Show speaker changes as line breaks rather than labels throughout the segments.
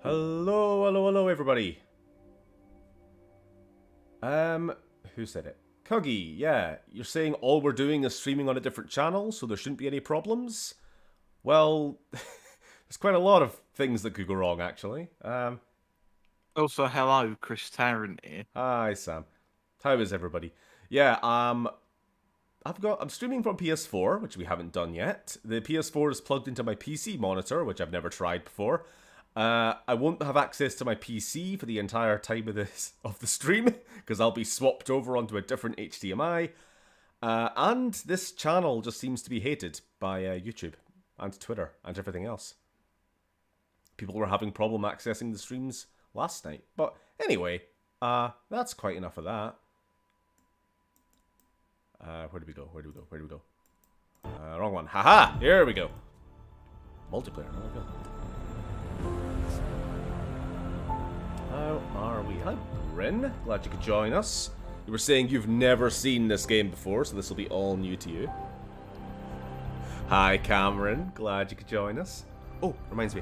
Hello, hello, hello, everybody. Who said it? Cuggy, yeah. You're saying all we're doing is streaming on a different channel, so there shouldn't be any problems? Well, there's quite a lot of things that could go wrong, actually.
Also, hello, Chris Tarrant here.
Hi, Sam. How is everybody? Yeah, I'm streaming from PS4, which we haven't done yet. The PS4 is plugged into my PC monitor, which I've never tried before. I won't have access to my PC for the entire time of the stream, because I'll be swapped over onto a different HDMI. And this channel just seems to be hated by YouTube and Twitter and everything else. People were having problem accessing the streams last night. But anyway, that's quite enough of that. Where do we go? Where do we go? Where do we go? Wrong one. Haha! Here we go. Multiplayer. Oh my god. How are we? Hi, Bryn. Glad you could join us. You were saying you've never seen this game before, so this will be all new to you. Hi, Cameron. Glad you could join us. Oh, reminds me.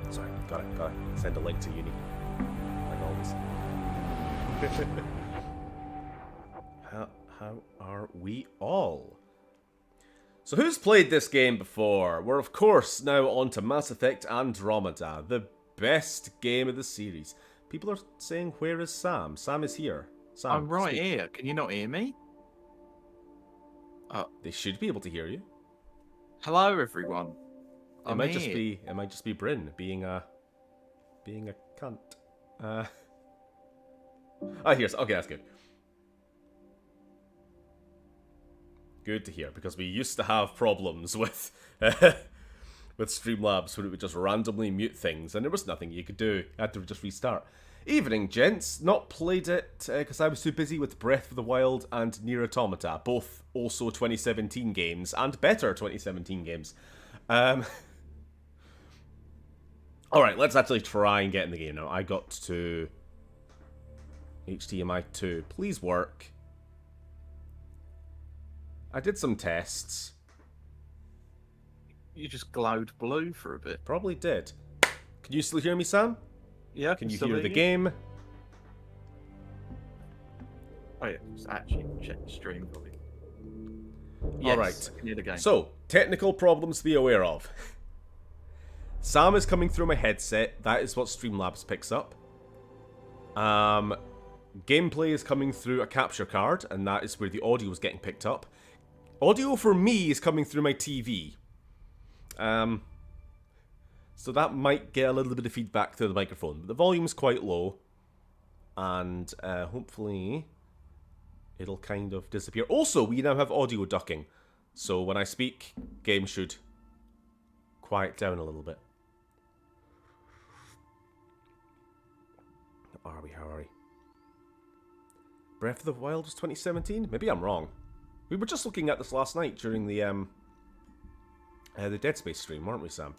Sorry, got it. Send a link to uni. Like always. How are we all? So who's played this game before? We're of course now on to Mass Effect Andromeda, the best game of the series. People are saying, where is Sam? Sam is here. Sam,
I'm right
speak.
here. Can you not hear me?
They should be able to hear you.
Hello, everyone.
It might just be Bryn being a cunt. Here's okay. That's good. Good to hear, because we used to have problems with with Streamlabs where it would just randomly mute things, and there was nothing you could do. You had to just restart. Evening, gents. Not played it because I was too busy with Breath of the Wild and Nier Automata, both also 2017 games, and better 2017 games. Alright, let's actually try and get in the game now. I got to HDMI 2. Please work. I did some tests.
You just glowed blue for a bit.
Probably did. Can you still hear me, Sam?
Yeah,
Can you hear the game?
Oh yeah, just actually check the stream for me.
All right.
I can hear the game.
So, technical problems to be aware of. Sam is coming through my headset. That is what Streamlabs picks up. Gameplay is coming through a capture card, and that is where the audio is getting picked up. Audio for me is coming through my TV. So that might get a little bit of feedback through the microphone. But the volume's quite low. And hopefully it'll kind of disappear. Also, we now have audio ducking. So when I speak, game should quiet down a little bit. How are we? Breath of the Wild was 2017? Maybe I'm wrong. We were just looking at this last night during the Dead Space stream, weren't we, Sam?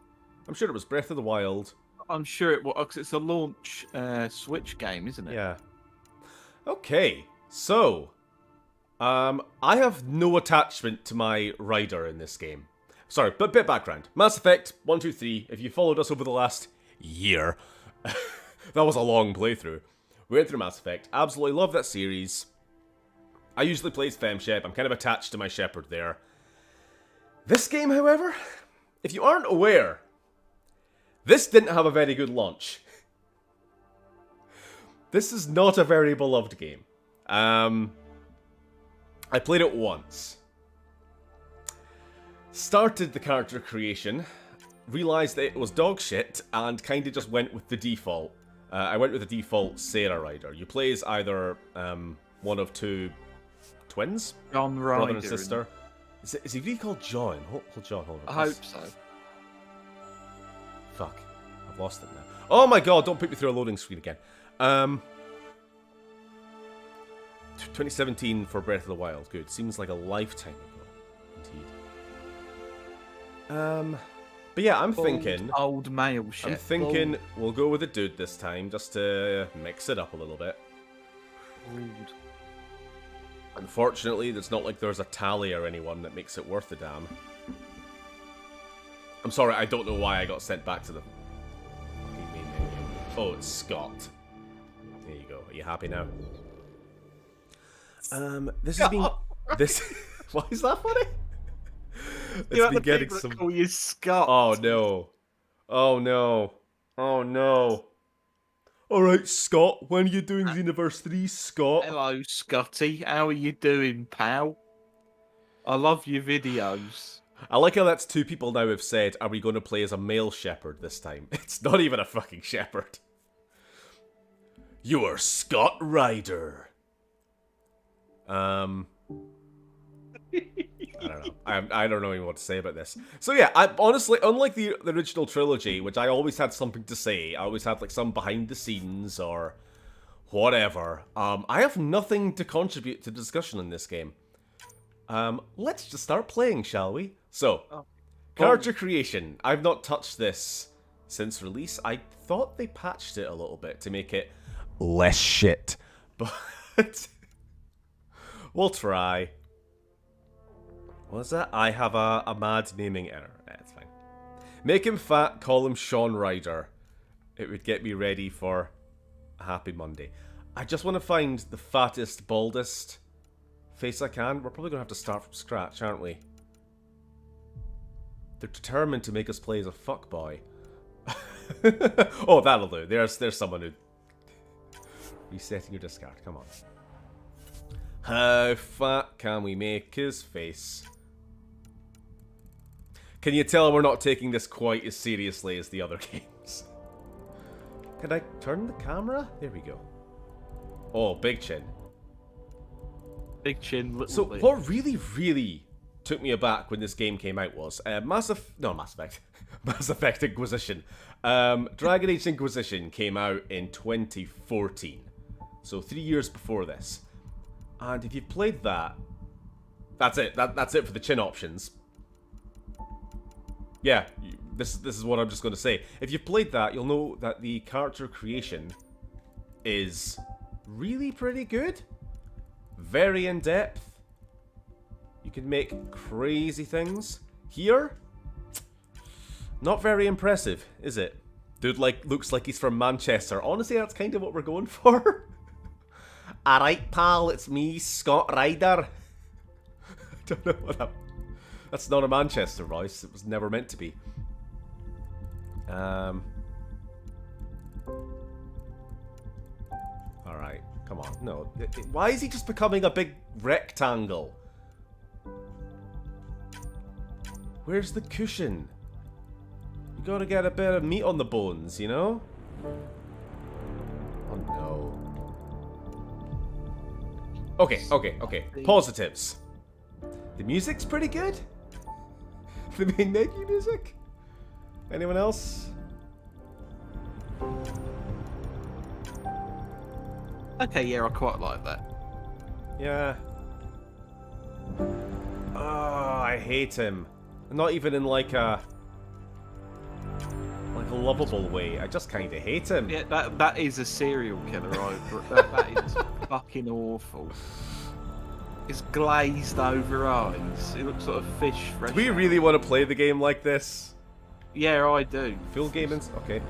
I'm sure it was Breath of the Wild.
I'm sure it was, because it's a launch Switch game, isn't it?
Yeah. Okay, so I have no attachment to my rider in this game. Sorry, but bit background. Mass Effect 1, 2, 3. If you followed us over the last year, that was a long playthrough. We went through Mass Effect. Absolutely love that series. I usually play as FemShep. I'm kind of attached to my Shepard there. This game, however, if you aren't aware, this didn't have a very good launch. This is not a very beloved game. I played it once. Started the character creation, realised that it was dog shit, and kind of just went with the default. I went with the default Sarah Ryder. You play as either one of two twins,
John Ryder,
brother and sister. Is he really called John? Hold on.
I hope so.
Fuck. I've lost it now. Oh my god, don't put me through a loading screen again. 2017 for Breath of the Wild. Good. Seems like a lifetime ago. Indeed. But yeah, I'm thinking...
Old male shit.
I'm thinking we'll go with a dude this time, just to mix it up a little bit.
Old.
Unfortunately, it's not like there's a tally or anyone that makes it worth a damn. I'm sorry, I don't know why I got sent back to the fucking main menu. Oh, it's Scott. There you go. Are you happy now? This has been... This... Why is that funny?
It's been getting some... Call you Scott.
Oh, no. Oh, no. Oh, no. Alright, Scott. When are you doing Xenoverse 3, Scott?
Hello, Scotty. How are you doing, pal? I love your videos.
I like how that's two people now have said, are we going to play as a male shepherd this time? It's not even a fucking shepherd. You are Scott Ryder. I don't know. I don't know even what to say about this. So yeah, I honestly, unlike the original trilogy, which I always had something to say, I always had like some behind the scenes or Whatever. I have nothing to contribute to the discussion in this game. Let's just start playing, shall we? So, character creation. I've not touched this since release. I thought they patched it a little bit to make it less shit. But we'll try. What's that? I have a mad naming error. That's fine. Make him fat, call him Sean Ryder. It would get me ready for a happy Monday. I just want to find the fattest, baldest face I can. We're probably going to have to start from scratch, aren't we? They're determined to make us play as a fuckboy. Oh, that'll do. There's someone who... Resetting your discard, come on. How fat can we make his face? Can you tell we're not taking this quite as seriously as the other games? Can I turn the camera? There we go. Oh, big chin.
Big chin, little
So,
lip.
what really took me aback when this game came out was Mass Effect Inquisition. Dragon Age Inquisition came out in 2014, so 3 years before this. And if you've played that, that's it. That's it for the chin options. Yeah, this is what I'm just going to say. If you've played that, you'll know that the character creation is really pretty good. Very in-depth. You can make crazy things. Here, not very impressive, is it? Dude looks like he's from Manchester. Honestly, that's kind of what we're going for. Alright, pal, it's me, Scott Ryder. I don't know what that... That's not a Manchester voice. It was never meant to be. Alright, come on. No. Why is he just becoming a big rectangle? Where's the cushion? You gotta get a bit of meat on the bones, you know? Oh no. Okay. Positives. The music's pretty good. The main menu music? Anyone else?
Okay, yeah, I quite like that.
Yeah. Oh, I hate him. Not even in like a lovable way. I just kind of hate him.
Yeah, that is a serial killer. That is fucking awful. His glazed over eyes. It looks like a fish fresh.
Do we really want to play the game like this?
Yeah, I do.
Full game okay.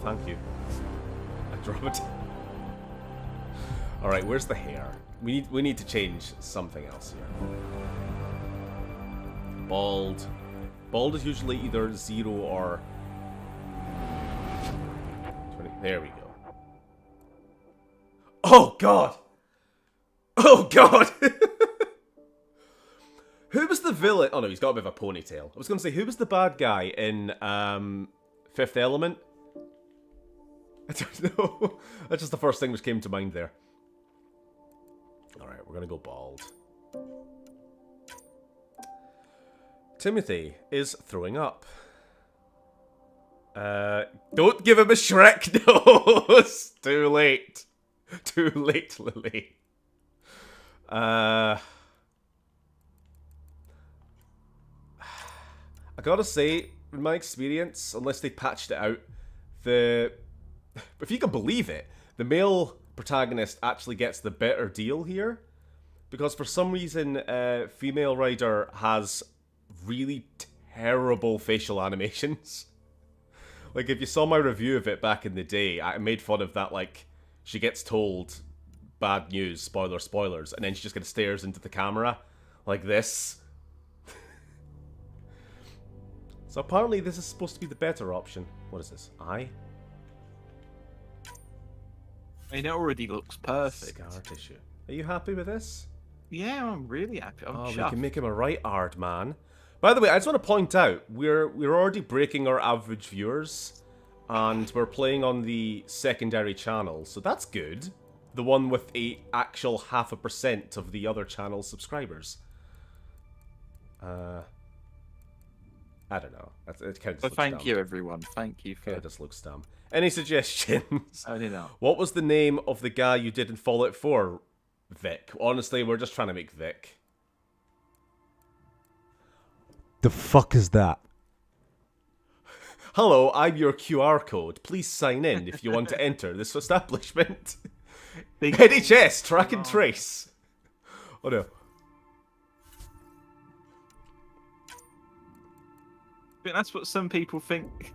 Thank you. I drop it. Alright, where's the hair? We need to change something else here. Bald. Bald is usually either 0 or 20. There we go. Oh god! Oh god! Who was the villain? Oh no, he's got a bit of a ponytail. I was going to say, who was the bad guy in Fifth Element? I don't know. That's just the first thing which came to mind there. Alright, we're going to go bald. Timothy is throwing up. Don't give him a Shrek nose! Too late. Too late, Lily. I gotta say, in my experience, unless they patched it out, if you can believe it, the male protagonist actually gets the better deal here. Because for some reason, female Ryder has really terrible facial animations. Like, if you saw my review of it back in the day, I made fun of that, like, she gets told bad news, spoilers, and then she just kind of stares into the camera, like this. So apparently this is supposed to be the better option. What is this? Eye?
I mean, it already looks perfect.
Scar tissue. Are you happy with this?
Yeah, I'm really happy. I'm
we
chuffed.
can make him a right hard man. By the way, I just want to point out, we're already breaking our average viewers, and we're playing on the secondary channel, so that's good. The one with a actual 0.5% of the other channel's subscribers. I don't know. It kind of just
But
looks
thank
dumb.
you, everyone. Thank you
Kind
for.
of just looks dumb. Any suggestions?
I don't know.
What was the name of the guy you did in Fallout 4, Vic? Honestly, we're just trying to make Vic.
The fuck is that?
Hello, I'm your QR code. Please sign in if you want to enter this establishment.
Big
NHS, track and trace. Oh no.
But that's what some people think.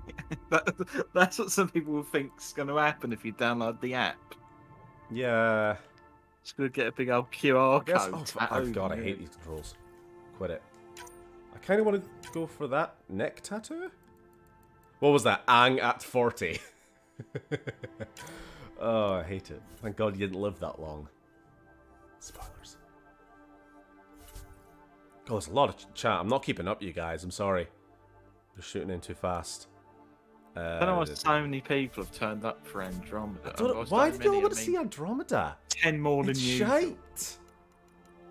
That's what some people think's going to happen if you download the app.
Yeah.
It's going to get a big old QR
I guess,
code.
oh god, I hate these controls. Quit it. I kind of want to go for that neck tattoo. What was that? Ang at 40. Oh, I hate it. Thank God you didn't live that long. Spoilers. God, there's a lot of chat. I'm not keeping up, you guys. I'm sorry. You're shooting in too fast.
I don't know why so many people have turned up for Andromeda.
Why did you all want to see Andromeda?
10 more than
It's
you.
shite.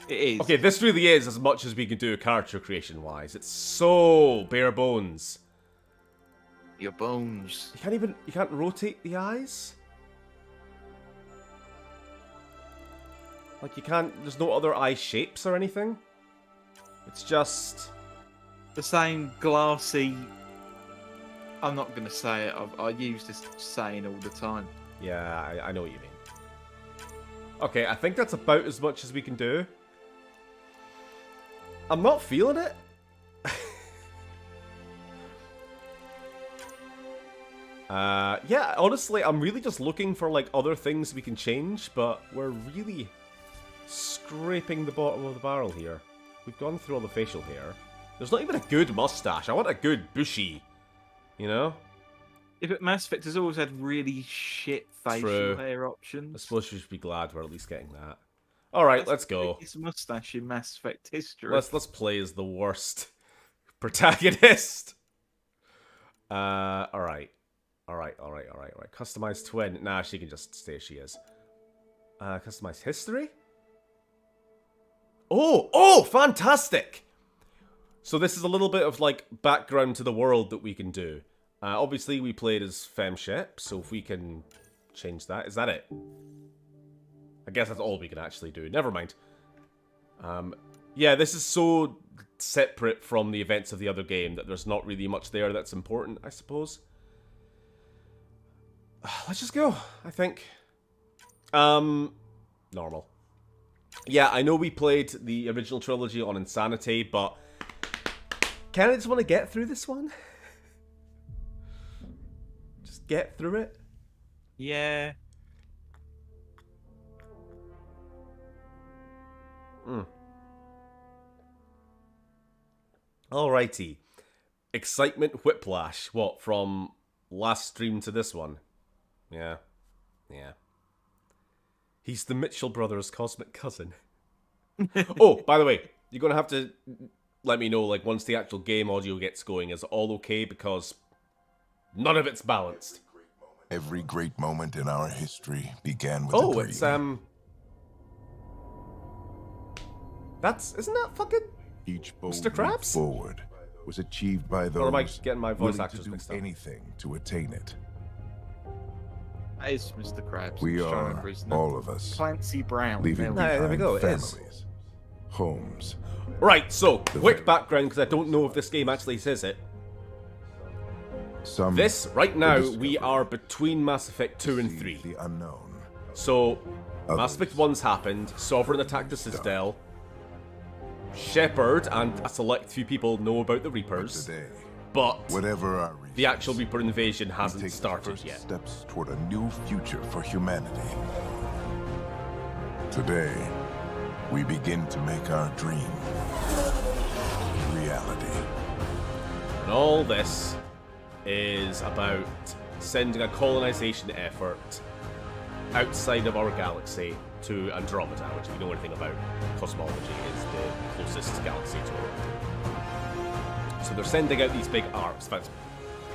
It is.
Okay, this really is as much as we can do character creation-wise. It's so bare bones.
Your bones.
You can't rotate the eyes? Like there's no other eye shapes or anything? It's just...
The same glassy. I'm not going to say it. I use this saying all the time.
Yeah, I know what you mean. Okay, I think that's about as much as we can do. I'm not feeling it. Yeah, honestly, I'm really just looking for like other things we can change, but we're really scraping the bottom of the barrel here. We've gone through all the facial hair. There's not even a good mustache. I want a good bushy, you know?
Yeah, but Mass Effect has always had really shit facial
True.
hair
I
options.
suppose you should be glad we're at least getting that. All right, let's go.
It's mustache in Mass Effect history.
Let's play as the worst protagonist. All right. Customize twin. Nah, she can just stay as she is. Customize history. Oh, fantastic! So this is a little bit of like background to the world that we can do. Obviously, we played as Femshep, so if we can change that, is that it? I guess that's all we can actually do. Never mind. Yeah, this is so separate from the events of the other game that there's not really much there that's important, I suppose. Let's just go, I think. Normal. Yeah, I know we played the original trilogy on Insanity, but kind of just want to get through this one. Just get through it.
Yeah.
Alrighty. Excitement Whiplash. What, from last stream to this one? Yeah. He's the Mitchell brothers' cosmic cousin. Oh, by the way, you're going to have to let me know, like, once the actual game audio gets going, is it all okay? Because none of it's balanced.
Every great moment in our history began with
Oh,
a dream.
it's, isn't that fucking...
Each bold
Mr.
leap
Krabs?
forward was achieved by those
Or am I getting my voice
willing
actors
to do
mixed up?
anything to attain it.
That is Mr. Krabs.
We
I'm just trying to
are,
remember his name.
all of us,
Clancy Brown.
leaving
There we
there we
behind
go, it is.
families, homes.
Right, so, quick background, because I don't know if this game actually says it.
Some
This, right now,
discovered
we are between Mass Effect 2 and
see
3.
the unknown.
So, Mass
Others
Effect 1's happened, Sovereign attacked the Citadel, Shepard and a select few people know about the Reapers,
Today,
but
whatever our reasons,
the actual Reaper invasion
we
hasn't
take the
started
first
yet.
steps toward a new future for humanity. Today, we begin to make our dream reality.
And all this is about sending a colonization effort outside of our galaxy to Andromeda, which, if you know anything about cosmology, is the closest galaxy to Earth. So they're sending out these big arcs. That's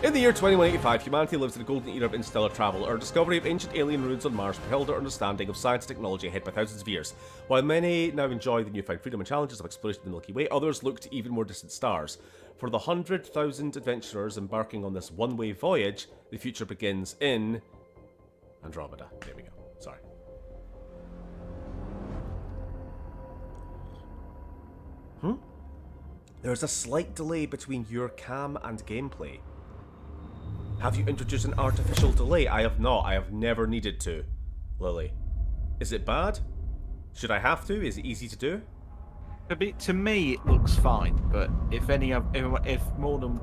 In the year 2185, humanity lives in a golden era of interstellar travel. Our discovery of ancient alien ruins on Mars propelled our understanding of science and technology ahead by thousands of years. While many now enjoy the newfound freedom and challenges of exploration of the Milky Way, others look to even more distant stars. For the 100,000 adventurers embarking on this one-way voyage, the future begins in Andromeda. There we go. Sorry. There's a slight delay between your cam and gameplay. Have you introduced an artificial delay? I have not. I have never needed to. Lily. Is it bad? Should I have to? Is it easy to do?
To me, it looks fine, but if more than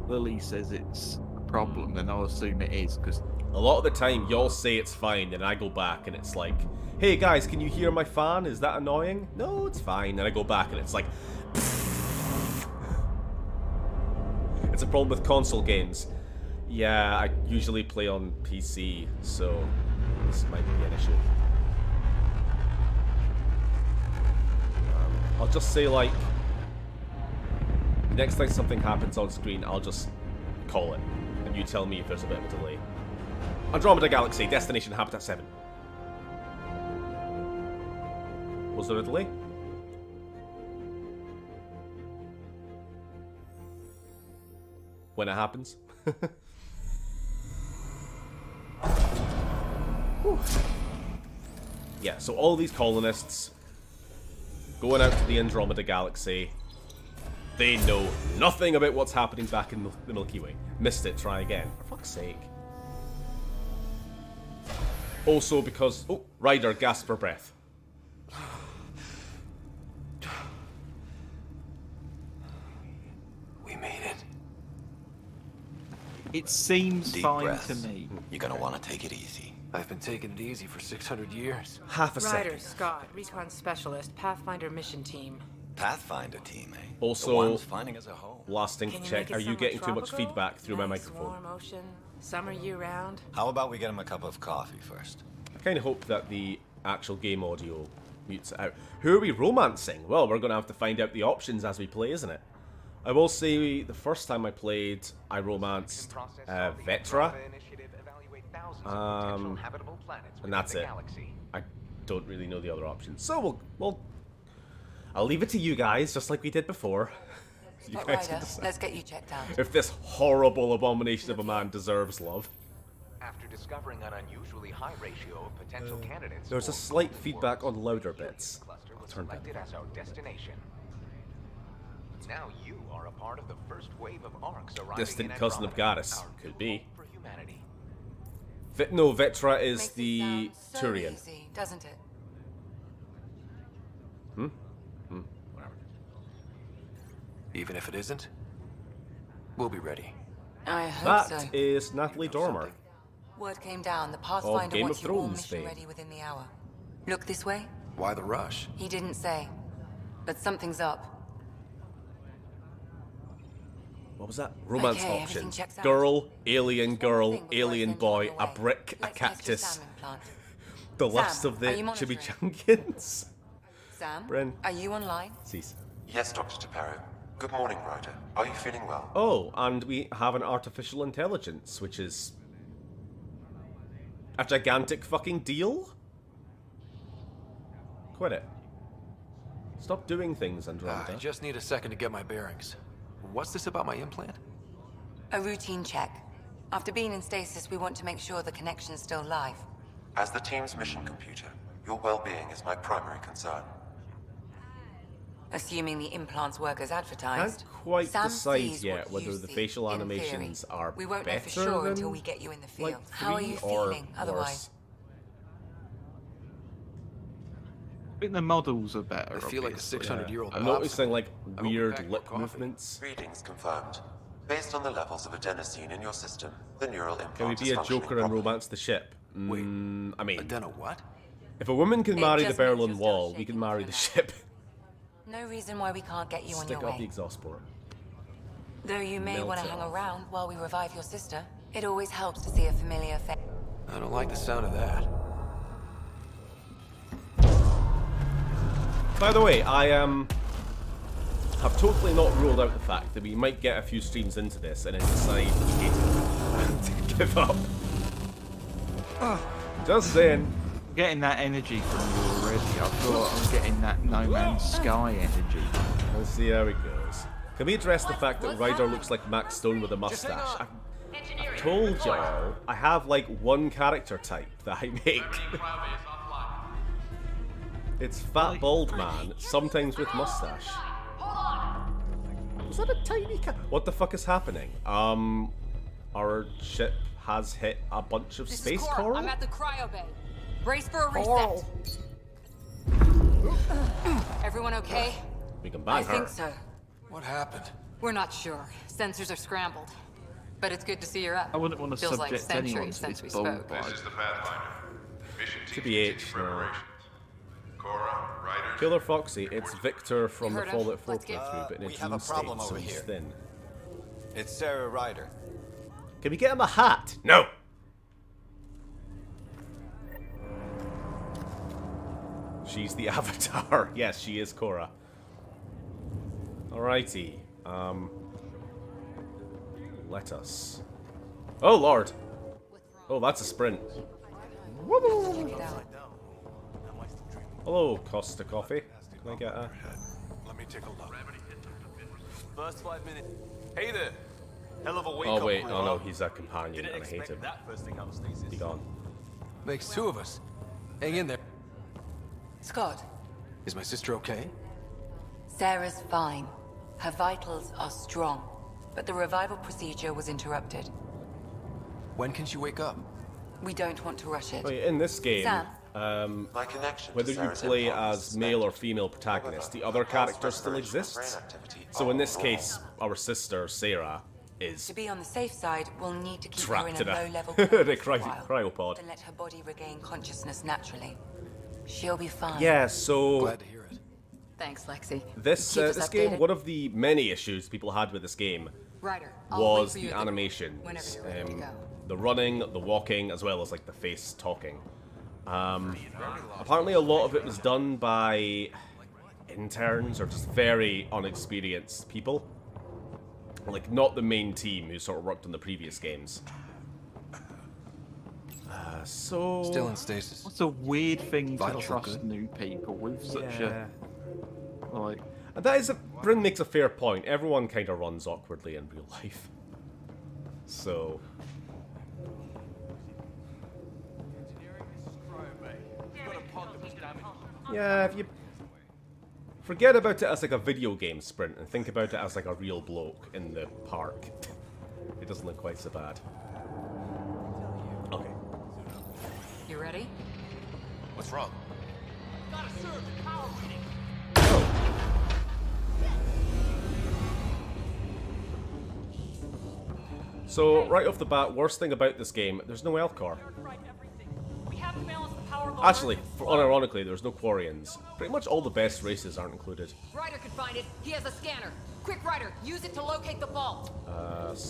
Lily says it's a problem, then I'll assume it is, because...
A lot of the time, y'all say it's fine, and I go back, and it's like, hey guys, can you hear my fan? Is that annoying? No, it's fine. And I go back, and it's like... It's a problem with console games. Yeah, I usually play on PC, so this might be an issue. I'll just say, like, next time something happens on screen, I'll just call it, and you tell me if there's a bit of a delay. Andromeda Galaxy, Destination Habitat 7. Was there a delay? When it happens. Yeah, so all these colonists going out to the Andromeda Galaxy, they know nothing about what's happening back in the Milky Way. Missed it, try again. For fuck's sake. Also because... Oh, Ryder gasped for breath.
We made it.
It seems
Deep
fine
breaths.
to me.
You're gonna want to take it easy.
I've been taking it easy for 600 years.
Half a second.
RedScot, recon specialist, Pathfinder mission team.
Pathfinder team, eh?
Also-
the ones finding us a home.
Last thing
Can
to
you
check,
make it
are you
somewhat
getting too much
tropical?
feedback through my
Nice,
microphone?
warm ocean, summer year-round.
How about we get him a cup of coffee first?
I kind of hope that the actual game audio mutes it out. Who are we romancing? Well, we're going to have to find out the options as we play, isn't it? I will say the first time I played, I romanced Vetra. And that's it. I don't really know the other options. So I'll leave it to you guys, just like we did before. You
But
guys can
Ryder,
decide
let's get you checked out.
if this horrible abomination of a man deserves love.
After discovering an unusually high ratio of potential candidates,
There's a
for
slight
Golden
feedback
World's
on louder
Helium
bits.
cluster
I'll
was
turn that
selected as our destination. Now you are a part of the first wave of arcs arriving
Distant
in
cousin of
Andromeda,
Gaddis.
our
Could
new
be.
home for humanity.
No, Vetra is
Makes it
the
sound so
Turian.
easy, doesn't it?
Whatever.
Even if it isn't, we'll be ready.
I hope so.
That is Natalie Dormer.
Word came down. The Pathfinder
Game
wants
of
you all
Thrones
mission
fame.
ready within the hour. Look this way?
Why the rush?
He didn't say. But something's up.
What was that? Romance
Okay, everything
options.
checks out.
Girl, alien
One
girl,
thing before I
alien
send you
boy,
on
a
your way.
brick, a
Let's test your
cactus.
Sam implant.
The
Sam,
last of the
are you monitoring?
chimichangas.
Sam,
Bryn.
are you online?
Cease.
Yes, Dr. Taparo. Good morning, Ryder. Are you feeling well?
Oh, and we have an artificial intelligence, which is a gigantic fucking deal? Quit it. Stop doing things, Andromeda.
I just need a second to get my bearings. What's this about my implant?
A routine check. After being in stasis, we want to make sure the connection's still live.
As the team's mission computer, your well-being is my primary concern.
Assuming the implants work as
Can't
advertised.
quite
Sam
decide
sees
yet
what you
whether the
see,
facial
in
animations
theory.
are
We won't know
better
for sure
than,
until we get you in the field.
like,
How are
3
you
or
feeling otherwise?
worse?
I think the models are better.
I feel like a
obviously.
600-year-old.
I'm noticing like
I will be
weird
back for
lip
coffee.
movements.
Readings confirmed. Based on the levels of adenosine in your system, the neural implant
Can we
is
be a
functioning
Joker and
properly.
romance the ship?
Wait,
I mean,
Adena what?
if a woman can
It
marry the
just means
Berlin
you're still
Wall, we
shaking
can marry
through
the
that.
ship.
No reason why we can't get you on
Stick
your
up the
way.
exhaust port.
Though you may
Melt
want to
it
hang
off.
around while we revive your sister, it always helps to see a familiar face.
I don't like the sound of that.
By the way, I have totally not ruled out the fact that we might get a few streams into this and then decide we hate it and give up. Just saying.
I'm getting that energy from you already. I feel like I'm getting that No Man's Sky energy.
Let's see how it goes. Can we address the fact that Ryder looks like Max Stone with a mustache? I've told y'all I have like one character type that I make. It's fat bald man, sometimes with mustache. Was that a tiny cat? What the fuck is happening? Our ship has hit a bunch of space coral?
I'm at the cryo bay. Brace for a reset. Everyone okay?
We can bang her.
I think so.
What happened?
We're not sure. Sensors are scrambled. But it's good to see you're up.
I wouldn't want to
Feels like
subject anyone
centuries
to this
since we
bull
spoke.
vibe.
This is the Pathfinder. Mission
To
team
be H,
taking preparations. Cora, Ryder.
Killer Foxy, it's Victor from
You
the
heard him?
Fallout 4
Let's get-
playthrough, but in
we
a
have
dream
a problem
state, so
over
he's
here.
thin.
It's Sarah Ryder.
Can we get him a hat? No! She's the Avatar. Yes, she is Cora. Alrighty. Let us. Oh, Lord! Oh, that's a sprint. Hello, Costa Coffee. Can I get a...
Let me take a look. First 5 minutes. Hey there. Hell of a wake
Oh,
up
wait.
call,
Oh, no,
huh?
he's a companion,
Didn't
and I hate
expect
him.
that first thing out of stasis.
Be gone.
Makes two of us. Hang in there.
Scott,
Is my sister okay?
Sarah's fine. Her vitals are strong. But the revival procedure was interrupted.
When can she wake up?
We don't want to rush it.
Wait, in this game,
Sam?
My connection to
whether you
Sarah's
play
implant
as
is
male or
suspended.
female protagonist, the
However,
other
her
character
pulse,
still
respiration, and
exists.
brain activity
So
are
in this
normal.
case, our sister, Sarah, is
To be on the safe side, we'll need to keep her
trapped
in
in
a
a,
low-level
the
coma for a while.
cryopod.
Then let her body regain consciousness naturally. She'll be fine.
Yeah, so
Glad to hear it.
Thanks, Lexi.
this
Keep us
this game,
updated.
one of the many issues people had with this game
Ryder, I'll
was
wait for you
the
at
animation,
whenever you're ready to go.
the running, the walking, as well as like the face talking. Apparently, a lot of it was done by interns or just very unexperienced people, like not the main team who sort of worked on the previous games. So
Still in stasis.
What's a weird thing to
Vitals look
trust
good.
new people with such
yeah.
a like?
And that is Bryn makes a fair point. Everyone kind of runs awkwardly in real life. So. Yeah, if you forget about it as like a video game sprint and think about it as like a real bloke in the park, it doesn't look quite so bad. Okay.
You ready?
What's wrong?
So, right off the bat, worst thing about this game, there's no Elcor. Actually, unironically, there's no Quarians. Pretty much all the best races aren't included.
Ryder could find it. He has a scanner. Quick, Ryder, use it to locate the vault.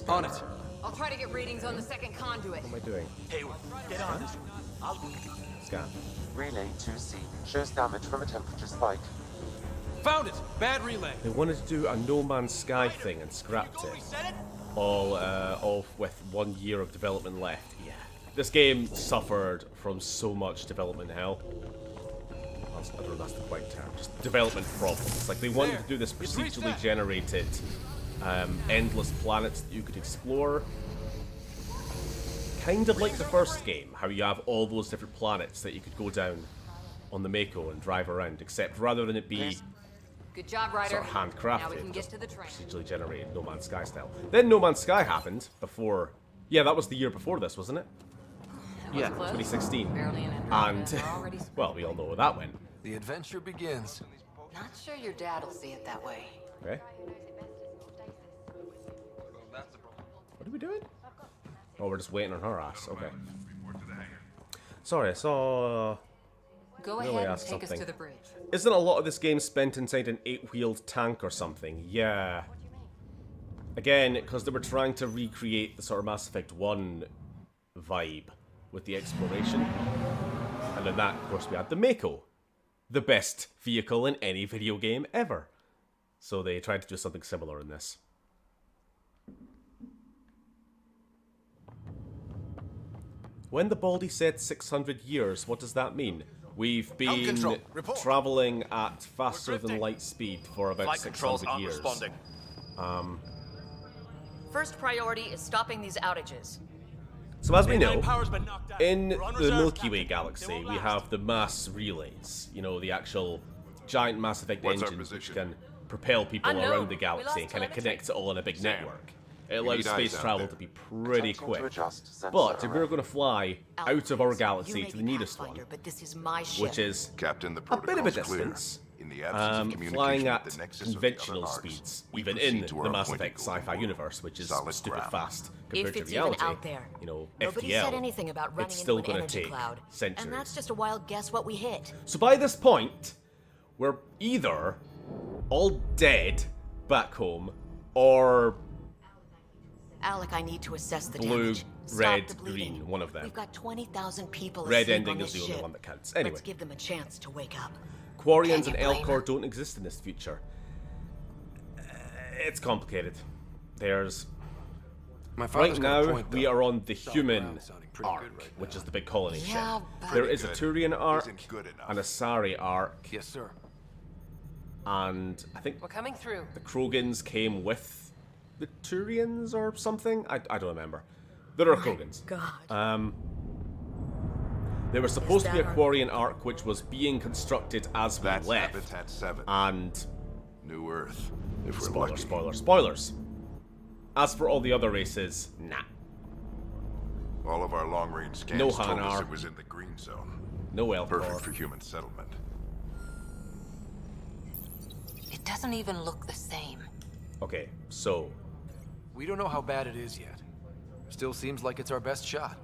On it.
I'll try to get readings on the second conduit.
What am I doing?
Hey, get on this.
Scan.
Relay 2C shows damage from a temperature spike.
Found it. Bad relay.
They wanted to do a No Man's Sky thing and scrapped it. All with 1 year of development left. Yeah. This game suffered from so much development hell. I don't know if that's the right term. Just development problems. Like, they wanted to do this procedurally generated, endless planets that you could explore. Kind of like the first game, how you have all those different planets that you could go down on the Mako and drive around, except rather than it be
Good job, Ryder.
sort of handcrafted,
Now we can get
just
to the train.
procedurally generated No Man's Sky style. Then No Man's Sky happened before. Yeah, that was the year before this, wasn't it?
Yeah.
2016.
Barely an
And
Andromeda, we're already
well, we all know where that went.
The adventure begins.
Not sure your dad'll see it that way.
Okay. What are we doing? Oh, we're just waiting on her ass. Okay. Sorry, I saw.
Go
No,
ahead
I
and
asked
take us
something.
to the bridge.
Isn't a lot of this game spent inside an 8-wheeled tank or something? Yeah. Again, because they were trying to recreate the sort of Mass Effect 1 vibe with the exploration. And in that, of course, we had the Mako. The best vehicle in any video game ever. So they tried to do something similar in this. When the Baldy said 600 years, what does that mean? We've been traveling at faster than light speed for about 600 years.
First priority is stopping these outages.
So as we know, in the Milky Way galaxy, we have the mass relays. You know, the actual giant Mass Effect engines which can propel people around the galaxy and kind of connect it all in a big network. It allows space travel to be pretty quick. But if we're going to fly out of our galaxy to the nearest one, which is a bit of a distance, flying at conventional speeds, even in the Mass Effect sci-fi universe, which is stupid fast compared to reality, you know, FTL, it's still going to take centuries.
And that's just a wild guess what we hit.
So by this point, we're either all dead back home, or
Alec, I need to assess the
blue,
damage.
red, green, one of them.
We've got 20,000 people
Red
asleep
ending
on
is
this
the only
ship.
one that counts. Anyway,
Let's give them a chance to wake up.
Quarians and
Can you blame
Elcor don't exist in this future. It's complicated. There's... Right now, we are on the human arc, which is the big colony ship. There is a Turian arc and a Sari arc.
Yes, sir.
And I think
We're coming through.
the Krogans came with the Turians or something? I don't remember. There are Krogans.
God.
There was supposed to be a Quarian arc which was being constructed as we
That's
left.
Habitat 7.
And
New Earth. If we're
spoiler,
lucky.
spoiler, spoilers. As for all the other races, nah.
All of our long-range scans
No
told us
Hanar.
it was in the green zone.
No Elcor.
Perfect for human settlement.
It doesn't even look the same.
Okay, so
We don't know how bad it is yet. Still seems like it's our best shot.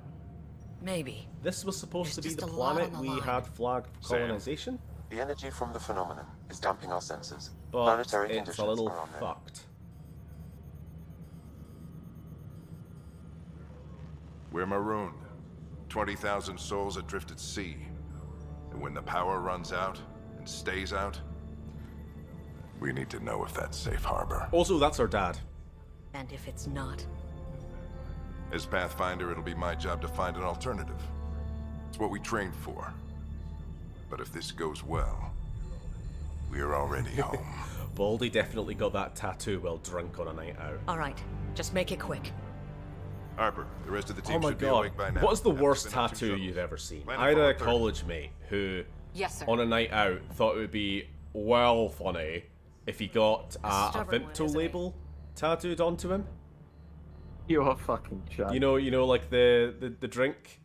Maybe.
this was supposed to be
There's
the
just a lot
planet
on the
we
line.
had flagged for
Sam.
colonization,
The energy from the phenomenon is damping our senses.
but
Planetary
it's
conditions
a little
are unknown.
fucked.
We're marooned. 20,000 souls adrift at sea. And when the power runs out, and stays out, we need to know if that's safe harbor.
Also, that's our dad.
And if it's not?
As Pathfinder, it'll be my job to find an alternative. It's what we trained for. But if this goes well, we're already home.
Baldy definitely got that tattoo while drunk on a night out.
All right. Just make it quick.
Harper, the rest of the team
Oh my
should be
god,
awake by now.
what is the
Haven't
worst
been up too
tattoo
trouble.
you've ever seen?
Plan
I had
for
a
1:30.
college mate who,
Yes, sir.
on a night out, thought it would be well funny if he got a
stubborn one,
Vimto
isn't he?
label tattooed onto him.
You are fucking joking.
You know, like the drink,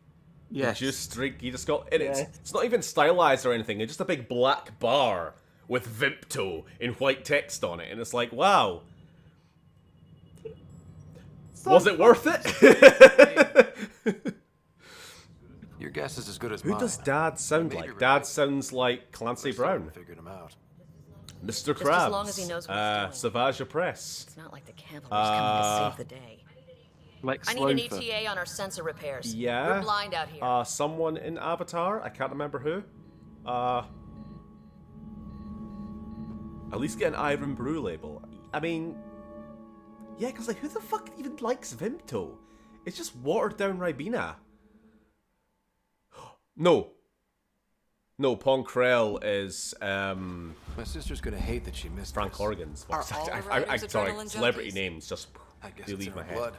Yes.
the juice drink. He just got, and
Yes.
it's not even stylized or anything. It's just a big black bar with Vimto in white text on it, and it's like, wow. Was it worth it?
Your guess is as good as
Who
mine.
does Dad sound
Maybe
like?
right.
Dad sounds like Clancy Brown.
Figured him out.
Mr.
as
Krabs.
long as he knows what he's doing.
Savage Press.
It's not like the Candler's coming to save the day.
Lex
I need an
Luthor.
ETA on our sensor repairs.
Yeah.
We're blind out here.
Someone in Avatar. I can't remember who. At least get an Iron Brew label. I mean, yeah, because like, who the fuck even likes Vimto? It's just watered down Ribena. No. No, Ponkrell is
My sister's gonna hate that she missed
Frank
this.
Horgan's voice.
Are all the
I
writers
sorry,
adrenaline
celebrity
junkies?
names just
I guess
they
it's
leave
in
my
her
head.
blood.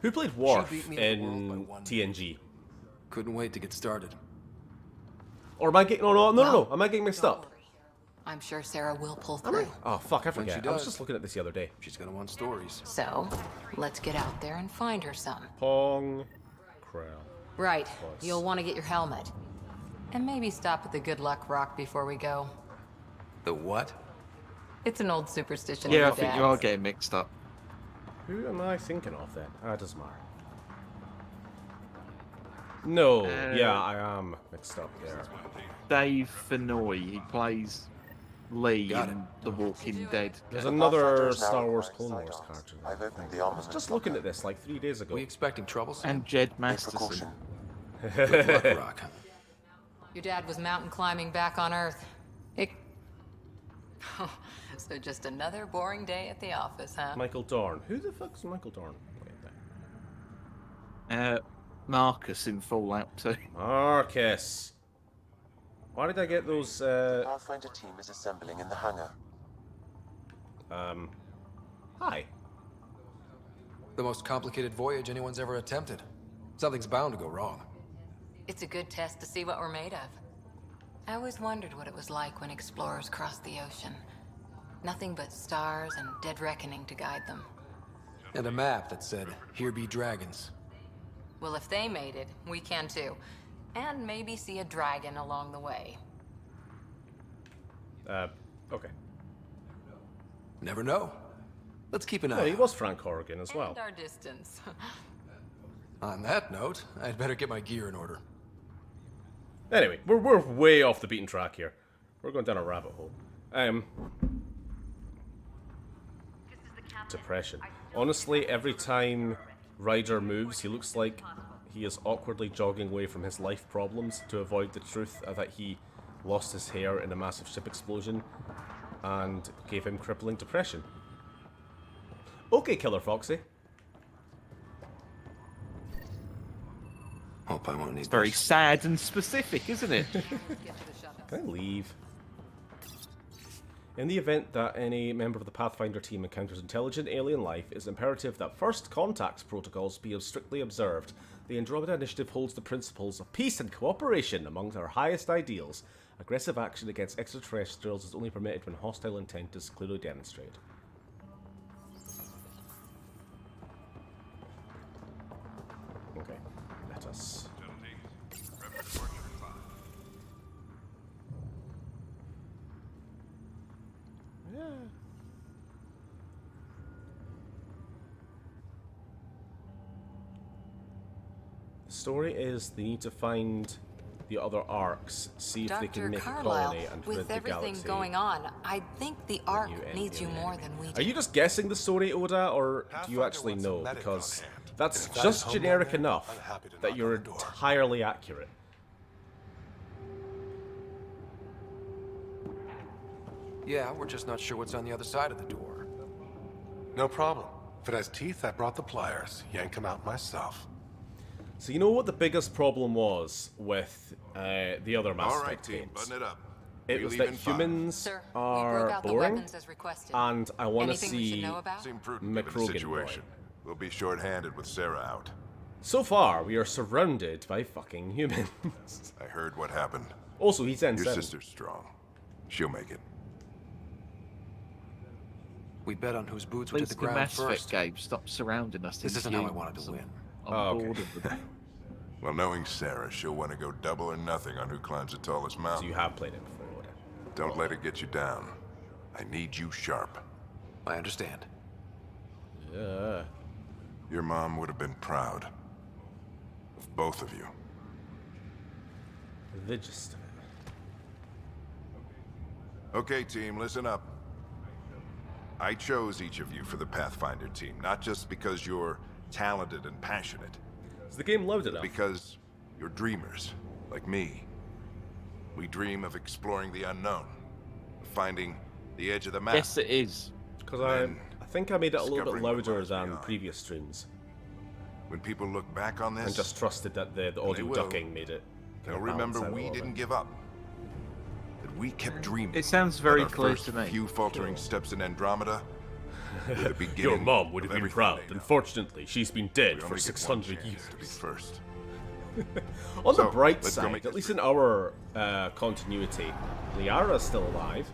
Who played Worf
beat me in the world by
in
one
TNG?
Couldn't wait to get started.
Or am I getting no? Am I getting mixed up?
I'm sure Sarah will pull
Am I?
through.
Oh fuck, I
When she
forget. I was
does.
just looking at this the other day.
She's gonna want stories.
So, let's get out there and find her some.
Pong Krell.
Right.
Plus.
You'll want to get your helmet. And maybe stop at the Good Luck Rock before we go.
The what?
It's an old superstition.
Yeah, I
of your
think you are
dad's.
getting mixed up.
Who am I thinking of then? It doesn't matter. No, yeah, I am mixed up there.
Dave Fennoy, he plays Lee
Got
in The Walking Dead.
There's
The
another
Pathfinder is now
Star Wars
requiring
Clone Wars
sidearms.
character.
I've opened the
I was
armament
just looking at this like 3 days ago.
We expecting troubles?
And Jed
Take
Masterson.
precaution.
Good luck, Rock.
Your dad was mountain climbing back on Earth. So just another boring day at the office, huh?
Michael Dorn. Who the fuck's Michael Dorn?
Marcus in Fallout 2.
Marcus. Why did I get those?
The Pathfinder team is assembling in the hangar.
Hi.
The most complicated voyage anyone's ever attempted. Something's bound to go wrong.
It's a good test to see what we're made of. I always wondered what it was like when explorers crossed the ocean. Nothing but stars and dead reckoning to guide them.
And a map that said, "Here be dragons."
Well, if they made it, we can too. And maybe see a dragon along the way.
Okay.
Never know. Let's keep an eye
Oh, he
out.
was Frank Horrigan as well.
And our distance.
On that note, I'd better get my gear in order.
Anyway, we're way off the beaten track here. We're going down a rabbit hole. Depression. Honestly, every time Ryder moves, he looks like he is awkwardly jogging away from his life problems to avoid the truth that he lost his hair in a massive ship explosion and gave him crippling depression. Okay, Killer Foxy.
Hope I won't need
It's very sad and specific, isn't it?
Can I leave? In the event that any member of the Pathfinder team encounters intelligent alien life, it is imperative that first contacts protocols be strictly observed. The Andromeda Initiative holds the principles of peace and cooperation among our highest ideals. Aggressive action against extraterrestrials is only permitted when hostile intent is clearly demonstrated. Okay, let us... Yeah. The story is they need to find the other arcs, see if they can make a colony and rid
with
the
everything
galaxy.
going on, I think the Ark needs you
alien
more
enemy.
than we do.
Are you just guessing the story, Oda, or do you actually know? Because that's just generic enough that you're entirely accurate.
Yeah, we're just not sure what's on the other side of the door.
No problem. If it has teeth, I brought the pliers. Yank them out myself.
So you know what the biggest problem was with the other Mass Effect
team,
games?
button it up.
It
We
was
leave
that
in 5.
humans
Sir, we
are
broke out the
boring,
weapons as requested.
and I want to
Anything we should
see
know about?
Seem prudent given the
McCrogan
situation.
boy.
We'll be short-handed with Sarah out.
So far, we are surrounded by fucking humans.
I heard what happened.
Also, he's N7.
Your sister's strong. She'll make it.
We bet on whose boots would hit
Please,
the
the
ground
Mass Effect
first.
game, stop surrounding us.
This
in
isn't how I
humans.
wanted to win.
I'm bored of them.
Well, knowing Sarah, she'll want to go double or nothing on who climbs the tallest mountain.
So you have played it before, Oda.
Don't let it get you down. I need you sharp.
I understand.
Yeah.
Your mom would have been proud of both of you.
The gist of it.
Okay, team, listen up. I chose each of you for the Pathfinder team, not just because you're talented and passionate.
Is the game loud enough?
Because you're dreamers, like me. We dream of exploring the unknown, of finding the edge of the map.
Yes, it is.
Because I think I made it a little bit
discovering what
louder
lies
than
beyond.
previous streams.
When people look back on this,
And just trusted that the
they
audio
will,
ducking made it.
they'll
kinda balance
remember
out a
we
little
didn't
bit.
give up. That we kept dreaming.
It sounds very
That our
clear
first
to me.
few faltering steps in Andromeda were the beginning
Your mom would
of
have been
everything
proud.
they know.
Unfortunately, she's been dead
We
for
only get
600
one
years.
chance to be first.
On the
So,
bright
let's go
side,
make
at least
history.
in our continuity, Liara's still alive.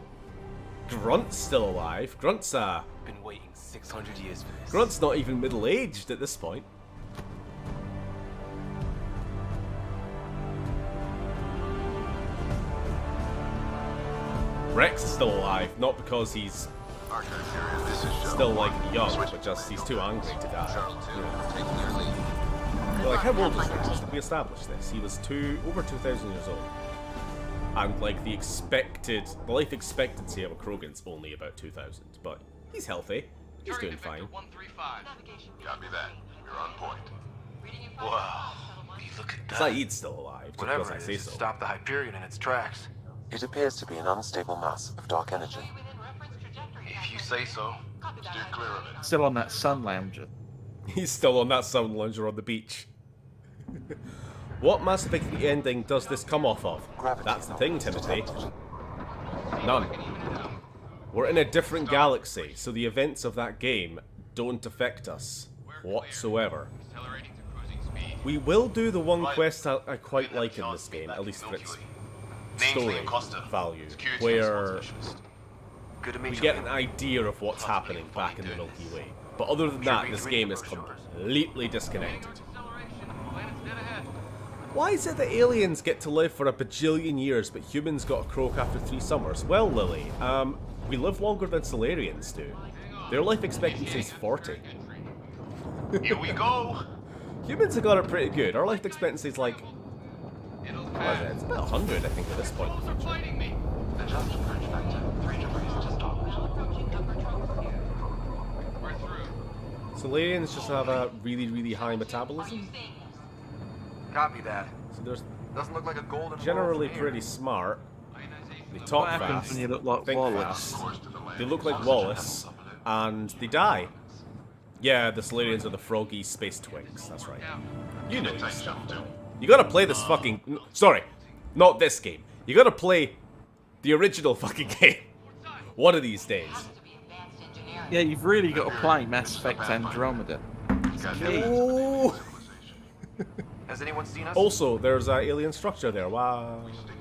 Grunt's still alive. Grunt's
Been waiting 600 years for this.
Grunt's not even middle-aged at this point. Rex is still alive, not because he's still like young, but just he's too angry to die. Like, how old is Rex? Did we establish this? He was over 2,000 years old. And like the life expectancy of a Krogan's only about 2,000, but he's healthy. He's doing fine.
Copy that. You're on point.
Wow. Will you look at that?
Saeed's still alive, just
Whatever
because I
it
say
is,
so.
stop the Hyperion in its tracks.
It appears to be an unstable mass of dark energy.
If you say so. Steer clear of it.
Still on that sun lounger.
He's still on that sun lounger on the beach. What Mass Effect 3 ending does this come off of? That's the thing, Timothy. None. We're in a different galaxy, so the events of that game don't affect us whatsoever. We will do the one quest I quite like in this game, at least for its story value, where we get an idea of what's happening back in the Milky Way. But other than that, this game is completely disconnected. Why is it that aliens get to live for a bajillion years, but humans got a croak after 3 summers? Well, Lily, we live longer than Solarians do. Their life expectancy is 40.
Here we go.
Humans have got it pretty good. Our life expectancy is like... what is it? It's about 100, I think, at this point in the future. Solarians just have a really, really high metabolism.
Copy that.
So there's
Doesn't look like a golden
generally pretty smart. They talk
What happens
fast,
when you look like
think
Wallace?
fast. They look like Wallace, and they die. Yeah, the Solarians are the froggy space twinks, that's right. You know your stuff. You gotta play this fucking... Sorry, not this game. You gotta play the original fucking game. One of these days.
Yeah, you've really got to play Mass Effect Andromeda.
Ooh.
Has anyone seen us?
Also, there's an alien structure there. Wow. What he's doing.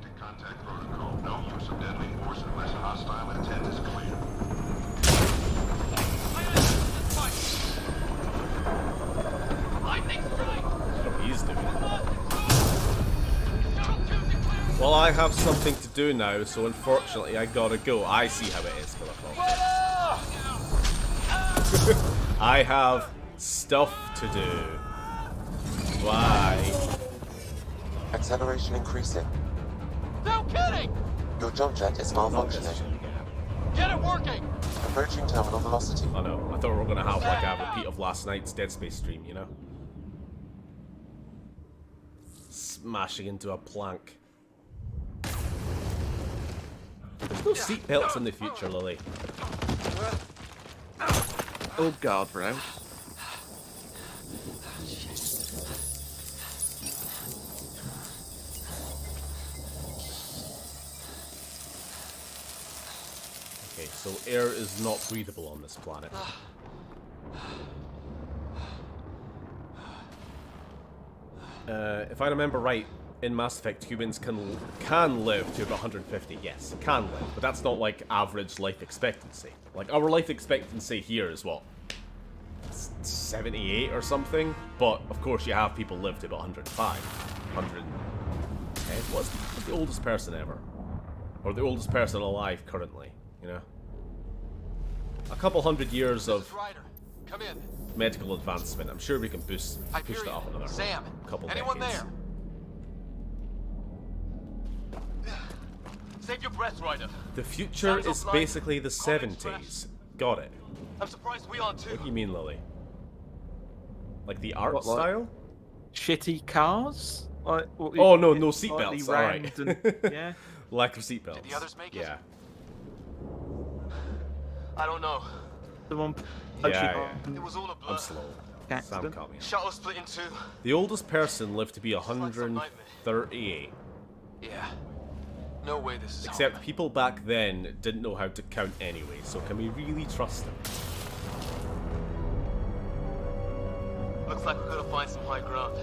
Well, I have something to do now, so unfortunately I gotta go. I see how it is, Philip. I have stuff to do. Why?
Acceleration increasing.
No kidding!
Your jump jet is malfunctioning.
Get it working!
Approaching terminal velocity.
I know. I thought we were gonna have like a repeat of last night's Dead Space stream, you know? Smashing into a plank. There's no seatbelts in the future, Lily.
Oh god, bro.
Okay, so air is not breathable on this planet. If I remember right, in Mass Effect, humans can live to about 150. Yes, can live, but that's not like average life expectancy. Like our life expectancy here is what, 78 or something. But of course, you have people live to about 105, 110. What's the oldest person ever, or the oldest person alive currently? You know, a couple hundred years of
Come in.
medical advancement. I'm sure we can push that up another
Sam,
couple
anyone
decades.
there? Save your breath, Ryder.
The future
Sam's
is
offline.
basically the 70s. Got it.
I'm surprised we aren't too.
What do you mean, Lily? Like the art
What, like
style?
Shitty cars? Like,
Oh no, no
slightly
seatbelts. All right.
round and- yeah.
Lack of seatbelts.
Did the others make it?
Yeah.
I don't know.
The one.
Yeah.
It was all a blur.
I'm slow. Sam
Accident.
caught me.
Shuttle split in two.
The oldest person lived to be 138.
Yeah. No way this is.
Except people back then didn't know how to count anyway, so can we really trust them?
Looks like we're gonna find some high ground.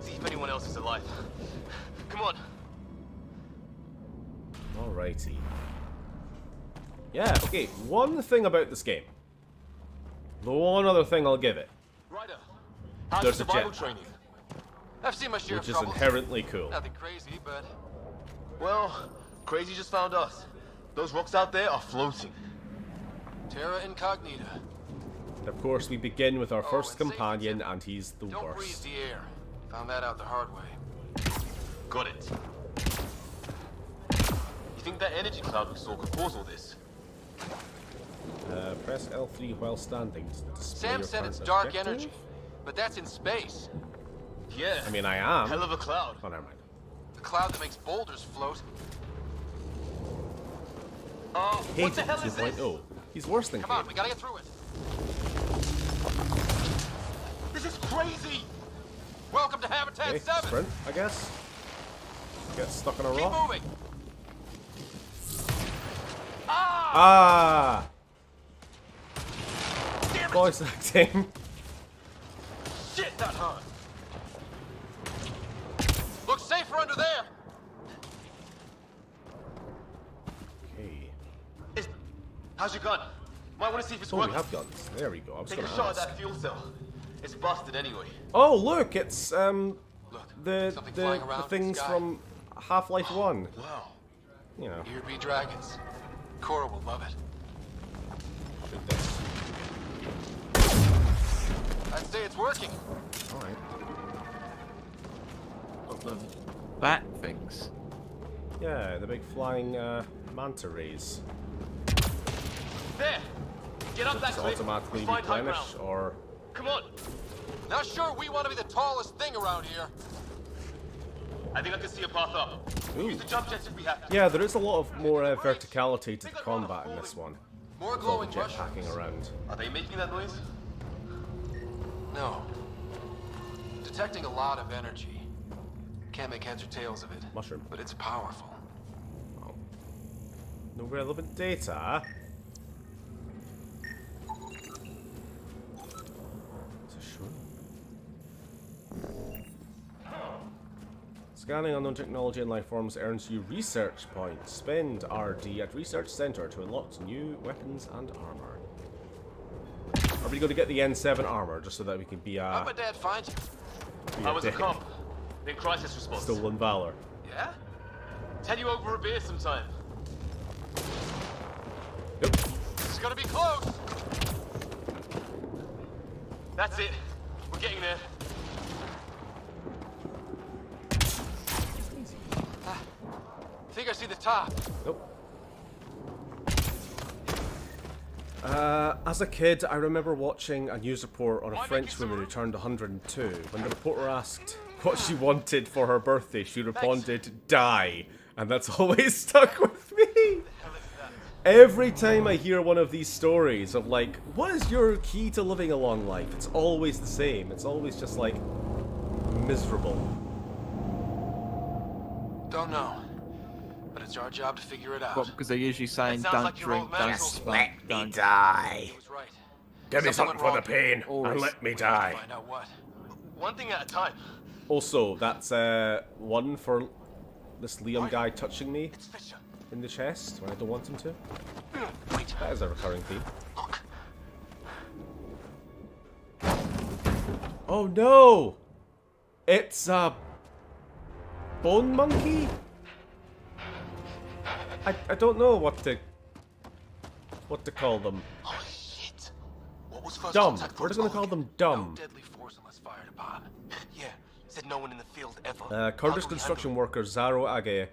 See if anyone else is alive. Come on.
Alrighty. Yeah, okay, one thing about this game. The one other thing I'll give it.
Ryder, how's
There's a
survival
jetpack,
training? I've seen my share
which
of
is
troubles.
inherently cool.
Nothing crazy, but well, crazy just found us. Those rocks out there are floating. Terra Incognita.
Of course, we begin with our first companion, and he's the
Don't breathe
worst.
the air. Found that out the hard way. Got it. You think that energy cloud we saw could cause all this?
Press L3 while standing to display
Sam
your
said it's
current
dark
objective.
energy, but that's in space. Yeah.
I mean, I am.
Hell of a cloud.
Oh, never mind.
The cloud that makes boulders float.
Hated 2.0. He's worse than
Come on,
Cade.
we gotta get through it. This is crazy! Welcome to Habitat
Okay,
7!
sprint, I guess. Get stuck on a
Keep
rock.
moving!
Ah!
Damn it!
Voice acting.
Shit, that hurt! Looks safer under there!
Okay.
How's your gun? Might want to see if it's
Oh, we
working.
have guns. There we go. I was
Take a
gonna
shot at
ask.
that fuel cell. It's busted anyway.
Oh, look! It's
Look,
the
something flying around in the
things
sky.
from Half-Life 1.
Wow.
You know.
Here be dragons. Cora will love it.
Shoot this.
I'd say it's working.
Alright.
Got the bat things.
Yeah, the big flying manta rays.
There! Get up that
Does it
cliff.
automatically
We find high
replenish,
ground.
or...
Come on! Not sure we want to be the tallest thing around here. I think I can see a path up.
Ooh.
Use the jump jets if we have to.
Yeah, there is a lot of more verticality to the combat in this one.
More
With all the
glowing
jetpacking around.
Are they making that noise?
No. Detecting a lot of energy. Can't make heads or tails of it.
Mushroom.
But it's powerful.
Oh. No relevant data. It's a shroom. Scanning unknown technology and life forms earns you research points. Spend RD at Research Center to unlock new weapons and armor. Are we going to get the N7 armor just so that we can be
How'd my dad find you?
be
I was a
dick?
comp. In crisis response.
Stolen valor.
Yeah? Tell you over a beer sometime.
Yep.
This is gonna be close. That's it. We're getting there. I think I see the top.
Nope. As a kid, I remember watching a news report on a French woman who turned 102. When the reporter asked what she wanted for her birthday, she responded, "Die." And that's always stuck with me. Every time I hear one of these stories of like, what is your key to living a long life? It's always the same. It's always just like, miserable.
Don't know. But it's our job to figure it out.
Well, because they're usually saying
sounds
don't
like your
drink,
old
don't
medical
smoke,
Let me
don't...
die.
He was right.
Give me
Something
something
went
for the
wrong.
pain,
Always.
and let me
We need to
die.
find out what.
One thing at a time.
Also, that's one for this Liam guy touching me
It's Fisher.
in the chest when I don't want him to.
Wait.
That is a recurring theme.
Look.
Oh no! It's a bone monkey? I don't know what to call them.
Oh shit. What was first
Dumb.
contact
We're just gonna call
protocol
them dumb.
No deadly force unless fired upon.
Yeah. Said no one in the field ever.
Kurdish
How do we
construction
handle
worker Zaro Aja,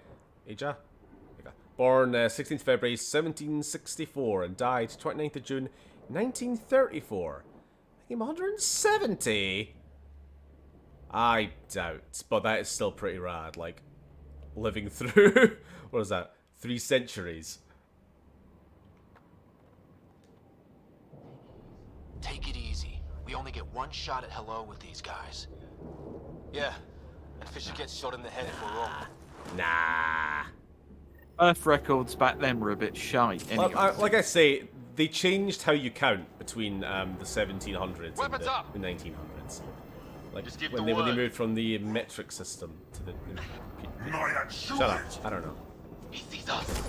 born 16th February 1764 and died 29th of June 1934. Making him 170? I doubt, but that is still pretty rad, like, living through, what is that, 3 centuries.
Take it easy. We only get one shot at hello with these guys.
Yeah. And Fisher gets shot in the head if we're wrong.
Nah.
Earth records back then were a bit shite. Anyway.
Like I say, they changed how you count between the 1700s and
Weapons up.
the 1900s. Like
Just give
when
the
they
word.
moved from the metric system to the. Shut up! I don't know.
He sees us.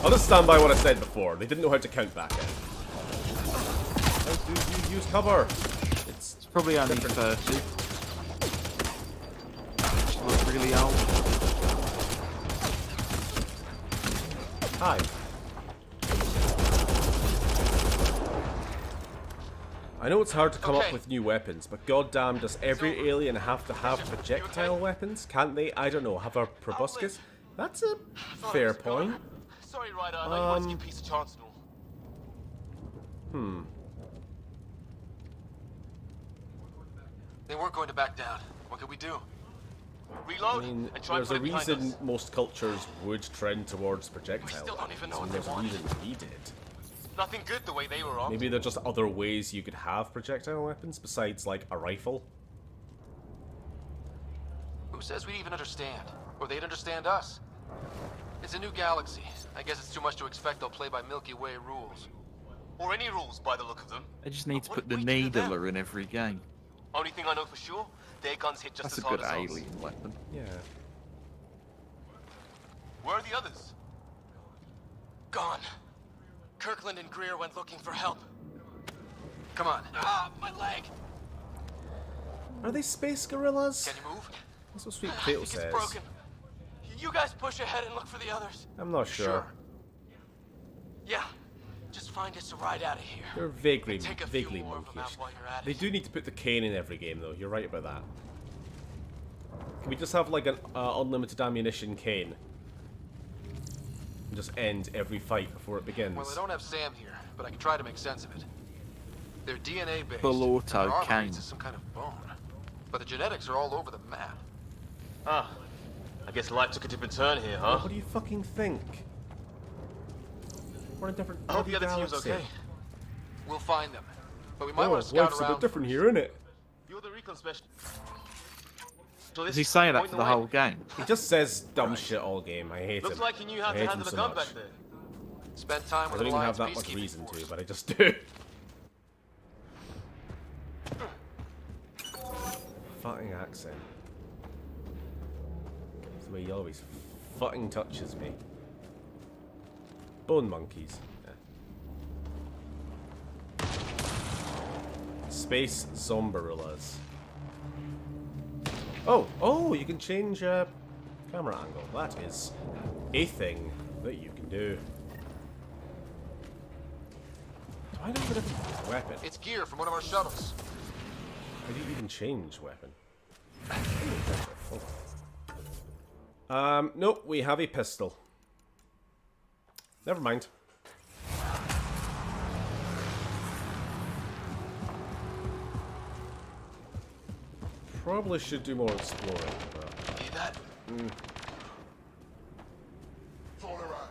I'll just stand by what I said before. They didn't know how to count back then. How do you use cover?
It's probably only
different.
30. Which was really old.
Hi. I know it's hard to come up with new weapons, but goddamn, does every alien have to have projectile weapons? Can't they, I don't know, have a proboscis? That's a fair point.
Sorry, Ryder. I know you want to give peace a chance and all.
They weren't going to back down. What could we do?
Reload
I mean,
and try and
there's
put
a
it behind
reason
us.
most cultures would trend towards projectile
still don't even
weapons,
know
and
what they
there's a
want.
reason we did.
Nothing good the way they were armed.
Maybe there are just other ways you could have projectile weapons besides, like, a rifle.
Who says we'd even understand? Or they'd understand us? It's a new galaxy. I guess it's too much to expect they'll play by Milky Way rules.
Or any rules by the look of them.
They just need to
What
put the
did we do to them?
needler in every game.
Only thing I know for sure, their guns hit just
That's
as
a
hard
good
as ours.
alien weapon.
Yeah.
Where are the others?
Gone. Kirkland and Greer went looking for help. Come on.
Ah, my leg!
Are they space gorillas?
Can you move?
That's what Sweet
I
Potato
think
says.
it's broken. You guys push ahead and look for the others.
I'm not sure.
Yeah. Just find us a ride out of here.
They're vaguely
Take a few
vaguely
more of them
monkish.
out while you're at
They
it.
do need to put the cane in every game, though. You're right about that. Can we just have like an unlimited ammunition cane? And just end every fight before it begins.
Well, I don't have Sam here, but I can try to make sense of it. They're DNA based.
Full auto
Their armor
cane.
reads as some kind of bone. But the genetics are all over the map.
Ah. I guess life took a different turn here, huh?
What do you fucking think? We're in a different
I hope the
bloody
other team's
galaxy.
okay.
We'll find them. But we might
Oh,
want to scout
life's a
around.
bit different here, isn't it?
You're the recon specialist.
Does he say that for the whole game?
He just says dumb shit all game. I hate
Looks
him.
like he knew how
I
to
hate
handle
him
a
so
gun
much.
back there.
Spend time
I
with
don't
an
even have
Alliance
that much
peacekeeping
reason
force.
to, but I just do. Fucking accent. It's the way he always fucking touches me. Bone monkeys. Yeah. Space zombarillas. Oh, you can change camera angle. That is a thing that you can do. Do I know the different weapon?
It's gear from one of our shuttles.
How do you even change weapon? Nope, we have a pistol. Never mind. Probably should do more exploring, but...
Hear that?
It's all right.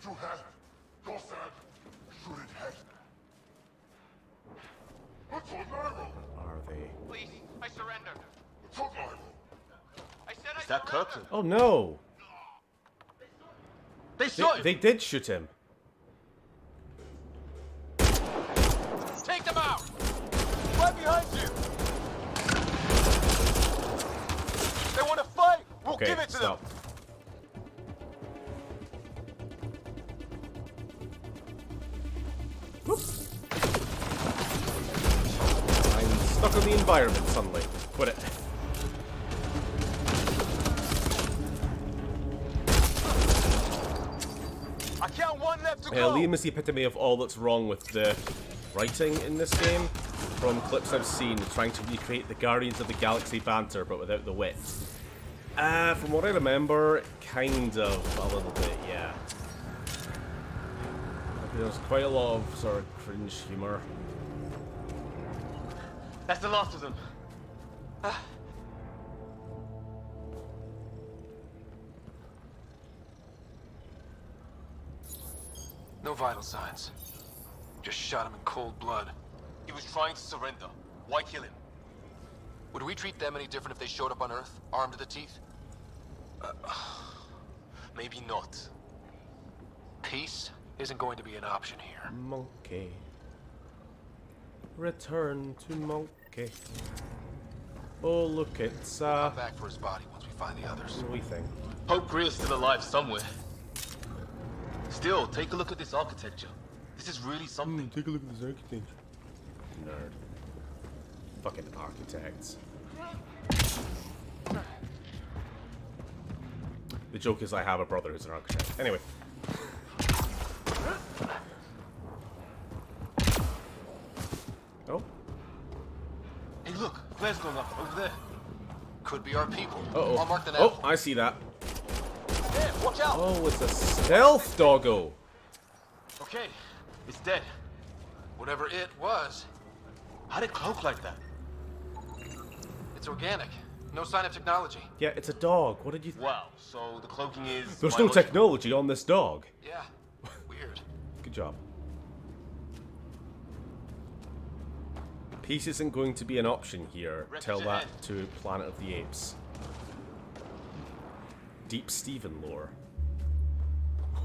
Du hast. Gossad. Shoot it head. What's on Niro?
Are they?
Please, I surrender.
What's on Niro?
I said I
Is that
surrender.
Kirkland?
Oh no!
They shot him!
They did shoot him.
Take them out! Right behind you! They want to fight! We'll
Okay,
give it to
stop.
them!
I'm stuck in the environment suddenly. Quit it.
I count one left to
Yeah,
go!
Liam is the epitome of all that's wrong with the writing in this game. From clips I've seen, trying to recreate the Guardians of the Galaxy banter, but without the wit. From what I remember, kind of a little bit, yeah. There's quite a lot of sort of cringe humor.
That's the last of them.
No vital signs. Just shot him in cold blood.
He was trying to surrender. Why kill him?
Would we treat them any different if they showed up on Earth, armed to the teeth?
Maybe not.
Peace isn't going to be an option here.
Monkey. Return to monkey. Oh, look, it's,
Come back for his body once we find the others.
what do we think?
Hope Greer's still alive somewhere. Still, take a look at this architecture. This is really something.
Take a look at this architecture. Nerd. Fucking architects. The joke is I have a brother who's an architect. Anyway. Oh.
Hey, look, flares going up over there.
Could be our people.
Uh-oh.
I'll mark the
Oh,
nav.
I see that.
There, watch out!
Oh, it's a stealth doggo.
Okay, it's dead.
Whatever it was,
How did it cloak like that?
it's organic. No sign of technology.
Yeah, it's a dog. What did you...
Wow, so the cloaking is...
There's no
biological.
technology on this dog.
Yeah. Weird.
Good job. Peace isn't going to be an option here. Tell that to Planet of the Apes. Deep Steven lore.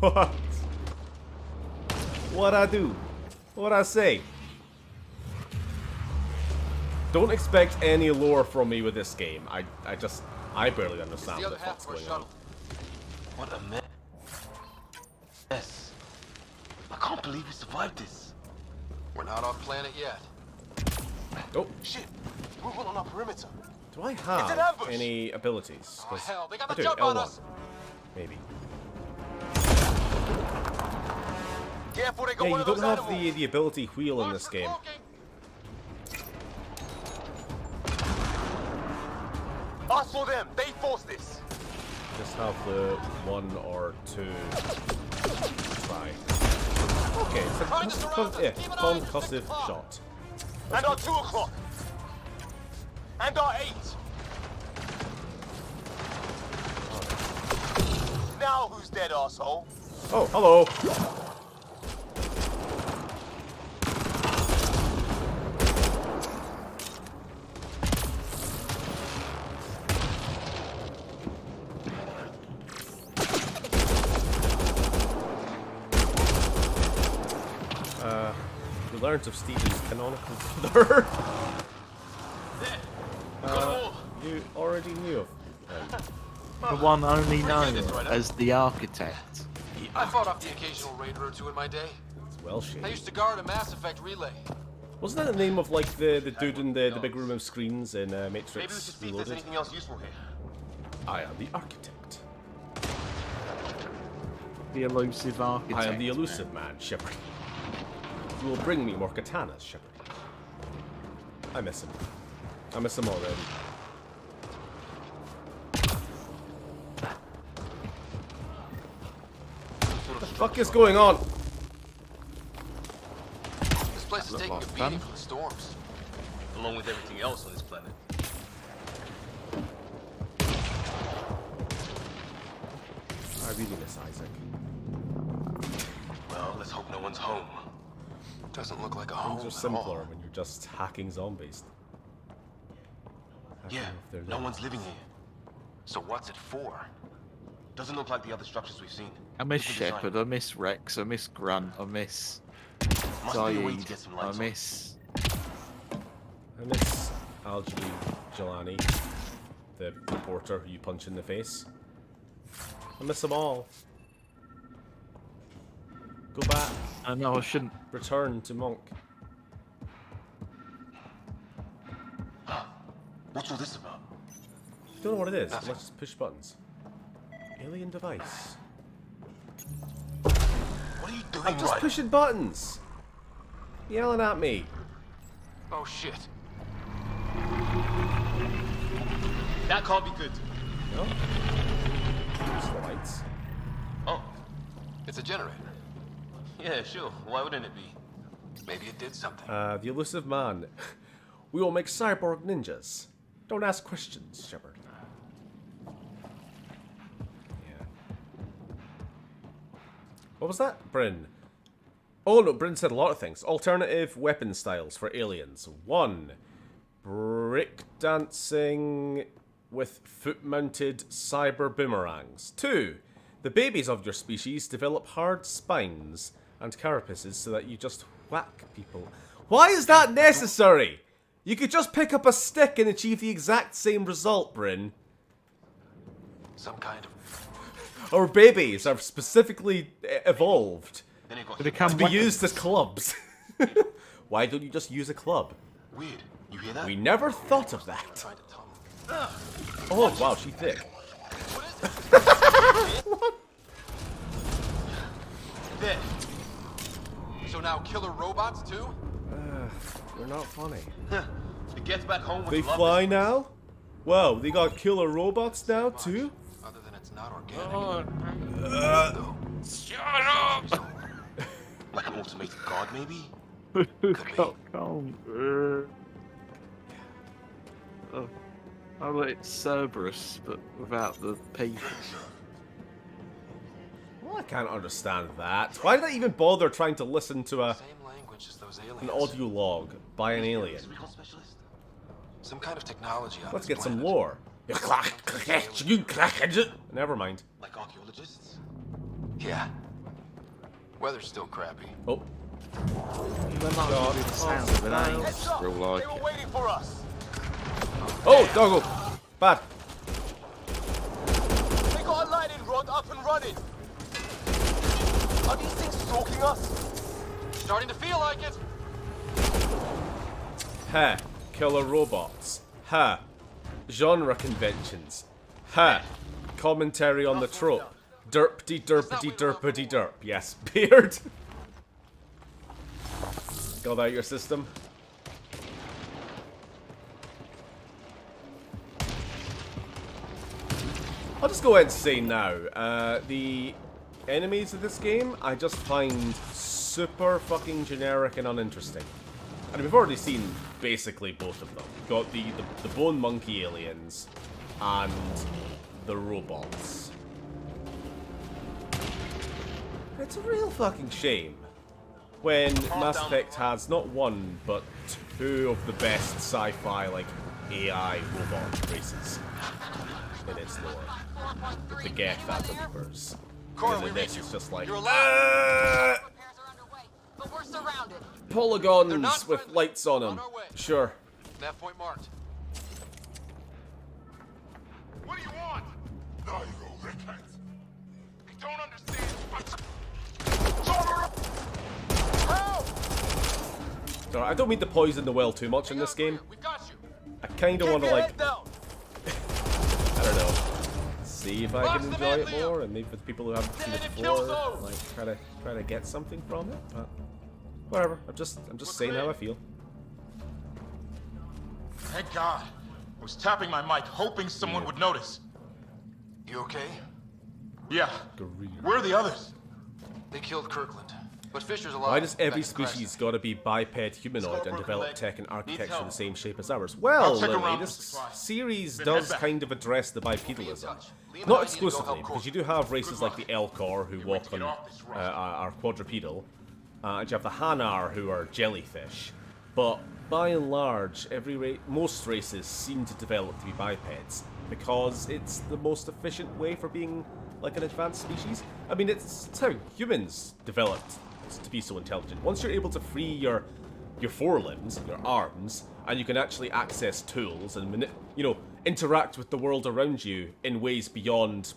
What? What I do? What I say? Don't expect any lore from me with this game. I barely understand what the fuck's going on.
What a mess. I can't believe we survived this.
We're not off planet yet.
Oh.
Shit. Movement on our perimeter.
Do I
It's an
have
ambush.
any abilities?
Oh
'Cause
hell, they got
I
the
do,
jump on
L1.
us.
Maybe.
Careful, they got
Yeah,
one
you
of
don't
those
have
animals.
the ability wheel in this game.
I saw them. They forced this.
Just have the 1 or 2 try. Okay, it's a concussive shot.
And our 2 o'clock. And our 8. Now who's dead, asshole?
Oh, hello. We learned of Stephen's canonical brother. You already knew of him.
The one only known as the Architect.
I fought off the occasional raider or two in my day.
Well shit.
I used to guard a Mass Effect relay.
Wasn't that the name of like the dude in the big room of screens in
Maybe we
Matrix
should see if there's
Reloaded?
anything else useful here.
I am the architect.
The elusive Architect.
I am the elusive man, Shepard. You will bring me more katanas, Shepard. I miss him. I miss him already. What the fuck is going on?
This place is taking a beating from the storms.
Along with everything else on this planet.
I really miss Isaac.
Well, let's hope no one's home.
Doesn't look like a home
Things are
at
simpler
all.
when you're just hacking zombies.
Yeah, no one's living here. So what's it for? Doesn't look like the other structures we've seen.
I miss
Look at the design.
Shepard, I miss Rex, I miss Grunt, I miss
Must be a way to
Zaid,
get some
I
lights on.
miss...
I miss Algie Jelani, the reporter who you punch in the face. I miss them all. Go back.
I know I shouldn't.
Return to Monk.
What's all this about?
Don't know what it is. But let's just push buttons. Alien device.
What are you doing,
I'm just
Ryder?
pushing buttons. Yelling at me.
Oh shit.
That can't be good.
No. Use the lights.
Oh,
It's a generator.
yeah, sure. Why wouldn't it be?
Maybe it did something.
The elusive man. We will make cyborg ninjas. Don't ask questions, Shepard. Yeah. What was that? Bryn. Oh no, Bryn said a lot of things. Alternative weapon styles for aliens. 1. Breakdancing with foot-mounted cyber boomerangs. 2. The babies of your species develop hard spines and carapaces so that you just whack people. Why is that necessary? You could just pick up a stick and achieve the exact same result, Bryn.
Some kind of...
Our babies are specifically evolved
To become
to be
weapons.
used as clubs. Why don't you just use a club?
Weird. You hear that?
We never thought of that. Oh, wow, she's thick.
There.
So now killer robots too?
They're not funny.
It gets back home with
They
love.
fly now? Wow, they got killer robots now too?
Other than it's not organic.
Shut up!
Like an automated guard, maybe?
Calm. Oh. Oh, well, it's Cerberus, but without the P.
Well, I can't understand that. Why did I even bother trying to listen to
Same language as those aliens.
an audio log by an alien?
Recall specialist? Some kind of technology on
Let's
this
get some
planet.
lore. Never mind.
Like archaeologists? Yeah. Weather's still crappy.
Oh.
They're not going to do the sound of an alien. Real like
They were
it.
waiting for us.
Oh, doggo. Bad.
They got a lightning rod up and running. Are these things stalking us?
Starting to feel like it.
Ha. Killer robots. Ha. Genre conventions. Ha. Commentary on the trope. Derpty derpity derpity derp. Yes, beard. Got out your system. I'll just go ahead and say now, the enemies of this game I just find super fucking generic and uninteresting. And we've already seen basically both of them. We've got the bone monkey aliens and the robots. It's a real fucking shame when Mass Effect has not one, but two of the best sci-fi, like, AI robot races in its lore. With the Geth and the Reapers. And then this is just like, polygons with lights on them. Sure.
Nav point marked.
What do you want? Now you go, Red Pants. I don't understand.
Sorry, I don't mean to poison the well too much in this game. I kind of want to, like, I don't know, see if I can enjoy it more, and maybe for the people who haven't seen it before, like, try to get something from it. But whatever. I'm just saying how I feel.
Thank God. I was tapping my mic, hoping someone would notice.
You okay?
Yeah. Where are the others?
They killed Kirkland. But Fisher's alive.
Why does every
Back to the crash
species gotta be biped humanoid and develop tech and architecture
help.
the same shape as ours? Well,
check
Lily,
around,
this
Mr. Price.
series
Then
does
head back.
kind of address the bipedalism.
Liam and I
Not
need to go
exclusively,
help
because you
Corey.
do have races like the Elcor who walk on are quadrupedal, and you have the Hanar who are jellyfish. But by and large, most races seem to develop to be bipeds because it's the most efficient way for being like an advanced species. I mean, it's how humans developed to be so intelligent. Once you're able to free your forelimbs, your arms, and you can actually access tools and interact with the world around you in ways beyond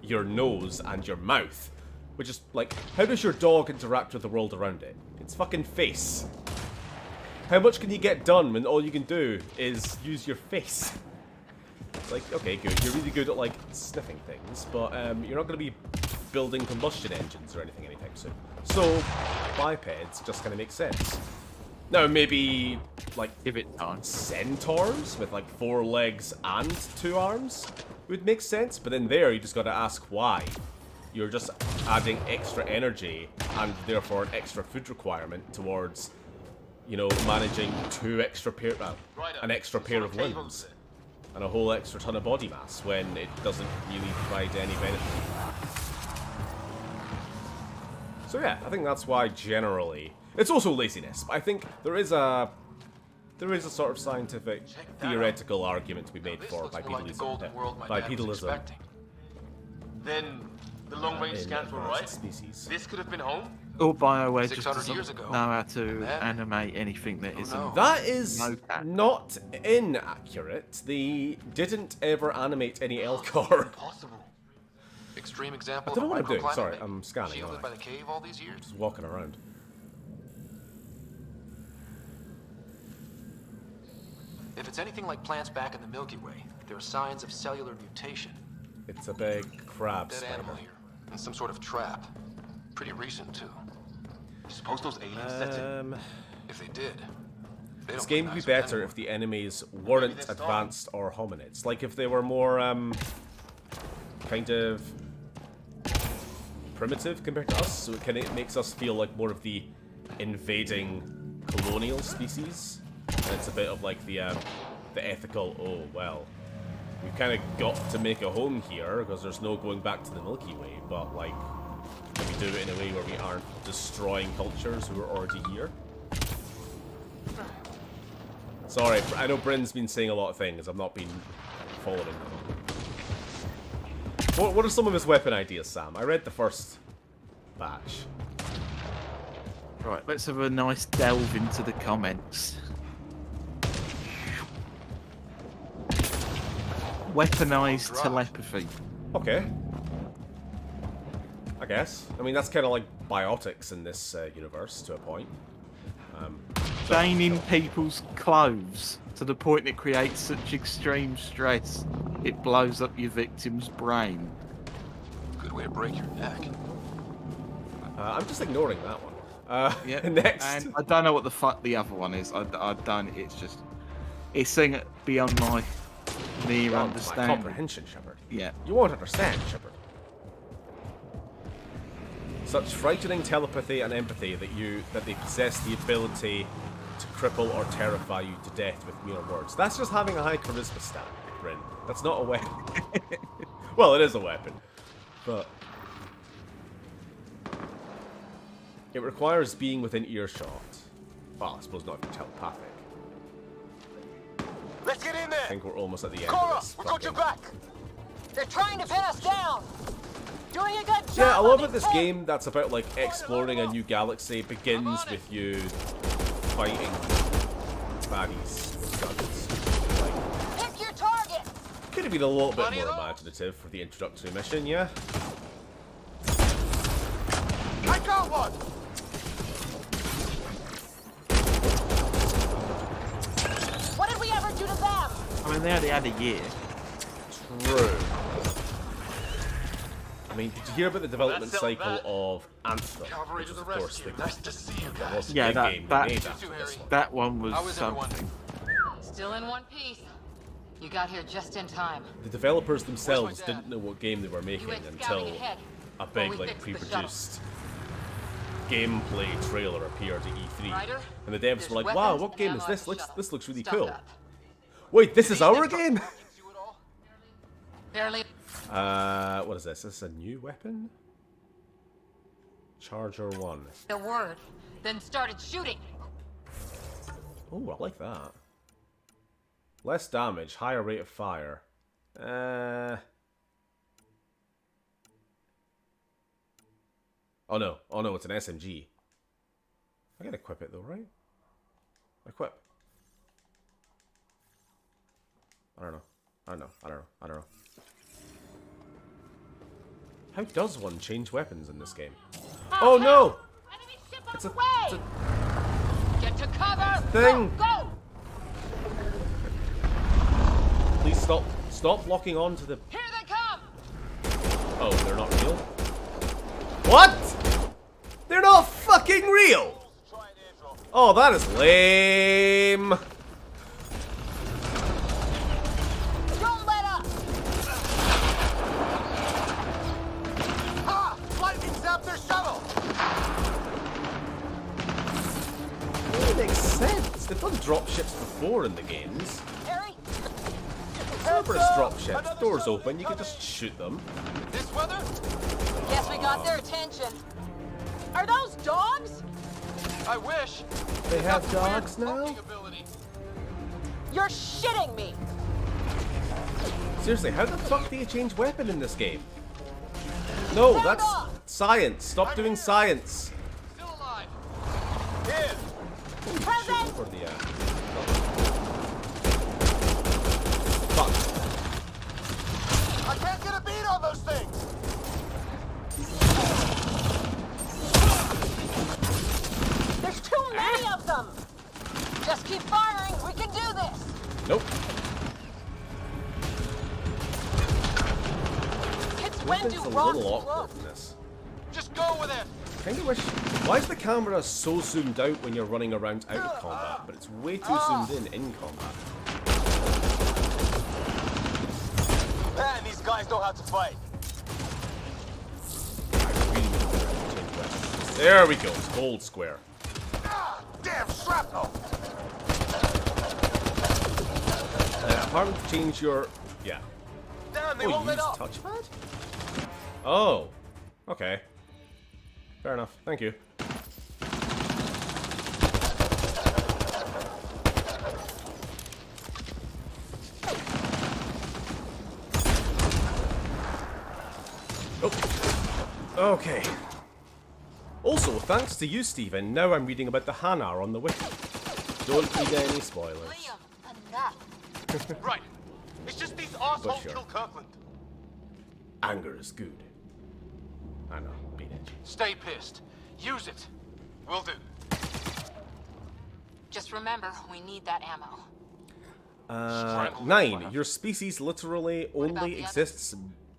your nose and your mouth, which is like, how does your dog interact with the world around it? Its fucking face. How much can you get done when all you can do is use your face? It's like, okay, good, you're really good at, like, sniffing things, but you're not going to be building combustion engines or anything anytime soon. So, bipeds just kind of make sense. Now, maybe, like,
give it time.
Centaurs with, like, 4 legs and 2 arms would make sense, but then there, you just got to ask why. You're just adding extra energy and therefore an extra food requirement towards, you know, managing an extra pair of limbs and a whole extra ton of body mass when it doesn't really provide any benefit. So yeah, I think that's why generally it's also laziness. But I think there is a sort of scientific theoretical argument to be made for bipedalism.
Then the long-range scans were right.
Species.
This could have been home.
Or BioWare just
600
doesn't
years ago.
know how to animate anything that isn't.
That is not inaccurate. They didn't ever animate any Elcor.
Possible. Extreme example
I don't know what I'm
of
doing.
microclimate
Sorry, I'm scanning.
Shielded by the cave all these years.
Just walking around.
If it's anything like plants back in the Milky Way, there are signs of cellular mutation.
It's a big crab
Dead
spider.
animal here, and some sort of trap. Pretty recent too.
Suppose those aliens set it.
If they did, they
This
don't
game would be
recognize us
better
anymore.
if the enemies weren't advanced or hominids. Like if they were more kind of primitive compared to us, so it makes us feel like more of the invading colonial species. And it's a bit of like the the ethical, oh, well, we've kind of got to make a home here because there's no going back to the Milky Way, but, like, can we do it in a way where we aren't destroying cultures who are already here? Sorry, I know Bryn's been saying a lot of things. I've not been following them. What are some of his weapon ideas, Sam? I read the first batch.
Right, let's have a nice delve into the comments. Weaponized telepathy.
Okay. I guess. I mean, that's kind of like biotics in this universe, to a point.
Staining people's clothes to the point it creates such extreme stress it blows up your victim's brain.
Good way to break your neck.
I'm just ignoring that one.
Yeah.
Next.
And I don't know what the fuck the other one is. I don't. It's just. It's something beyond my mere
My
understanding.
comprehension, Shepard.
Yeah.
You won't understand, Shepard. Such frightening telepathy and empathy that they possess the ability to cripple or terrify you to death with mere words. That's just having a high charisma stat, Bryn. That's not a weapon. Well, it is a weapon, but it requires being within earshot. Well, I suppose not if you're telepathic.
Let's get in there!
I think we're almost at the end
Cora,
of this.
we got your
fucking-
back!
They're trying to pin us down. Doing a good job.
Yeah, I love
on
that this
the tip.
game that's about, like, exploring a new galaxy begins with you fighting baddies with guns. Like,
Pick your target.
could have been a little bit more imaginative for the introductory mission, yeah?
I got one!
What did we ever do to them?
I mean, they only had a year.
True. I mean, did you hear about the development cycle of Anthem? Which is, of course, the
Nice to see you guys.
Yeah,
big game they made
that
after this one.
that one was
How is everyone?
something.
Still in one piece. You got here just in time.
The developers themselves
Where's my dad?
didn't know what game they were making
went
until
scouting ahead
a
while
big,
we
like,
fixed the
pre-produced gameplay trailer appeared at E3.
Ryder,
And the devs
there's
were like, wow,
weapons
what
and
game
ammo
is
at
this?
the shuttle.
This looks really
Stock
cool.
up.
Wait, this is our game?
Barely.
What is this? Is this a new weapon? Charger 1.
The word, then started shooting.
Oh, I like that. Less damage, higher rate of fire. Oh no, it's an SMG. I can equip it though, right? Equip. I don't know. How does one change weapons in this game? Oh no! It's a
Get to cover.
thing!
Go.
Please stop locking on to the...
Here they come.
Oh, they're not real? What? They're not fucking real! Oh, that is lame.
Don't let up.
Ha! Lightning zapped their shuttle!
It makes sense. They've done dropships before in the games.
Harry.
Cerberus dropships. Doors open, you can just shoot them.
This weather?
Guess we got their attention. Are those dogs?
I wish.
They have
Got weird
dogs now?
poking ability.
You're shitting me.
Seriously, how the fuck do you change weapon in this game? No, that's science. Stop doing science.
Still alive.
Here!
Present.
For the fuck.
I can't get a beat on those things!
There's too many of them. Just keep firing. We can do this.
Nope.
It's when
Weapon's
do
a
rocks
little
blow?
awkward in this.
Just go with it.
Kinda wish. Why is the camera so zoomed out when you're running around out of combat, but it's way too zoomed in combat?
Man, these guys know how to fight.
There we go. It's gold square.
Ah, damn shrapnel!
compartment to change your... Yeah.
Damn, they
Oh,
won't
you
let
use
up.
touchpad? Oh. Okay. Fair enough. Thank you. Oh. Okay. Also, thanks to you, Stephen, now I'm reading about the Hanar on the wiki. Don't read any spoilers.
Liam, enough.
Right. It's just these assholes
sure.
kill Kirkland.
Anger is good. I know, beat it.
Stay pissed. Use it.
Will do.
Just remember, we need that ammo.
9. Your species literally
about
only
the
exists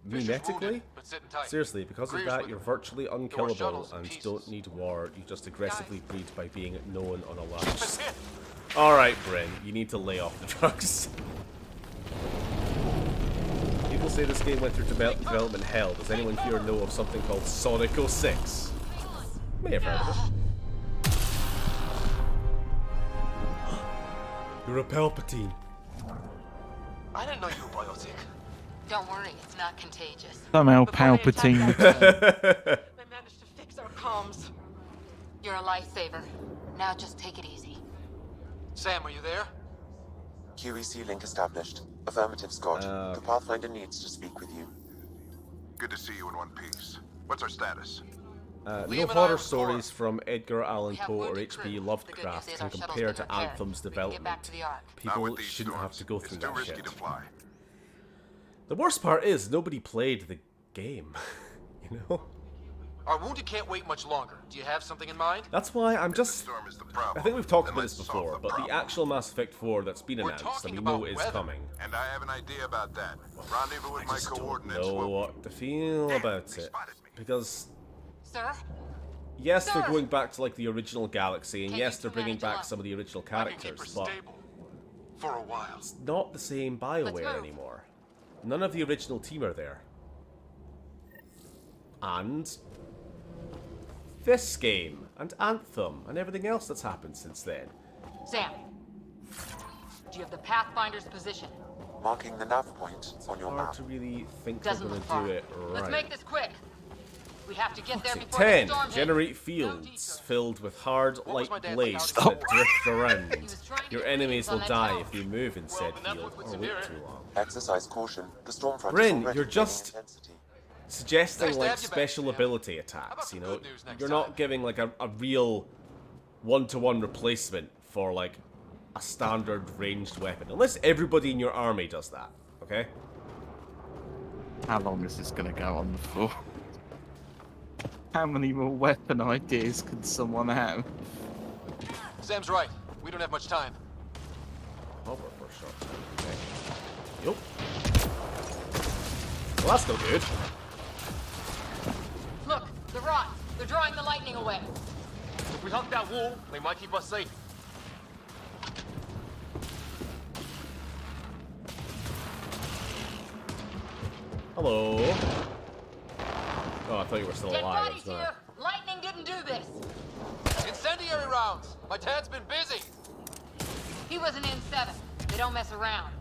Fisher's
mimetically?
wounded, but sitting tight.
Seriously, because of
Greer's
that,
with
you're
him.
virtually unkillable
shuttles in
and
pieces.
don't need war. You just aggressively breed by being known on a large
Keep us
scale.
hit.
Alright, Bryn, you need to lay off the drugs. People say this game went through development hell. Does anyone here know of something called Sonic 06? May have heard of it. You're a Palpatine.
I didn't know you were biotic.
Don't worry, it's not contagious.
Somehow Palpatine.
I managed to fix our comms.
You're a lifesaver. Now just take it easy.
Sam, are you there?
QEC link established. Affirmative, Scott. The Pathfinder needs to speak with you.
Good to see you in one piece. What's our status?
No
and I
horror
are
stories from Edgar Allan
We have
Poe or
wounded
H.P.
crew. The good
Lovecraft
news is
can
our shuttle's
compare
been
to
repaired.
Anthem's
We can get back
development.
to the Ark.
Not
People
with these
shouldn't have
storms.
to go through
It's too
that
risky
shit.
to fly.
The worst part is nobody played the game. You know?
Our wounded can't wait much longer. Do you have something in mind?
That's why I'm
The
just...
storm is the problem.
I think we've talked
Then
about this
let's solve
before,
the
but the
problem.
actual Mass Effect 4 that's been
We're
announced and
talking
we know
about
is
weather.
coming.
And I have an idea about that. Rendezvous with my
Just don't
coordinates.
know
will-
what to feel about
they
it.
spotted me.
Because,
Sir?
yes, they're
Sir!
going back to like the original galaxy, and
Can
yes,
you
they're
two
bringing
manage
back
alone?
some of the original
I can keep her
characters, but
stable. For a while.
it's not the same BioWare
move.
anymore. None of the original team are there. And this game, and Anthem, and everything else that's happened since then.
Sam. Do you have the Pathfinder's position?
Marking the nav point on your
Hard
map.
to really think
Doesn't
we're
look
going
far.
to do it right.
Let's make this quick. We have to get there
See,
before the
10.
storm hits.
Generate
No
fields
detours.
filled with hard
was
light
my dad's
blades
scouting
that drift around.
was trying to
Your
get
enemies
readings on
will
that
die
tower.
if you move in said
the network
field
would
or
severe
wait
it.
too long.
Exercise caution. The storm front
Bryn,
is already
you're
gaining
just-
intensity.
Suggesting
Nice to
like
have you back,
special
Sam.
ability
How
attacks,
about
you
some
know?
good news next
You're
time?
not giving like a real one-to-one replacement for like a standard ranged weapon. Unless everybody in your army does that, okay?
How long is this gonna go on for? How many more weapon ideas can someone have?
Sam's right. We don't have much time.
Hover for a short time. Okay. Yup. Well, that's no good.
Look, the rods. They're drawing the lightning away.
If we hug that wall, they might keep us safe.
Hello. Oh, I thought you were still
Dead
alive.
bodies
That's not-
here. Lightning didn't do this.
Incendiary rounds. My dad's been busy.
He was an N7. They don't mess around.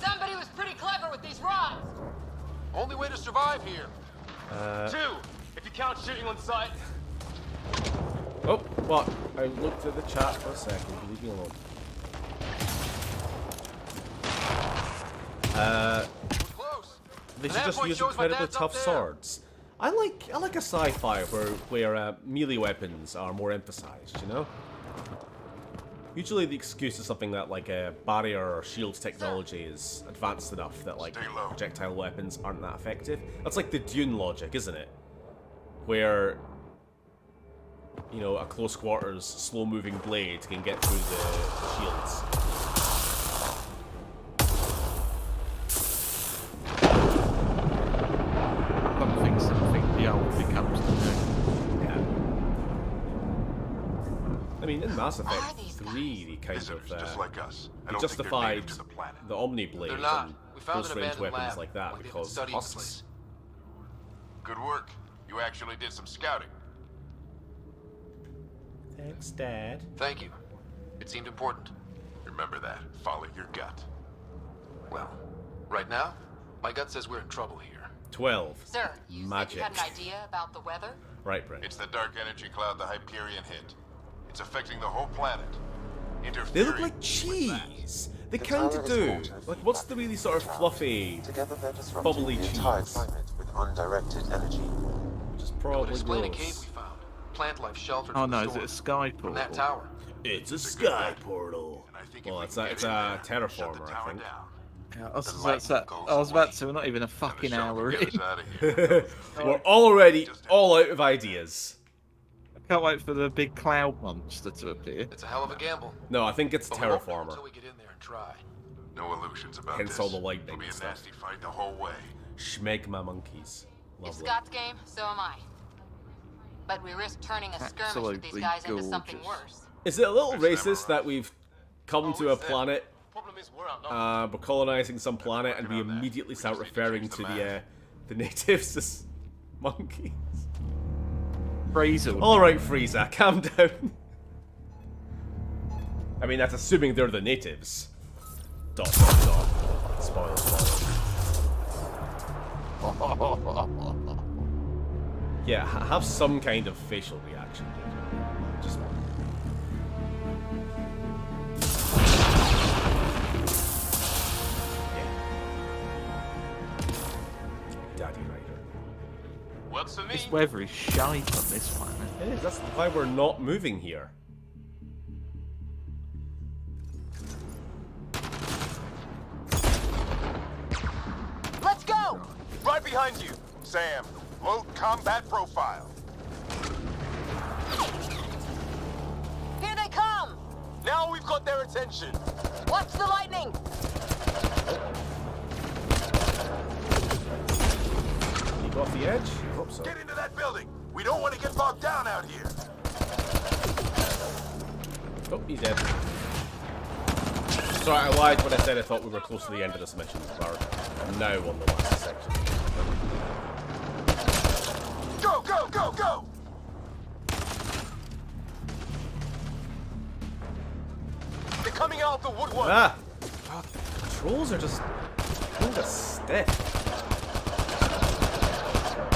Somebody was pretty clever with these rods.
Only way to survive here.
2, if you count shooting on sight.
Oh, what? I looked at the chat for a second. Leave me alone.
Close.
They
The
should
nav
just
point
use
shows my
incredibly
dad's up
tough
there.
swords. I like a sci-fi where melee weapons are more emphasized. You know. Usually the excuse is something that like a barrier or shield technology is advanced enough that like
Stay low.
projectile weapons aren't that effective. That's like the Dune logic, isn't it? Where, you know, a close quarters, slow-moving blade can get through the shields.
Something the old becomes the new.
Yeah. I mean, in Mass
Are
Effect
these
3, they kind
Visitors,
of
just like us. I
they
don't think they're
justified
native to the planet.
the Omni Blade
They're not.
and
We found an
close-range
abandoned
weapons
lab.
like that
They've been
because
studying the
husks.
place.
Good work. You actually did some scouting.
Thanks, Dad.
Thank you. It seemed important.
Remember that. Follow your gut.
Well, right now, my gut says we're in trouble here.
12.
Sir, you
Magic.
said you had an idea about the weather?
Right, Brent.
It's the dark energy cloud the Hyperion hit. It's affecting the whole planet.
They look like cheese. They kind of do. Like, what's the really sort of fluffy, bubbly
the entire
cheese?
climate with undirected energy.
Which is
It would
probably
explain a
gross.
cave we found. Plant life sheltered
Oh
from
no,
the
is it a
storm.
sky
From
portal?
that tower.
It's a sky portal. Well, it's a terraformer, I think.
Yeah, I was about to say, we're not even a fucking hour in.
We're already all out of ideas.
I can't wait for the big cloud monster to appear.
It's a hell of a gamble.
No, I think it's
But we won't know
terraformer.
until we get in there and try.
No illusions about
Hence
this.
all the lightning
It'll be
and
a
stuff.
nasty fight the whole way.
Schmegma monkeys.
If
Lovely.
Scott's game, so am I. But we risk turning a skirmish with these
Absolutely
guys into something
gorgeous.
worse.
Is it a little racist that we've come to a planet,
Problem is, we're outnumbered.
we're colonizing some planet, and we immediately start referring to the natives as monkeys?
Frieza.
All right, Frieza, calm down. I mean, that's assuming they're the natives. Dot, dot, dot. Spoiler, spoiler. Yeah, have some kind of facial reaction, dude. Just... Daddy Rider.
Works for me.
This weather is shite on this planet.
It is, that's why we're not moving here.
Let's go! Right behind you. Sam, load combat profile.
Here they come!
Now we've got their attention.
Watch the lightning!
Keep off the edge? I hope so.
Get into that building. We don't want to get bogged down out here.
Oh, he's dead. Sorry, I lied when I said I thought we were close to the end of this mission. We're now on the last section.
Go, go, go, go!
They're coming out of the woodwork.
Ah! God, the controls are just kind of stiff.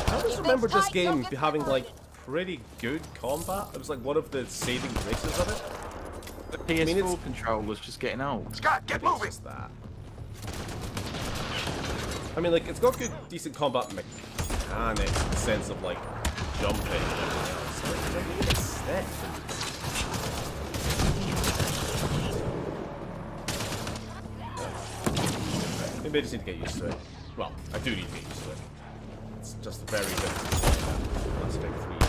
I always remember this game having, like, pretty good combat. It was like one of the saving graces of it.
The PS4 controller's just getting old.
Scott, get moving!
Just that. I mean, like, it's got good, decent combat mechanics in the sense of, like, jumping and everything else. But it's a little bit stiff. Maybe I just need to get used to it. Well, I do need to get used to it. It's just very different. Last big 3 years.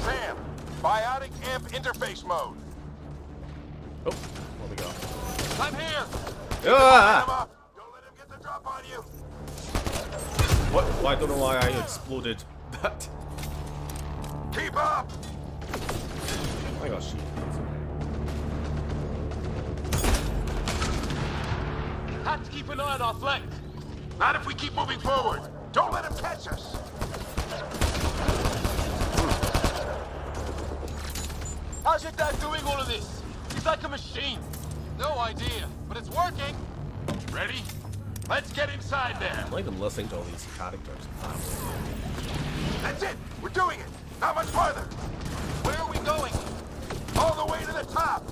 Sam, biotic amp interface mode.
Oh, what we got?
I'm here.
Ah!
Don't let him get the drop on you.
What? Well, I don't know why I exploded that.
Keep up!
I got sheep.
Have to keep an eye on our flank.
Not if we keep moving forward. Don't let him catch us.
How's your dad doing all of this? He's like a machine. No idea, but it's working.
Ready? Let's get inside there.
I'm not even listening to all these characters.
That's it. We're doing it. Not much farther.
Where are we going?
All the way to the top.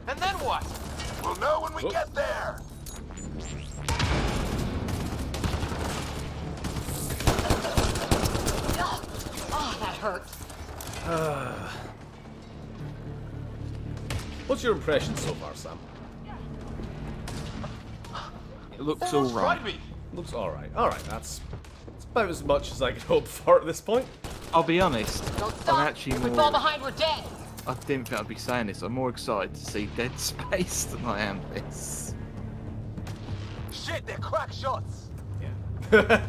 And then what?
We'll know when we get there.
Oh, that hurt.
What's your impression so far, Sam?
It looks
Almost
alright.
fried me.
Looks alright. Alright, that's about as much as I could hope for at this point.
I'll be honest,
Don't
I'm
stop.
actually
If we fall
more...
behind, we're dead.
I didn't think I'd be saying this. I'm more excited to see Dead Space than I am this.
Shit, they're crack shots.
Yeah.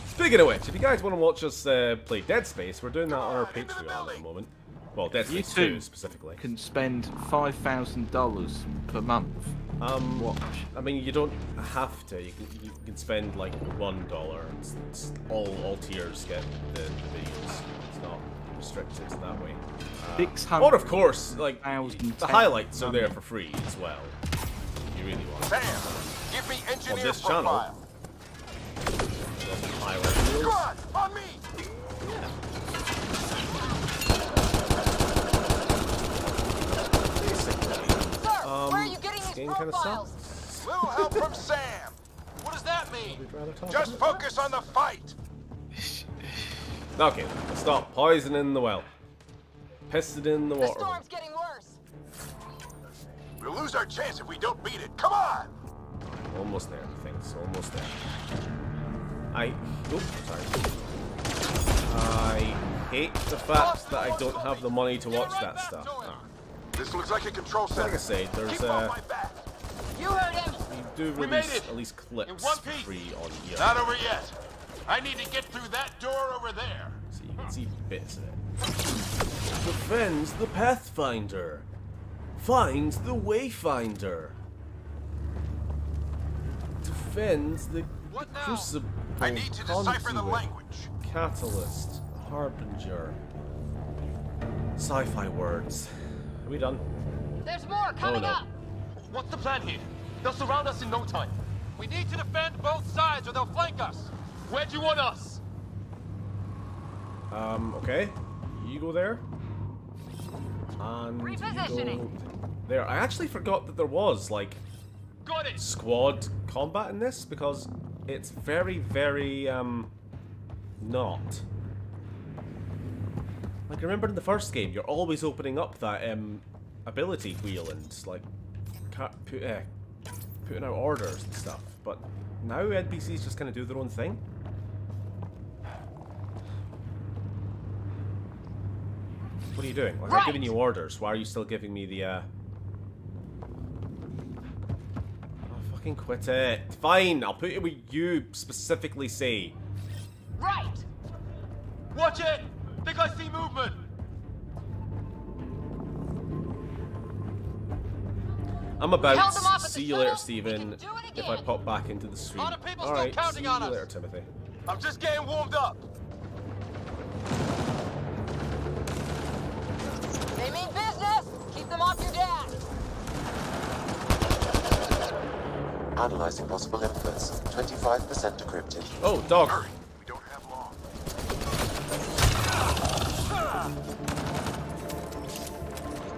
Speaking of which, if you guys want to watch us play Dead Space, we're doing that on our Patreon at the moment. Well, Dead
You
Space
two
2 specifically.
can spend $5,000 per month. Watch.
I mean, you don't have to. You can spend like $1. It's all tiers get the videos. It's not restricted that way.
600.
Or of course, like the
1,010
highlights are there for free as well. If you really want.
Sam, give me engineer
this channel.
profile.
Highlight reels.
Squad, on me!
Sir, where are you getting these
game kind of
profiles?
sucks.
Little help from Sam.
What does that mean?
We'd rather talk
Just
about
focus on the fight.
that. Okay, stop poisoning the well. Piss it in the
The
water.
storm's getting worse.
We'll lose our chance if we don't beat it. Come on!
Almost there, I think. So almost there. Oops, sorry. I hate the fact that I don't have the money to watch that stuff.
This looks like a control center.
Like I say, there's
Keep on my back.
You heard him.
we do
We made
release
it.
at least
In
clips
one
for
piece.
free on here.
Not over yet. I need to get through that door over there.
So you can see bits of it. Defends the Pathfinder. Finds the Wayfinder. Defends the
What now?
Crucible.
I need to decipher the
Conduit,
language.
Catalyst. Harbinger. Sci-fi words. Are we done?
There's more coming
no.
up.
What's the plan here? They'll surround us in no time.
We need to defend both sides or they'll flank us.
Where do you want us?
Okay. You go there. And you
Repositioning.
go there. I actually forgot that there was, like,
Got it.
squad combat in this, because it's very, very, not. Like, remember in the first game, you're always opening up that, ability wheel and, like, putting out orders and stuff. But now NPCs just kind of do their own thing. What are you doing? Like, I'm giving you orders. Why are you still giving me the, Oh, fucking quit it. Fine, I'll put it where you specifically say.
Right.
Watch it! Think I see movement!
I'm
Held
about.
them off at
See
the
you later,
tunnel.
Steven.
We can do it
If I
again.
pop back into the stream.
Lot of people still
Alright,
counting
see
on
you
us.
later, Timothy.
I'm just getting warmed up.
They mean business. Keep them off your dad.
Analyzing possible inputs. 25% decrypted.
Oh, dog.
Hurry. We don't have long.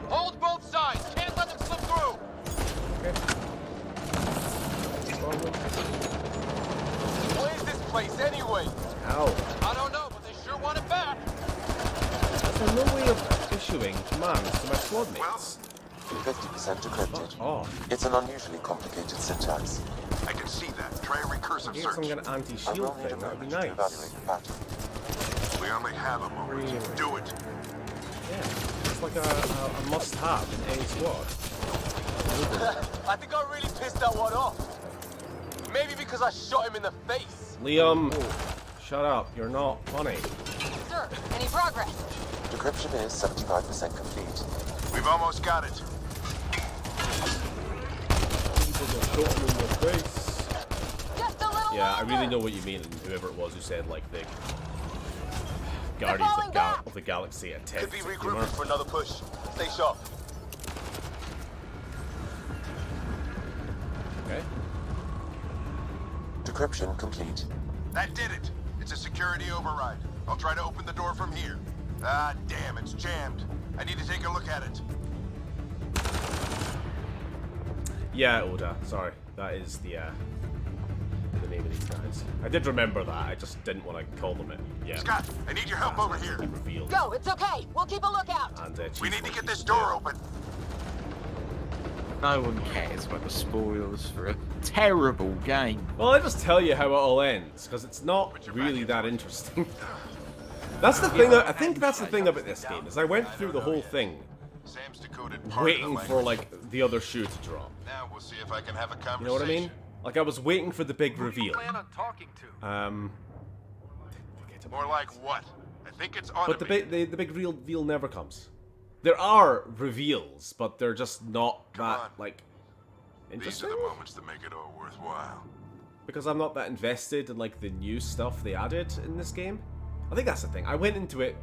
Hold both sides. Can't let them slip through.
What is this place anyway?
Ow.
I don't know, but they sure want it back.
There's no way of issuing commands to my squad mates.
50% decrypted.
Oh.
It's an unusually complicated syntax.
I can see that. Try a recursive
Get
search.
some kind of
I
anti-shield
will need a
thing, that would be
moment to
nice.
evaluate the pattern.
We only have a moment.
Really?
Do it.
Yeah, it's like a must-have in any squad.
I think I really pissed that one off. Maybe because I shot him in the face.
Liam, shut up. You're not funny.
Sir, any progress?
Decryption is 75% complete.
We've almost got it.
Just a little
Yeah, I
longer.
really know what you mean, and whoever it was who said, like, the Guardians
falling back.
of the Galaxy at 10.
Could be regrouping for another push. Stay sharp.
Okay.
Decryption complete.
That did it. It's a security override. I'll try to open the door from here. Ah, damn, it's jammed. I need to take a look at it.
Yeah, Oda. Sorry. That is the name of these guys. I did remember that. I just didn't want to call them it. Yeah.
Scott, I need your help over here.
Revealed.
Go, it's okay. We'll keep a lookout.
And,
We need to get this door open.
No one cares about the spoilers for a terrible game.
Well, I just tell you how it all ends, because it's not really that interesting. That's the thing. I think that's the thing about this game, is I went through the whole thing
Sam's decoded part of
waiting
the
for,
language.
like, the other shoe to drop.
Now we'll see if I can have a conversation.
You know what I mean? Like, I was waiting for the big reveal.
Plan on talking to.
More like what? I think it's
But the
automated.
big reveal never comes. there are reveals, but they're just not that
on.
like
These
interesting.
are the moments that make it all worthwhile.
Because I'm not that invested in like the new stuff they added in this game. I think that's the thing. I went into it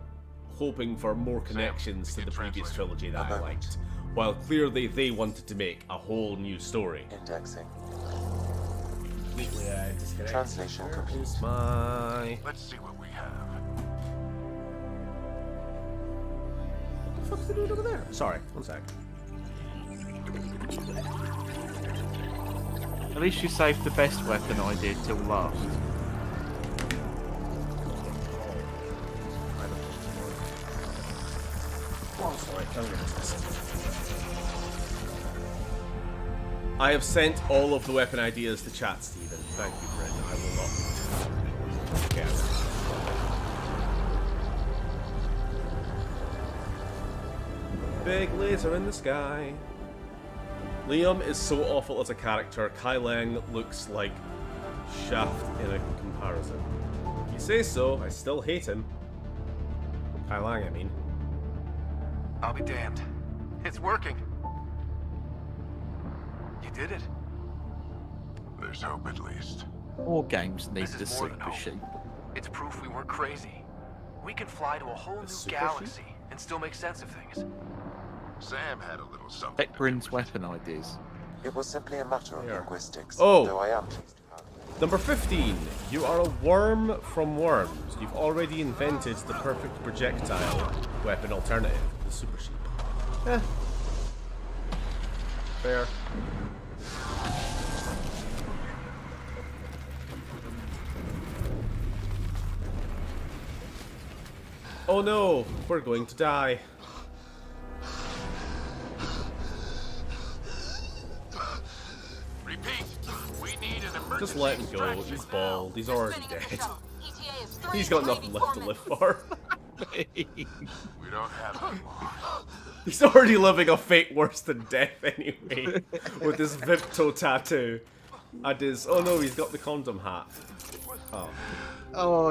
hoping for more connections to the previous trilogy that I liked, while clearly they wanted to make a whole new story.
Indexing.
Completely disconnected.
Translation complete.
Here's my...
Let's see what we have.
What the fuck's it doing over there? Sorry, one sec.
At least you saved the best weapon idea till last.
Oh, sorry. I have sent all of the weapon ideas to chat, Stephen. Thank you, Brendan. I will not forget. Big laser in the sky. Liam is so awful as a character. Kai Lang looks like Shaft in a comparison. If you say so, I still hate him. Kai Lang, I mean.
I'll be damned. It's working. You did it.
There's hope at least.
More games need
This
the
is more than
super
hope.
sheep.
It's proof we weren't crazy. We can fly to a whole new
super
galaxy and still make sense of things.
Sam had a little something.
Beck brings weapon ideas.
It was simply a matter of
Here.
linguistics,
Oh.
though I am pleased to have it.
Number 15. You are a worm from worms. You've already invented the perfect projectile weapon alternative, the super sheep. Eh. Fair. Oh no, we're going to die.
Repeat, we need an emergency.
Just let him go. He's
extraction
bald. He's already
Spinning
dead.
at the shuttle. ETA is 3
He's got
maybe
nothing
4
left to live
minutes.
for.
We don't have any more.
He's already living a fate worse than death anyway. With his Vipto tattoo. And his... Oh no, he's got the condom hat. Oh.
Oh,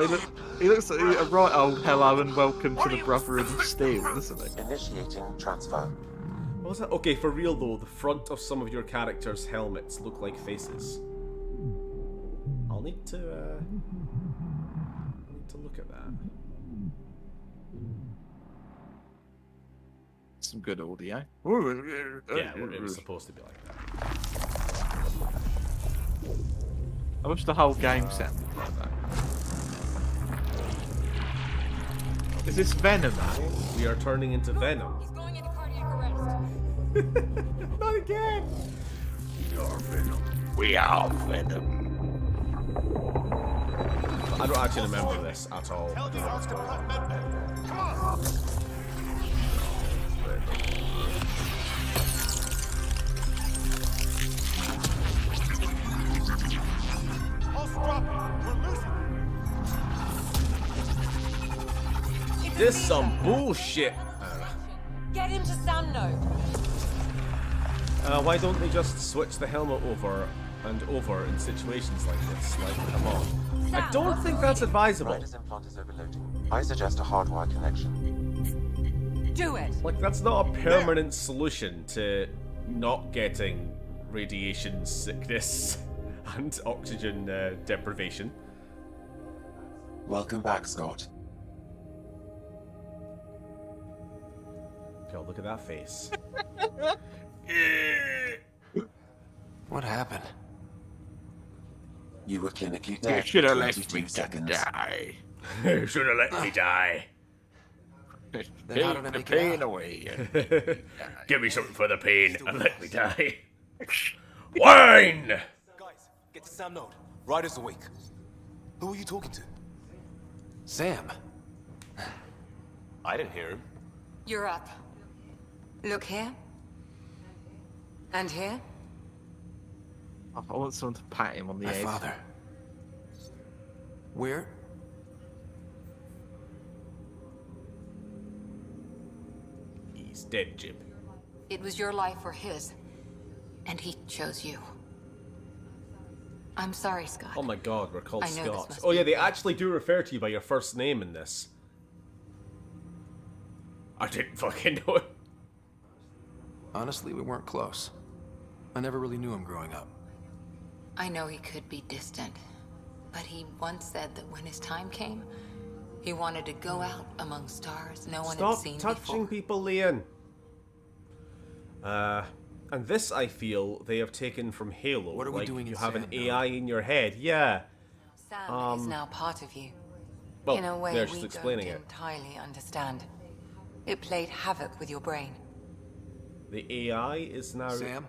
he looks like a right old hello and welcome to the Brotherhood of Steel, doesn't he?
Initiating transfer.
What was that? Okay, for real though, the front of some of your characters' helmets look like faces. I'll need to look at that.
Some good audio.
Yeah, it was supposed to be like that.
I wish the whole game sounded like that. Is this Venom?
We are turning into Venom.
He's going into cardiac arrest.
Not again!
We are Venom.
I don't actually remember this at all. I don't know what's going on.
Come on. Pulse dropping. We're losing.
This some bullshit.
Get him to Samno.
Why don't they just switch the helmet over and over in situations like this? Like, come on. I don't think that's advisable.
Ryder's implant is overloading. I suggest a hardwire connection.
Do it.
Like, that's not a permanent solution to not getting radiation sickness and oxygen deprivation.
Welcome back, Scott.
God, look at that face.
What happened?
You were clinically
You
dead.
should have
for
left
22
me to
seconds.
die.
Should have let me die.
Then how did I
the
make it
pain
out?
away.
Give me something for the pain and let me die. Wine!
Guys, get to Sam Node. Ryder's awake. Who are you talking to?
Sam.
I didn't hear him.
You're up. Look here. And here.
I want someone to pat him on the
My
head.
father. Where?
He's dead, Jim.
It was your life or his. And he chose you. I'm sorry, Scott.
Oh my god, we're called
I know this
Scott.
must
Oh
be
yeah, they
weird.
actually do refer to you by your first name in this. I didn't fucking know it.
Honestly, we weren't close. I never really knew him growing up.
I know he could be distant, but he once said that when his time came, he wanted to go out among stars no one had seen
Stop touching
before.
people, Leon. And this, I feel, they have taken from Halo.
What are we
like,
doing
you
in
have
Sam
an AI in your head. Yeah.
Sam is now part of you.
Well,
in a way
they're
we
just explaining
don't
it.
entirely understand. It played havoc with your brain.
The AI is now...
Sam?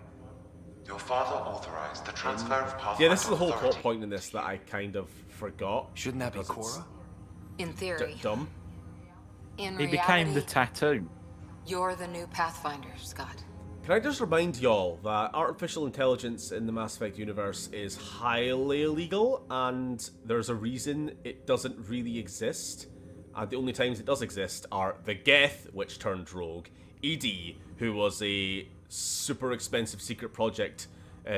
Your father authorized the transfer of Pathfinder
Yeah, this is the whole plot
authority.
point in this that I kind of forgot.
Shouldn't that be
because it's
Cora?
In theory.
Dumb.
In
He
reality,
became the tattoo.
you're the new Pathfinder, Scott.
Can I just remind y'all that artificial intelligence in the Mass Effect universe is highly illegal, and there's a reason it doesn't really exist. And the only times it does exist are the Geth, which turned rogue, ED, who was a super expensive secret project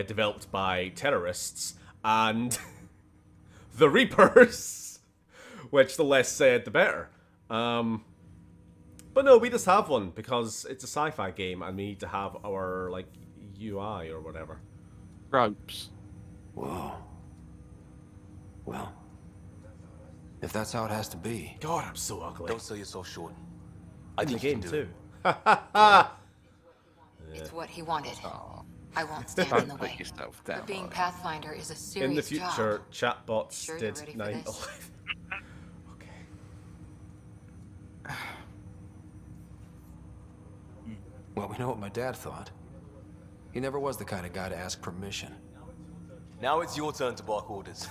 developed by terrorists, and the Reapers, which the less said, the better. But no, we just have one because it's a sci-fi game and we need to have our, like, UI or whatever.
Ropes.
Whoa. Well, if that's how it has to be.
God, I'm so ugly.
Don't sell yourself short. I
In the
think you
game
can do
too.
it.
It's what he wanted. I won't stand in the way.
Yourself down,
But being
right?
Pathfinder is a serious
In the future,
job.
chatbots
Sure you're
did
ready for
9/11.
this?
Well, we know what my dad thought. He never was the kind of guy to ask permission.
Now it's your turn to bark orders.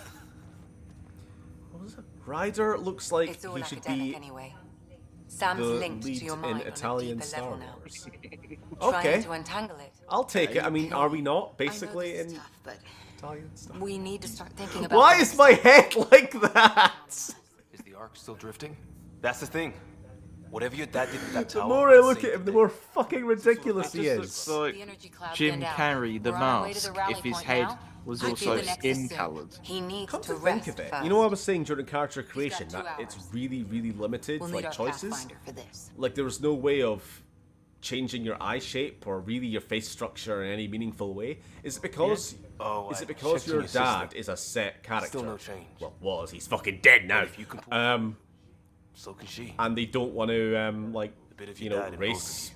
What was it? Ryder looks like
It's all
he should
academic
be
anyway. Sam's
the
linked
lead
to your
in
mind
Italian
on a deeper
Star
level now.
Wars.
Trying
Okay,
to untangle it.
I'll take it. I mean, are we not
I know
basically
this is
in
tough, but
Italian stuff?
we need to start thinking about
Why is my head like that?
Is the Ark still drifting?
That's the thing. Whatever your dad did with that
The
tower...
more I look
saved
at him, the
it.
more fucking ridiculous he
Just
is.
looks like
The energy cloud
Jim
thinned out.
Carrey, the
We're on our way to
mask,
the rally
if his
point
head
now.
was
I'd be
also
the next
skin
assumed.
coloured.
He needs
Come
to
to think
rest
of it,
first.
you know what I was saying during character creation,
got 2
that it's
hours.
really, really limited,
We'll
like
need our
choices.
Pathfinder for this.
Like there was no way of changing your eye shape or really your face structure in any meaningful way. Is it because
Oh,
is
I
it because
checked
your
on your
dad
system.
is a set character?
Still no change.
Well, was he's fucking dead now.
But if you can pull so can she.
And they don't want to like
bit of
you
your
know
dad in
race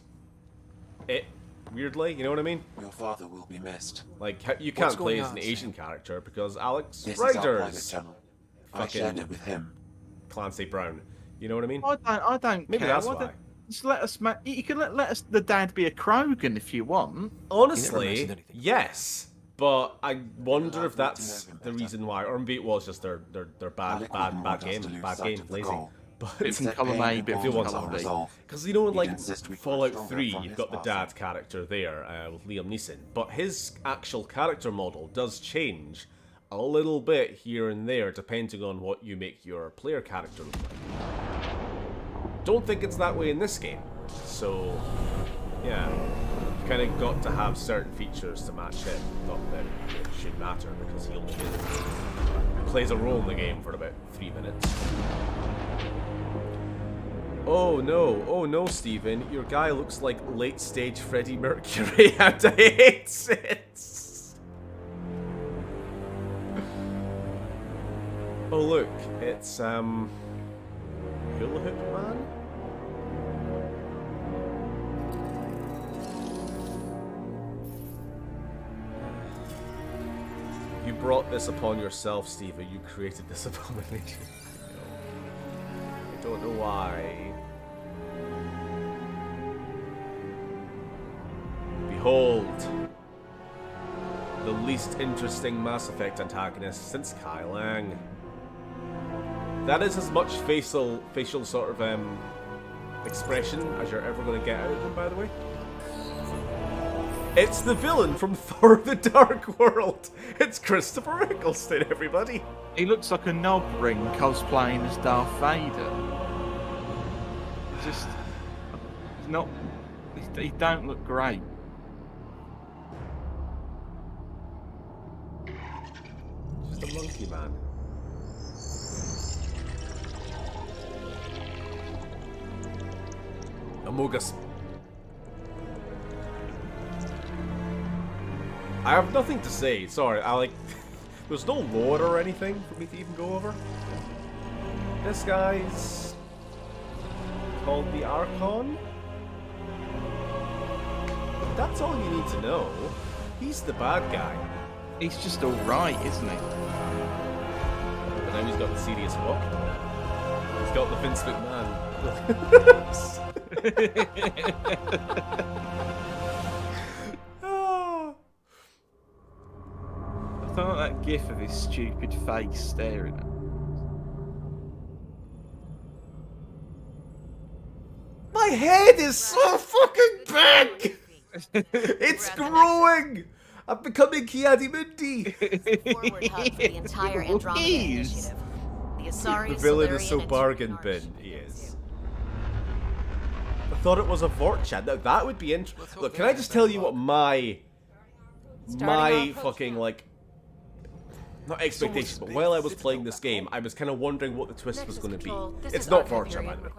it weirdly. You know what I mean?
Your father will be missed.
Like you
What's
can't play
going
as an
on,
Asian character because Alex
This is our private
Ryder's
channel. I shared
fucking
it with him.
Clancy Brown. You know what I mean?
I don't
Maybe
care.
that's
Why
why.
don't- Just let us. You can let us. The dad be a Krogan if you want.
Honestly,
mentioned anything.
yes, but I wonder if
to
that's
know him
the
better.
reason why, or maybe it was just their bad
Alec
bad
wouldn't
bad
want us
game,
to lose
bad
sight
game,
of the
lazy.
goal.
But
Bit from
Instead,
column
paying
A,
the
bit
ball
from
was
column
our
B.
resolve.
because you know, in
He'd
like
insist we
Fallout
grow
3,
from
you've
his
got the
passing.
dad character there with Liam Neeson, but his actual character model does change a little bit here and there depending on what you make your player character look like. Don't think it's that way in this game. So, yeah, you kind of got to have certain features to match him. Not that it should matter because he only plays a role in the game for about 3 minutes. Oh no, Stephen, your guy looks like late stage Freddie Mercury and I hate it. Oh look, it's Hula Hoop Man? You brought this upon yourself, Stephen. You created this abomination. I don't know why. Behold, the least interesting Mass Effect antagonist since Kai Lang. That is as much facial sort of expression as you're ever going to get out of them, by the way. It's the villain from Thor: The Dark World. It's Christopher Eccleston, everybody.
He looks like a knob ring cosplaying as Darth Vader. Just, he's not. He don't look great.
Just a monkey man. Amogus. I have nothing to say. Sorry, there's no lore or anything for me to even go over. This guy's called the Archon. That's all you need to know. He's the bad guy.
He's just alright, isn't he?
But now he's got the serious look. He's got the Vince McMahon.
I thought that gif of his stupid face staring at me.
My head is so fucking big! It's growing! I'm becoming Kiadi-Mundi!
Forward hub for the entire Andromeda initiative. The Asari,
The villain is so
Solarian, and
bargain
Terran
bin. He is. I thought it was a Vorchan. Now that would be interesting. Look, can I just tell you what my fucking, like, not expectations, but while I was playing this game, I was kind of wondering what the twist was going to be. It's not Vorchan, by the way.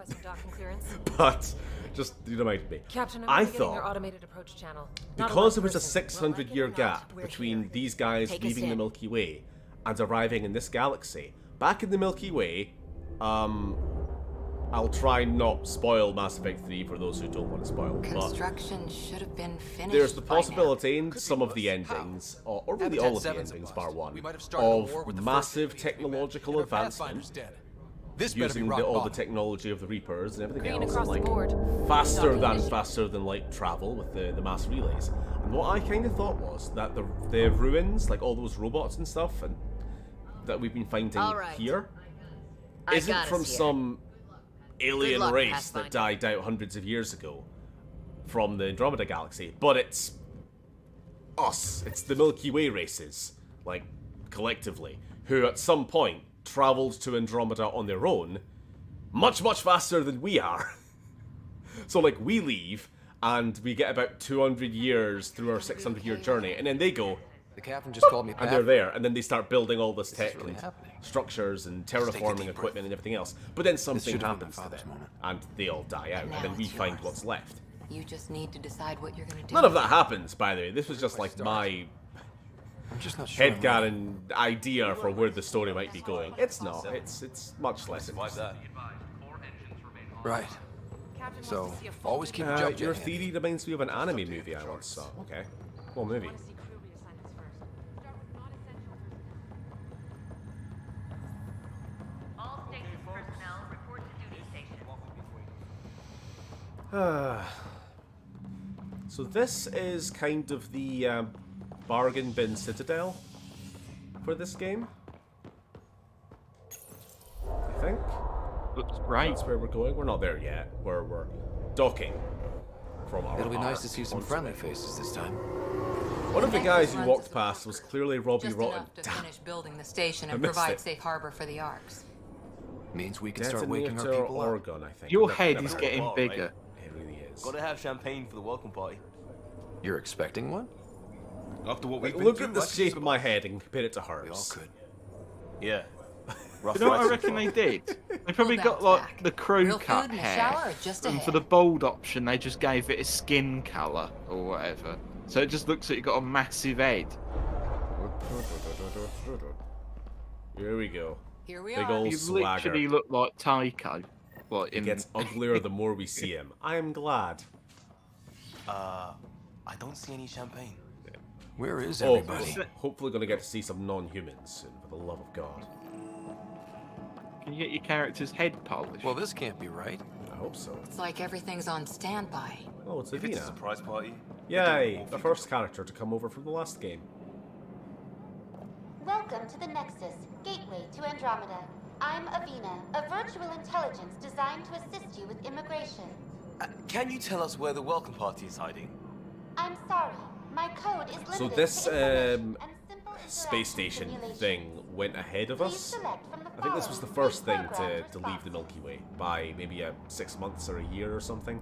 But just you remind me.
Captain,
I
your
thought
automated approach channel. Not
because there
one
was a
person.
600-year gap between these guys
Take us
leaving the
in.
Milky Way and arriving in this galaxy, back in the Milky Way, I'll try not spoil Mass Effect 3 for those who don't want to spoil. But
Construction should have been finished.
there's the
by now.
possibility in some of the endings, or really all of the endings, bar one, of massive technological advancement. Using all the technology of the Reapers and everything
Green
else,
across
and
the board.
faster
Docking
than light travel with the mass relays. And what I kind of thought was that the ruins, like all those robots and stuff, and that we've been finding
All right.
here,
I
isn't
got us
from
here.
some alien
luck,
race
Pathfinder.
that died out hundreds of years ago from the Andromeda galaxy, but it's us. It's the Milky Way races, like collectively, who at some point traveled to Andromeda on their own, much faster than we are. So like we leave and we get about 200 years through our 600-year journey, and then they go.
The captain just called me
And they're there, and then they start building all this tech
really
and
happening.
structures and
take a
terraforming
deep
equipment and everything else. But then something
should have been
happens
my
to them,
father's moment.
and they all die out, and
Now
then we
it's
find
yours.
what's left.
You just need to decide what you're gonna do.
None of that happens, by the way. This was just like my
I'm just not sure. I'm ready.
headcanon idea for where the story might be going. It's not. It's much less interesting.
Right. So, always keep a jump
Your
jet
theory reminds me of an anime movie I once saw. Okay. What movie?
All station personnel report to duty station.
So this is kind of the bargain bin citadel for this game, I think.
Looks great.
That's where we're going. We're not there yet. We're docking from our
It'll be nice
arc
to see some
onto
friendly
it.
faces this time.
One of the guys you walked past was clearly Robbie
Just
Rotten.
enough to finish building the station
I
and
missed
provide
it.
safe harbor for the arcs.
Means we can start waking our
Detonator
people up.
Orgon, I think.
Your
Never-
head
never
is
heard
getting
of it.
bigger.
It really is.
Gotta have champagne for the welcome party.
You're expecting one?
After what
Like,
we've been
look
through,
at the
I can
shape of my head and compare it to hers.
We all could.
Yeah. Rough
You know what I
fights.
reckon they did? They probably
Well,
got
that's
like
back.
the crew
Real
cut
food in the
hair,
shower or just a
and for
head?
the bald option they just gave it a skin colour or whatever. So it just looks like you got a massive head.
Here we go.
Here we
Big
are.
old
You
swagger.
literally look like Tycho. Like
It
in
gets uglier the more we see him. I am glad.
I don't see any champagne.
Where is
Oh,
everybody?
hopefully gonna get to see some non-humans soon, for the love of God.
Can you get your character's head polished?
Well, this can't be right.
I hope so.
It's like everything's on standby.
Oh, it's
If it's a
Avina.
surprise party,
Yay! The first character to come over from the last game.
Welcome to the Nexus, gateway to Andromeda. I'm Avina, a virtual intelligence designed to assist you with immigration.
can you tell us where the welcome party is hiding?
I'm sorry, my code is limited
So this
to information and simple
space station
simulation.
thing went ahead of
Please
us.
select from the
I think this was the
following
first thing to
pre-programmed
leave the
responses.
Milky Way by maybe 6 months or a year or something.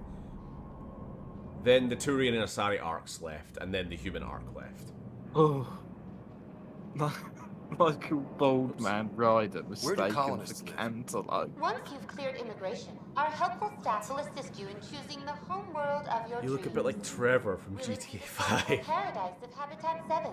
Then the Turian and Asari arcs left, and then the human arc left.
Oh. Like a bald man rider
Where do
mistaken
colonists
for
live?
cantaloupe.
Once you've cleared immigration, our helpful staff will assist you in choosing the home world of your
You look a
dreams.
bit like Trevor from
We'll
GTA
lead you to the
5.
paradise of Habitat 7.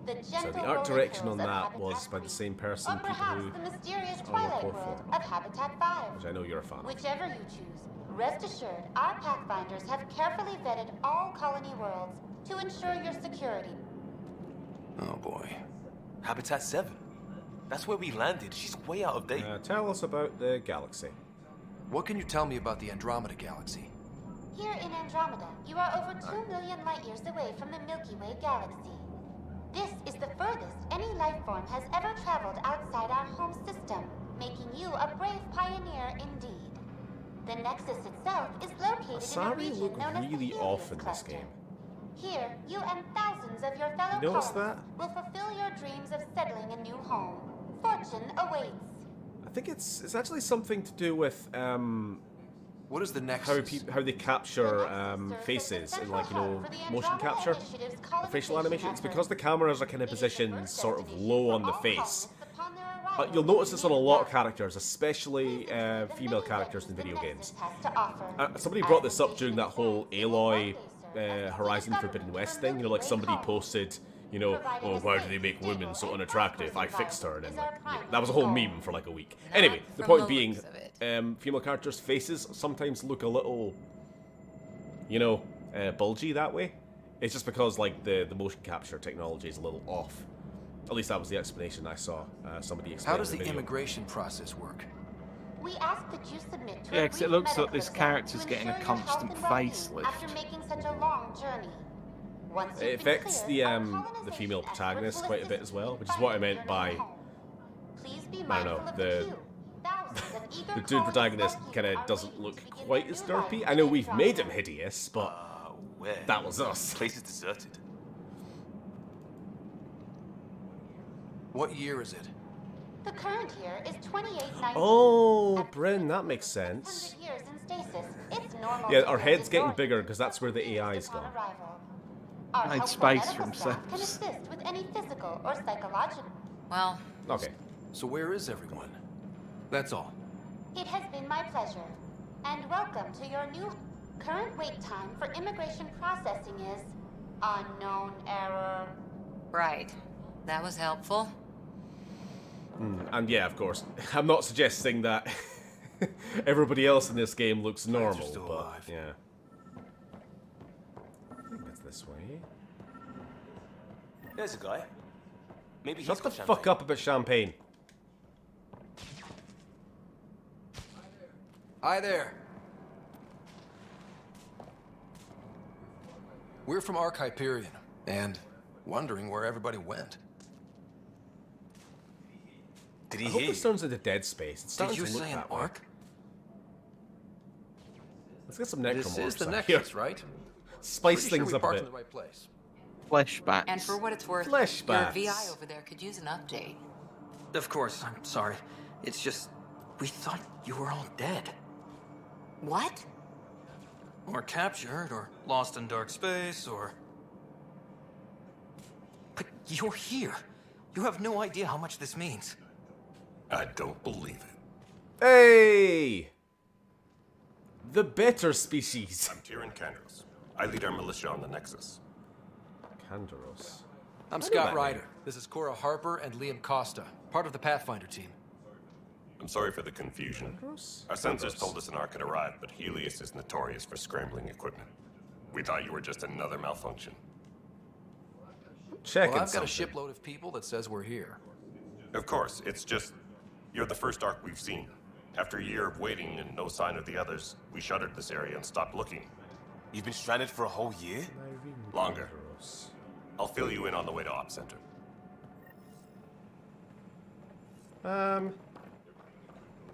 The
So
gentle
the art
rolling
direction
hills
on
of
that
Habitat
was by the
3,
same person,
or
people
perhaps
who
the mysterious
Armored
twilight
Core
world
4,
of Habitat 5.
which I know you're a fan of.
Whichever you choose, rest assured our Pathfinders have carefully vetted all colony worlds to ensure your security.
Oh boy.
Habitat 7. That's where we landed. She's way out of date.
Tell us about the galaxy.
What can you tell me about the Andromeda galaxy?
Here in Andromeda, you are over 2 million light years away from the Milky Way galaxy. This is the furthest any life form has ever traveled outside our home system, making you a brave pioneer indeed. The Nexus itself is located in a
Asari
region
look
known as the
really
Helios
off in this
Cluster.
game.
Here, you and thousands of your fellow
You notice
colonists will fulfill your dreams of settling a new home. Fortune awaits.
I think it's actually something to do with
what is the Nexus?
How they capture faces in, like, you know, motion capture, facial animation. It's because the cameras are kind of positioned sort of low on the face. You'll notice this on a lot of characters, especially female characters in video games. Somebody brought this up during that whole Aloy Horizon Forbidden West thing. You know, like somebody posted, you know, oh, why do they make women so unattractive? I fixed her, and then, like, you know, that was a whole meme for like a week. Anyway, the point being, female characters' faces sometimes look a little, you know, bulgy that way. It's just because, like, the motion capture technology is a little off. At least that was the explanation I saw somebody explain.
How does the immigration process work?
We ask that you submit to
Yeah,
a
because it
brief
looks like
medical
this
exam
character's
to
getting a
ensure your health
constant
and well-being
facelift.
after making such a long journey. Once
It
you've been
affects
cleared,
the female protagonist quite a bit as well, which is what I meant by,
please be
I don't
mindful
know,
of the queue. Thousands of eager
the dude
colonists
protagonist
like you
kind
are
of doesn't
waiting
look
to begin
quite
their
as
new life
derpy.
in
I know we've made him
Andromeda.
hideous, but
Where?
that was us.
Place is deserted.
What year is it?
The current year is 2819.
Oh, Bryn, that makes sense.
100 years in stasis. It's normal.
Yeah,
to
our
feel
head's getting
disoriented
bigger because that's where the AI's
upon
gone.
arrival. Our
Made
helpful
space for
medical staff can
themselves.
assist with any physical or psychological.
Well,
Okay.
So where is everyone? That's all.
It has been my pleasure. And welcome to your new current wait time for immigration processing is unknown error.
right. That was helpful.
And yeah, of course, I'm not suggesting that everybody else in this game looks normal,
still
but
alive.
yeah. I think it's this way.
There's a guy. Maybe he's
Shut the
got
fuck
champagne.
up about champagne.
Hi there. We're from Ark Hyperion, and wondering where everybody went.
Did he
I hope
hear
this
you?
turns into Dead Space. It's starting
Did you
to look
say an
that way.
Ark?
Let's get some
This
necromorphs
is the
out
Nexus,
here.
right?
Spice
Pretty sure
things
we
up a
parked
bit.
in the right place.
Flashbacks.
And for what it's worth,
Flashbacks.
your VI over there could use an update.
Of course, I'm sorry. It's just, we thought you were all dead.
What?
Or captured, or lost in dark space, or... But you're here. You have no idea how much this means.
I don't believe it.
Hey! The better species.
I'm Tyrion Kandros. I lead our militia on the Nexus.
Kandaros.
I'm
I know
Scott
that
Ryder.
name.
This is Cora Harper and Liam Costa, part of the Pathfinder team.
I'm sorry for the confusion.
Kandaros?
Our sensors told us an Ark had arrived, but Helios is notorious for scrambling equipment. We thought you were just another malfunction.
Checking
Well, I've got
something.
a shipload of people that says we're here.
Of course, it's just... You're the first Ark we've seen. After a year of waiting and no sign of the others, we shuttered this area and stopped looking.
You've been stranded for a whole year?
Longer.
Kandaros.
I'll fill you in on the way to Op Center.
No,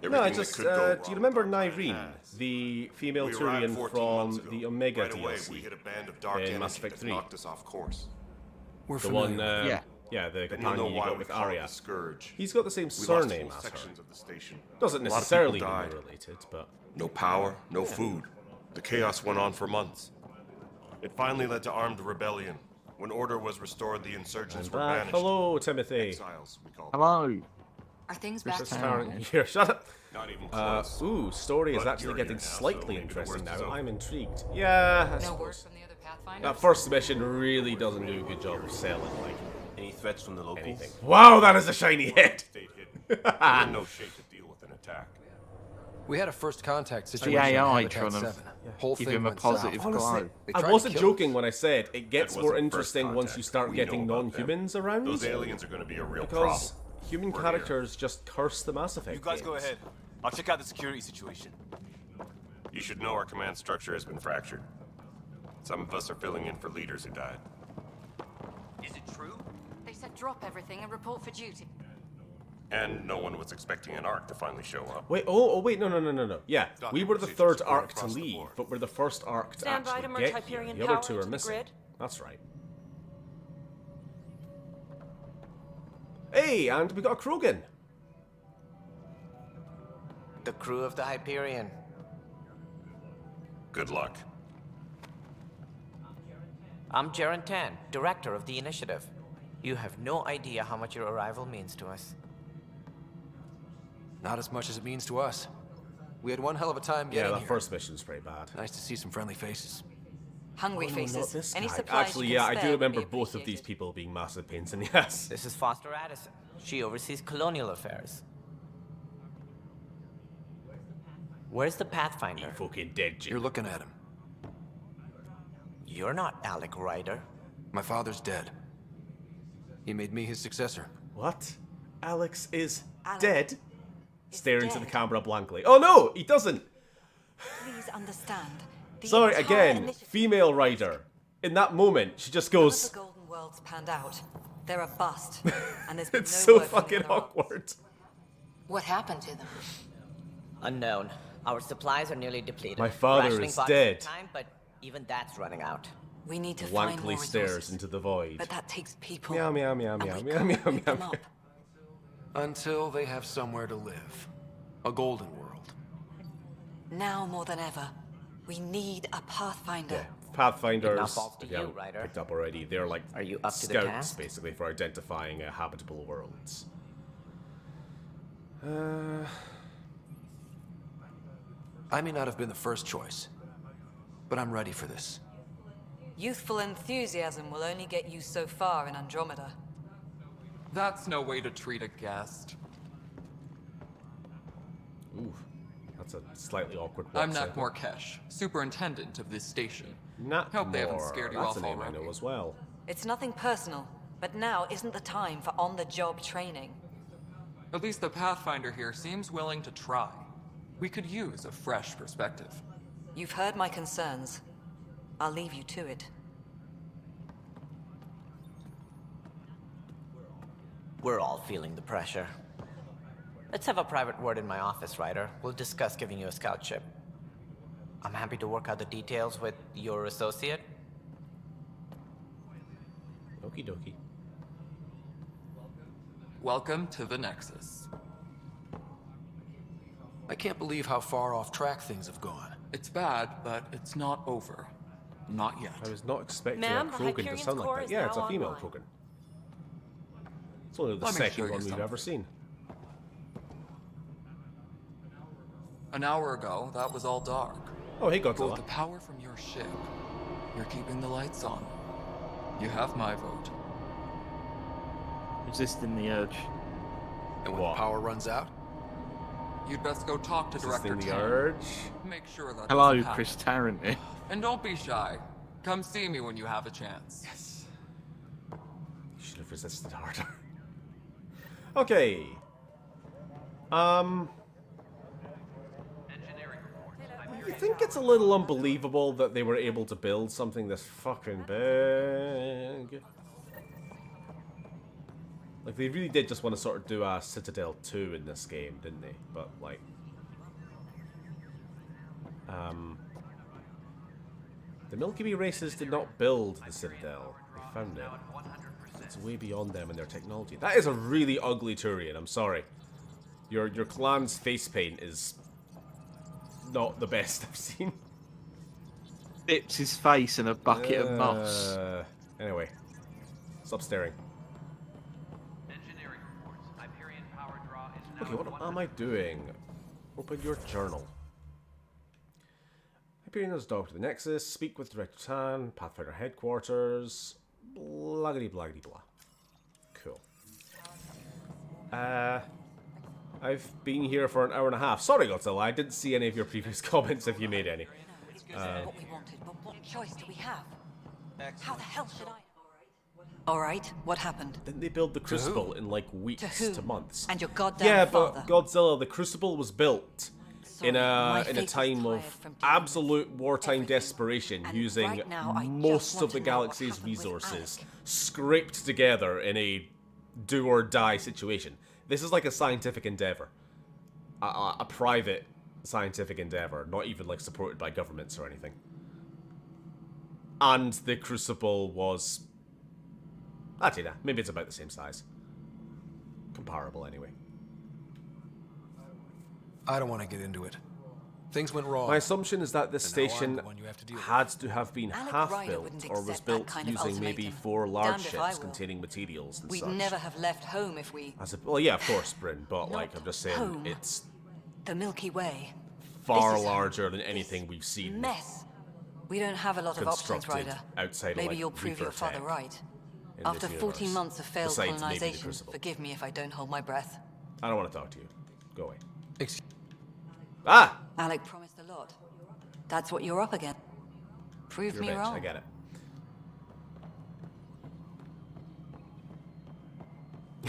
Everything
I
that
just,
could go
do you
wrong
remember
gone bad
Nyreen,
has.
the female
We arrived
Turian
14 months
from
ago.
the Omega
Right away,
DLC
we hit a band of dark
in
energy
Mass Effect
that
3?
knocked us off course.
We're
The
familiar.
one,
with it.
yeah, the
Then you'll know
companion you
why
got
we
with
call it
Arya.
the Scourge.
He's got the same
We lost
surname
whole
as her.
sections of the station.
Doesn't
A lot of
necessarily
people
mean
died.
they're related, but...
No power, no food. The chaos went on for months. It finally led to armed rebellion. When order was restored, the insurgents
I'm
were
back.
banished.
Hello, Timothy.
Exiles, we call them.
Hello.
Are things back
Chris
to
Tarrant here. Shut up.
Not even close.
Ooh, story is
But
actually
you're
getting
here now,
slightly
so maybe the
interesting
worst is
now.
over.
I'm intrigued. Yeah, I
No
suppose.
word from the other Pathfinders?
That first mission really doesn't do a good job of selling, like,
Any threats from the locals?
anything. Wow, that is a shiny head!
Stayed hidden. We're in no shape to deal with an attack.
We had a first contact
The
situation on
AI
Habitat
trying to
7. Whole
give
thing
him a
went
positive
south.
Honestly,
glow.
They
I
tried to
wasn't
kill
joking
us.
when I said it gets
That
more
wasn't first
interesting once you
contact.
start
We
getting
know about them.
non-humans around.
Those aliens are going to be a real
Because
problem.
human
We're
characters just curse the Mass Effect
You guys go
games.
ahead. I'll check out the security situation.
You should know our command structure has been fractured. Some of us are filling in for leaders who died.
Is it true?
They said drop everything and report for duty.
And no one was expecting an arc to finally show up.
Wait, wait, no. Yeah, we were the third arc to leave, but we're the first arc to
Stand by
actually
to merge
get here.
Hyperion
The other
power
two are
into the
missing.
grid.
That's right. Hey, and we got a Krogan.
The crew of the Hyperion.
Good luck.
I'm Jaren Tan, director of the initiative. You have no idea how much your arrival means to us.
Not as much as it means to us. We had one hell of a time
Yeah,
getting
that
here.
first mission's pretty bad.
Nice to see some friendly faces.
Hungry
Oh, no,
faces.
not this
Any
guy.
supplies
Actually,
you
yeah,
can
I do
spare would
remember
be
both of these
appreciated.
people being massive pains in the ass.
This is Foster Addison. She oversees colonial affairs. Where's the Pathfinder?
Fucking dead, Jim.
You're looking at him.
You're not Alec Ryder.
My father's dead. He made me his successor.
What? Alex is
Alex
dead?
is
Staring into
dead.
the camera blankly. Oh no, he doesn't!
Please understand. The
Sorry,
entire
again,
initiative-
female writer. In that moment, she just
None of
goes,
the Golden Worlds panned out. They're a bust. And there's been
it's
no
so
word from the
fucking
other arms.
awkward.
What happened to them?
Unknown. Our supplies are nearly depleted.
My father
Rationing
is
boxes
dead.
at a time, but even that's running out.
We need to find more
Blankly stares
resources.
into the void.
But that takes people.
Meow, meow, meow,
and
meow,
we
meow,
can't
meow,
pick
meow,
them
meow.
up.
Until they have somewhere to live. A golden world.
Now more than ever, we need a Pathfinder.
Yeah, Pathfinders,
It now falls to
if you
you,
haven't
Ryder.
picked up already, they're like
Are you up to the
scouts,
task?
basically, for identifying habitable worlds.
I may not have been the first choice, but I'm ready for this.
Youthful enthusiasm will only get you so far in Andromeda.
That's no way to treat a guest.
Ooh, that's a slightly awkward
I'm
what's
Nak Morkesh, superintendent of this station.
Not
Hope they haven't
more.
scared you
That's
off
a name
already.
I know as well.
It's nothing personal, but now isn't the time for on-the-job training.
At least the Pathfinder here seems willing to try. We could use a fresh perspective.
You've heard my concerns. I'll leave you to it.
We're all feeling the pressure. Let's have a private word in my office, Ryder. We'll discuss giving you a scout ship. I'm happy to work out the details with your associate.
Okie dokie.
Welcome to the Nexus.
I can't believe how far off track things have gone.
It's bad, but it's not over. Not yet.
I was not expecting
Ma'am,
a
the
Krogan to
Hyperion's
sound like
core
that.
is
Yeah, it's a
now
female
online.
Krogan. It's only the
Let me show
second
you
one we've
something.
ever seen.
An hour ago, that was all dark.
Oh, hey,
With
Godzilla.
the power from your ship, you're keeping the lights on. You have my vote.
Resisting the urge.
And when the power runs out?
You'd best go talk to Director
Resisting the
Tan.
urge.
Make sure that
Hello,
doesn't happen.
Chris Tarrant here.
And don't be shy. Come see me when you have a chance.
Yes. You should have resisted harder. Okay. You think it's a little unbelievable that they were able to build something this fucking big? Like, they really did just want to sort of do a Citadel 2 in this game, didn't they? But, like... The Milky Way races did not build the Citadel. They found it. It's way beyond them and their technology. That is a really ugly Turian, I'm sorry. Your clan's face paint is not the best I've seen.
Dips his face in a bucket of moss.
Anyway. Stop staring. Okay, what am I doing? Open your journal. Hyperion has docked to the Nexus. Speak with Director Tan. Pathfinder headquarters. Blaggity blaggity blah. Cool. I've been here for an hour and a half. Sorry, Godzilla, I didn't see any of your previous comments if you made any.
What we wanted, but what choice do we have? How the hell should I? Alright, what happened?
Didn't they build the Crucible in like weeks to months?
And your goddamn
yeah,
father.
but Godzilla, the Crucible was built in a time of absolute wartime desperation, using most of the galaxy's resources scraped together in a do or die situation. This is like a scientific endeavor, a private scientific endeavor, not even like supported by governments or anything. And the Crucible was, actually, nah, maybe it's about the same size. Comparable, anyway.
I don't want to get into it. Things went wrong.
My assumption is that this station had to have been half-built or was built using maybe 4 large ships containing materials and
We'd
such.
never have left home if we...
Well, yeah, of course, Bryn, but like, I'm just saying,
home.
it's
The Milky Way.
far larger than anything we've seen.
Mess. We don't have a lot of options,
constructed
Ryder.
outside of,
Maybe
like,
you'll prove your
Reaper
father
tech
right.
in
After
this
14
universe.
months of failed
Besides maybe the
colonization,
Crucible.
forgive me if I don't hold my breath.
I don't want to talk to you. Go away.
Excuse
Ah!
Alec promised a lot. That's what you're up against. Prove
You're a
me
bitch,
wrong.
I get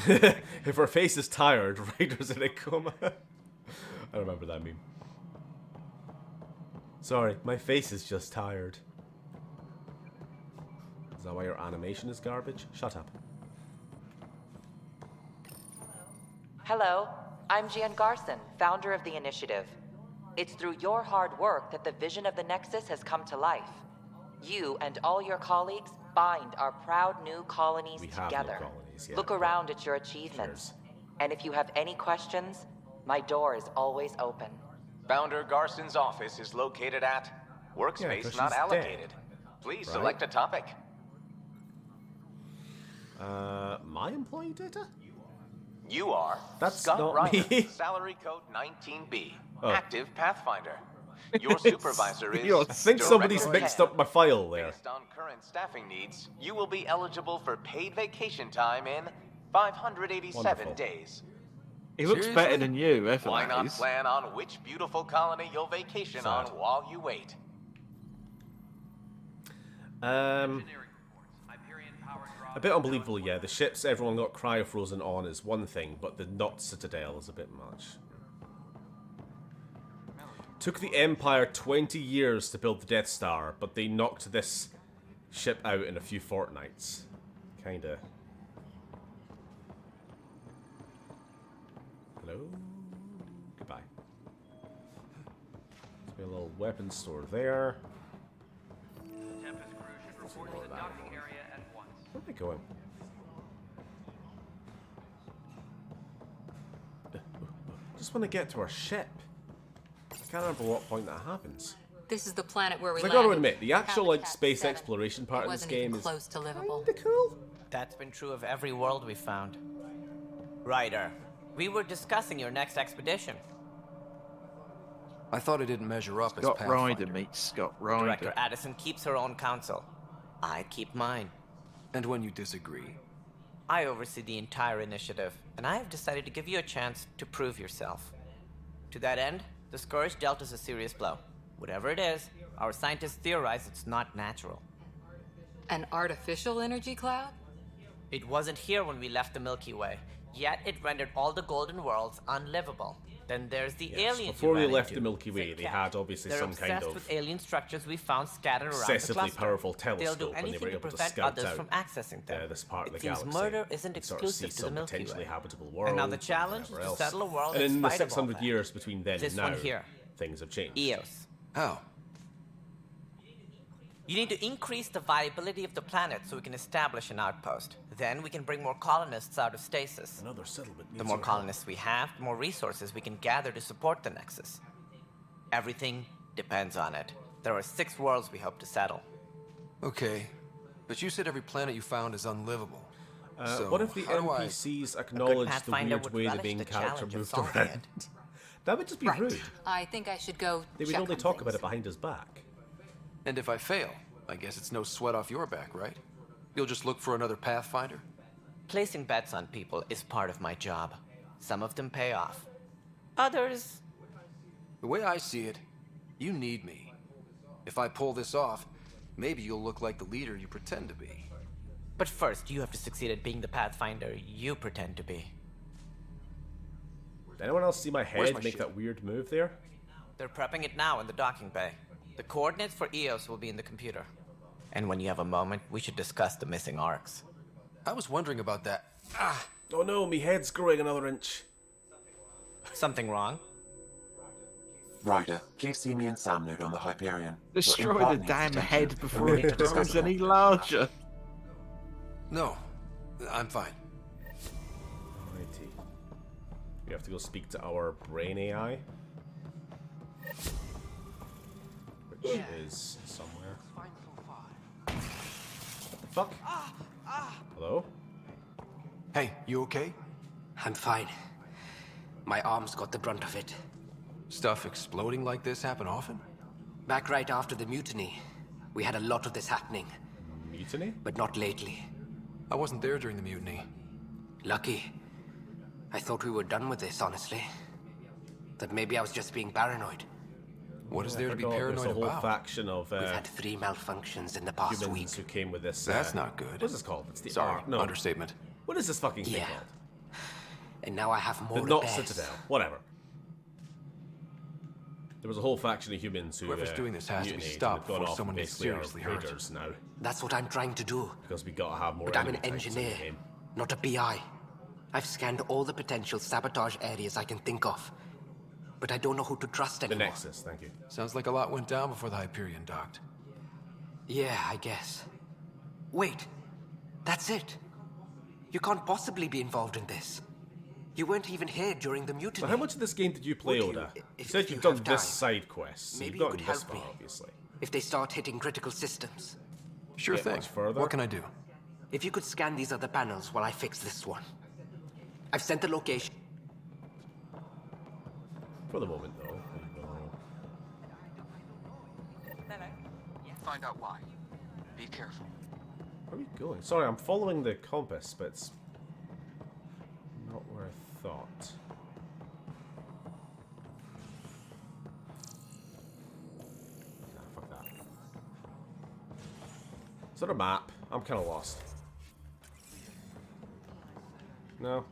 it. If her face is tired, Ryder's in a coma. I remember that meme. Sorry, my face is just tired. Is that why your animation is garbage? Shut up.
Hello, I'm Jan Garson, founder of the initiative. It's through your hard work that the vision of the Nexus has come to life. You and all your colleagues bind our proud new colonies together.
Yeah,
Look around at your achievements. And if you have any questions, my door is always open.
Founder Garson's office is located at workspace
'cause
not
she's
allocated.
dead.
Please
Right.
select a topic.
My employee data?
You are
That's
Scott
not
Ryder,
me.
salary code 19B,
Oh.
active Pathfinder. Your supervisor is
I think somebody's
Director
mixed
Tan.
up my file there.
Based on current staffing needs, you will be eligible for paid vacation time in 587
Wonderful.
days.
He looks better than you,
Why not
Everlays.
plan on which beautiful colony you'll vacation on while you wait?
A bit unbelievable, yeah. The ships everyone got cryo-frozen on is one thing, but the not Citadel is a bit much. Took the Empire 20 years to build the Death Star, but they knocked this ship out in a few fortnights. Kinda. Hello? Goodbye. There's a little weapons store there. Where am I going? Just want to get to our ship. I can't remember what point that happens.
This is the planet where we
I
landed.
gotta admit, the actual like
Habitat
space
7.
exploration part
It
of this
wasn't
game
even
is
close to livable.
cool.
That's been true of every world we found. Ryder, we were discussing your next expedition.
I thought it didn't measure up as
Scott
Pathfinder.
Ryder meets Scott Ryder.
Director Addison keeps her own counsel. I keep mine.
And when you disagree?
I oversee the entire initiative, and I have decided to give you a chance to prove yourself. To that end, the Scourge dealt us a serious blow. Whatever it is, our scientists theorize it's not natural.
An artificial energy cloud?
It wasn't here when we left the Milky Way, yet it rendered all the golden worlds unlivable. Then there's the aliens
Before
you
we
ran
left
into.
the Milky Way, they had obviously
They're
some kind
obsessed
of
with alien structures we found scattered around the
excessively
cluster.
powerful
They'll
telescope,
do
and they
anything
were
to
able to
prevent
scout
others
out
from accessing them.
this part of the
It seems
galaxy.
murder isn't
and sort of see
exclusive to the
some
Milky
potentially
Way.
habitable world.
And now the challenge is to
else.
settle a world
And
in
in the
spite of all
600
that.
years between then
This
and now,
one here.
things have changed.
Eos.
How?
You need to increase the viability of the planet so we can establish an outpost. Then we can bring more colonists out of stasis.
Another settlement
The
needs
more
your
colonists we have, the more resources we can gather to support the Nexus. Everything depends on it. There are 6 worlds we hope to settle.
Okay, but you said every planet you found is unlivable.
What if the
how do I-
NPCs acknowledge the
Pathfinder
weird
would
way the
relish
main
the
character
challenge of
moved
solving
around? That would just be
Right.
rude.
I think I should go
They would
check
only
on
talk
things.
about it behind his back.
And if I fail, I guess it's no sweat off your back, right? You'll just look for another Pathfinder?
Placing bets on people is part of my job. Some of them pay off. Others...
The way I see it, you need me. If I pull this off, maybe you'll look like the leader you pretend to be.
But first, you have to succeed at being the Pathfinder you pretend to be.
Did anyone else see my
Where's
head
my
make
ship?
that weird move there?
They're prepping it now in the docking bay. The coordinates for EOS will be in the computer. And when you have a moment, we should discuss the missing arcs.
I was wondering about that.
Oh no, my head's growing another inch.
Something wrong?
Ryder, keep Simi and Sam node on the Hyperion.
Destroy the damn head before it grows any larger.
No, I'm fine.
Alrighty. We have to go speak to our brain AI. Which is somewhere. What the fuck? Hello?
Hey,
you okay?
I'm fine. My arms got the brunt of it.
Stuff exploding like this happen often?
Back right after the mutiny, we had a lot of this happening.
Mutiny?
But not lately.
I wasn't there during the mutiny.
Lucky. I thought we were done with this, honestly. That maybe I was just being paranoid.
What is
I
there to be
forgot
paranoid
there's a whole
about?
faction of
We've had 3 malfunctions in the past week.
humans who came with this.
That's not good.
What's this called? It's the
Sorry,
arc. No.
understatement.
What is this fucking thing
Yeah.
called?
And now I have more
The Not
repairs.
Citadel. Whatever. There was a whole faction of humans who
Whoever's doing this has to be
mutinied and
stopped
have gone
before
off
someone
and
gets
basically are
seriously hurt.
raiders now
That's what I'm trying to do.
because we gotta have more.
But I'm an
enemy types in the
engineer,
game.
not a PI. I've scanned all the potential sabotage areas I can think of. But I don't know who to trust
The
anymore.
Nexus, thank you.
Sounds like a lot went down before the Hyperion docked.
Yeah, I guess. Wait, that's it. You can't possibly be involved in this. You weren't even here during the mutiny.
So how much of this game did you play,
Would you,
Oda? You
if
said
you
you've done
have
this
time?
side quest. So
Maybe
you've
you
gotten
could
this
help
far,
me.
obviously.
If they start hitting critical systems.
Sure
Get
thing.
much further?
What can I do?
If you could scan these other panels while I fix this one. I've sent the location.
For the moment, though.
Find out why. Be careful.
Where are we going? Sorry, I'm following the compass, but it's not where I thought. Nah, fuck that. Is that a map? I'm kind of lost. No.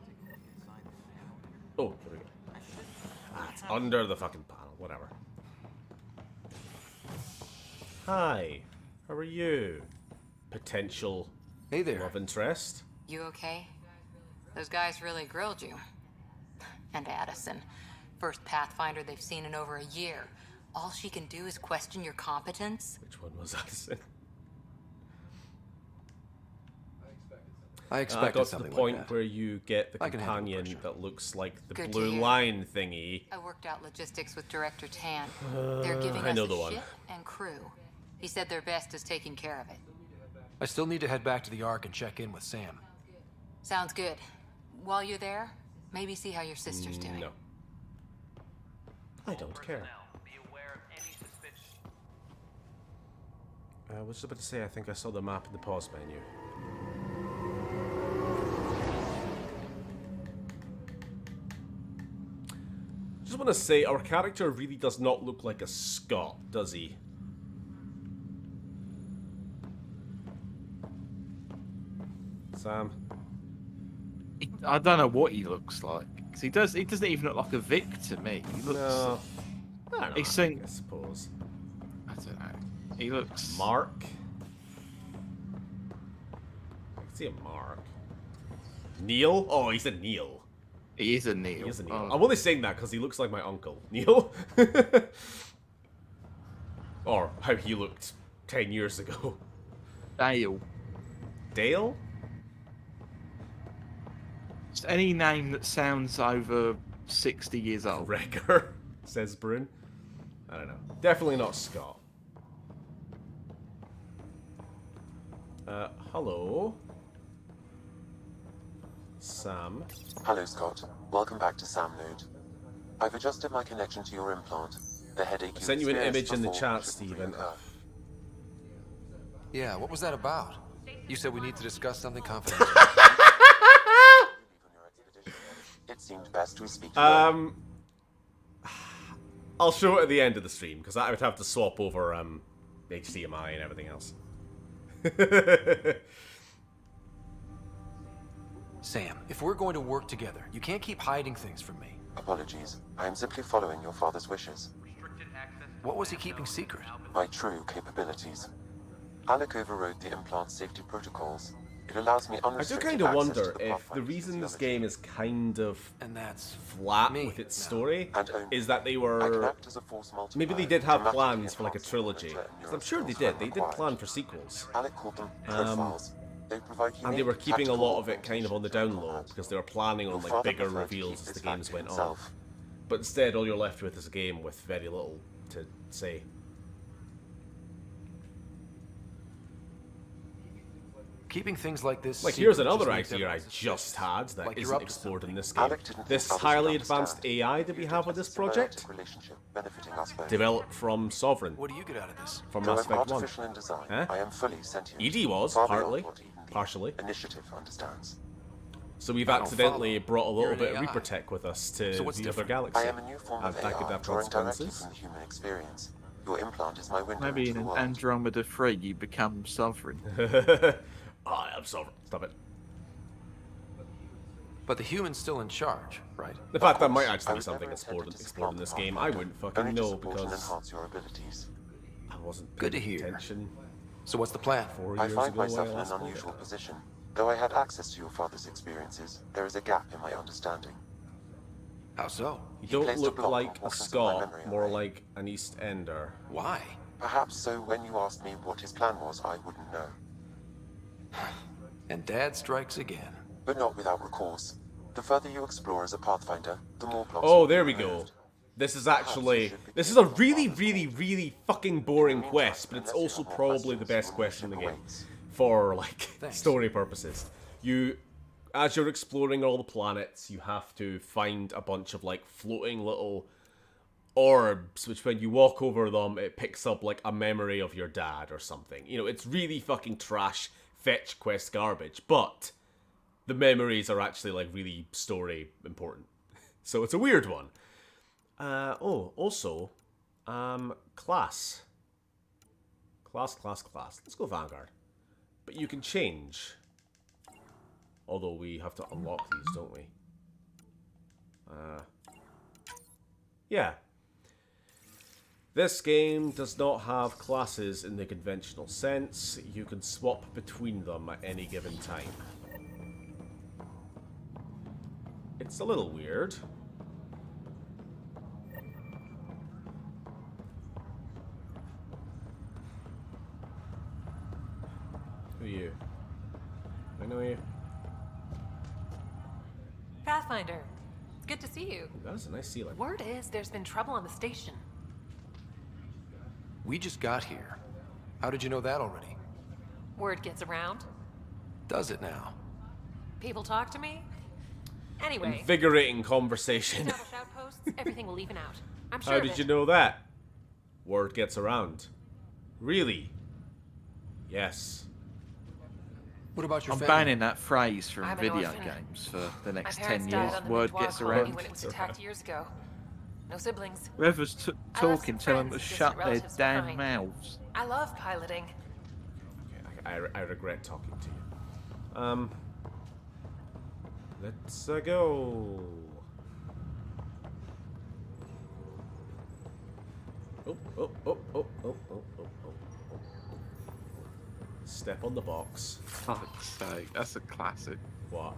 Oh, there we go. Ah, it's under the fucking panel. Whatever. Hi. How are you? Potential
Hey there.
love interest.
You okay? Those guys really grilled you. And Addison. First Pathfinder they've seen in over a year. All she can do is question your competence?
Which one was Addison?
I
I
expected
got to the
something
point
like that.
where you get the
I can handle
companion
pressure.
that looks like the
Good to
blue
hear.
line thingy.
I worked out logistics with Director Tan. They're giving
I
us
know
a
the one.
ship and crew. He said their best is taking care of it.
I still need to head back to the Ark and check in with Sam.
Sounds good. While you're there, maybe see how your sister's doing.
No. I don't care. I was just about to say, I think I saw the map in the pause menu. Just want to say, our character really does not look like a Scot, does he? Sam?
I don't know what he looks like. 'Cause he doesn't even look like a Vic to me. He looks.
No. I don't know,
He seems.
I suppose.
I don't know. He looks.
Mark? I can see a Mark. Neil? Oh, he's a Neil.
He is a Neil.
He is a Neil.
Oh.
I'm only saying that because he looks like my uncle. Neil? Or how he looked 10 years ago.
Dale.
Dale?
Just any name that sounds over 60 years old.
Wrecker, says Brune. I don't know. Definitely not Scott. Hello? Sam.
Hello, Scott. Welcome back to Sam Node. I've adjusted my connection to your implant. The headache
I sent you an image in the chat, Stephen.
Yeah, what was that about? You said we need to discuss something confidential.
It seemed best we speak.
I'll show it at the end of the stream because I would have to swap over HDMI and everything else.
Sam, if we're going to work together, you can't keep hiding things from me.
Apologies. I am simply following your father's wishes.
What was he keeping secret?
My true capabilities. Alec overrode the implant safety protocols. It allows me
I do
unrestricted
kind of
access
wonder
to the
if the reason this game is kind of flat with its story is that they were... Maybe they did have plans for like a trilogy. Because I'm sure they did. They did plan for sequels.
Alec called them profiles.
And they were keeping a lot of it kind of on the down low because they were planning on like bigger reveals as the games went on. But instead, all you're left with is a game with very little to say.
Keeping things like this.
Like, here's another idea I just had that isn't explored in this game. This highly advanced AI that we have with this project, developed from Sovereign.
What do you get out of this?
From Mass Effect 1. Huh?
I am fully sentient.
ED was, partially.
Initiative understands.
So we've accidentally brought a little bit of Reaper tech with us to the other galaxy.
I am a new form of
that could
AI
have
drawing directly
consequences.
from the human experience. Your implant is my window
Maybe
into the
in
world.
Andromeda 3 you become sovereign.
I am Sovereign. Stop it.
But the human's still in charge, right?
The fact that might actually be something explored in this game, I wouldn't fucking know because
enhance your abilities.
I wasn't
Good to
paying
hear.
attention.
So what's the plan?
4
I
years
find
ago when
myself
I
in
last
an
played
unusual
it.
position. Though I had access to your father's experiences, there is a gap in my understanding.
How so?
You
He
don't
placed a
look
block
like
on
a
portions of my
Scot,
memory
more
array.
like an East Ender.
Why?
Perhaps so when you asked me what his plan was, I wouldn't know.
And Dad strikes again.
But not without recourse. The further you explore as a Pathfinder, the more plots
Oh,
will be
there we go.
removed.
This is actually... This is a really, really, really fucking boring quest, but it's also probably the best quest in the game. For, like, story purposes. As you're exploring all the planets, you have to find a bunch of, like, floating little orbs, which when you walk over them, it picks up, like, a memory of your dad or something. You know, it's really fucking trash fetch quest garbage, but the memories are actually, like, really story important. So it's a weird one. Also, class. Class. Let's go Vanguard. But you can change. Although we have to unlock these, don't we? Yeah. This game does not have classes in the conventional sense. You can swap between them at any given time. It's a little weird. Who are you? I know you.
Pathfinder, good to see you.
That is a nice ceiling.
Word is there's been trouble on the station.
We just got here. How did you know that already?
Word gets around.
Does it now?
People talk to me. Anyway.
Invigorating conversation.
Establish outposts, everything will even out. I'm sure
How
of
did
it.
you know that? Word gets around. Really? Yes.
What about your
I'm
family?
banning that phrase from
I'm an
video
orphan.
games for the
My
next
parents
10
died
years.
on the
Word
Minotaur
gets
colony
around.
when it was attacked years ago. No siblings.
Whoever's
I left
talking,
some
tell them to
friends and
shut
distant
their
relatives
damn
behind.
mouths.
I love piloting.
I regret talking to you. Let's go. Oh. Step on the box.
Fuck's sake, that's a classic.
What?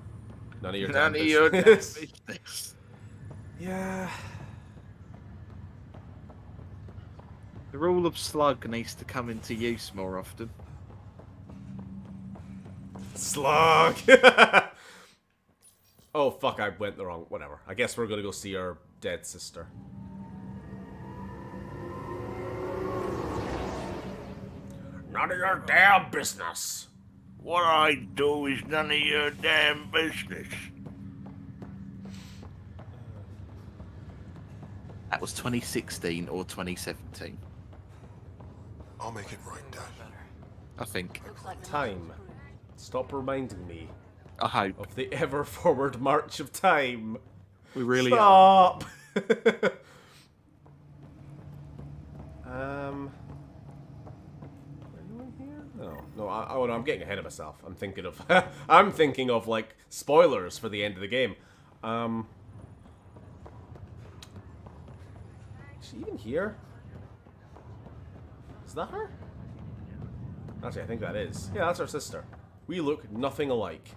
None of your
None
damn
of your damn
business.
business.
Yeah.
The rule of slug needs to come into use more often.
Slug! Oh, fuck, I went the wrong... Whatever. I guess we're gonna go see our dead sister. None of your damn business.
What I do is none of your damn business.
That was 2016 or 2017.
I'll make it right, Dad.
I think.
Time. Stop reminding me
I hope.
of the ever forward march of time.
We really are.
Stop! Anyone here? No. I'm getting ahead of myself. I'm thinking of, like spoilers for the end of the game. Is she even here? Is that her? Actually, I think that is. Yeah, that's our sister. We look nothing alike.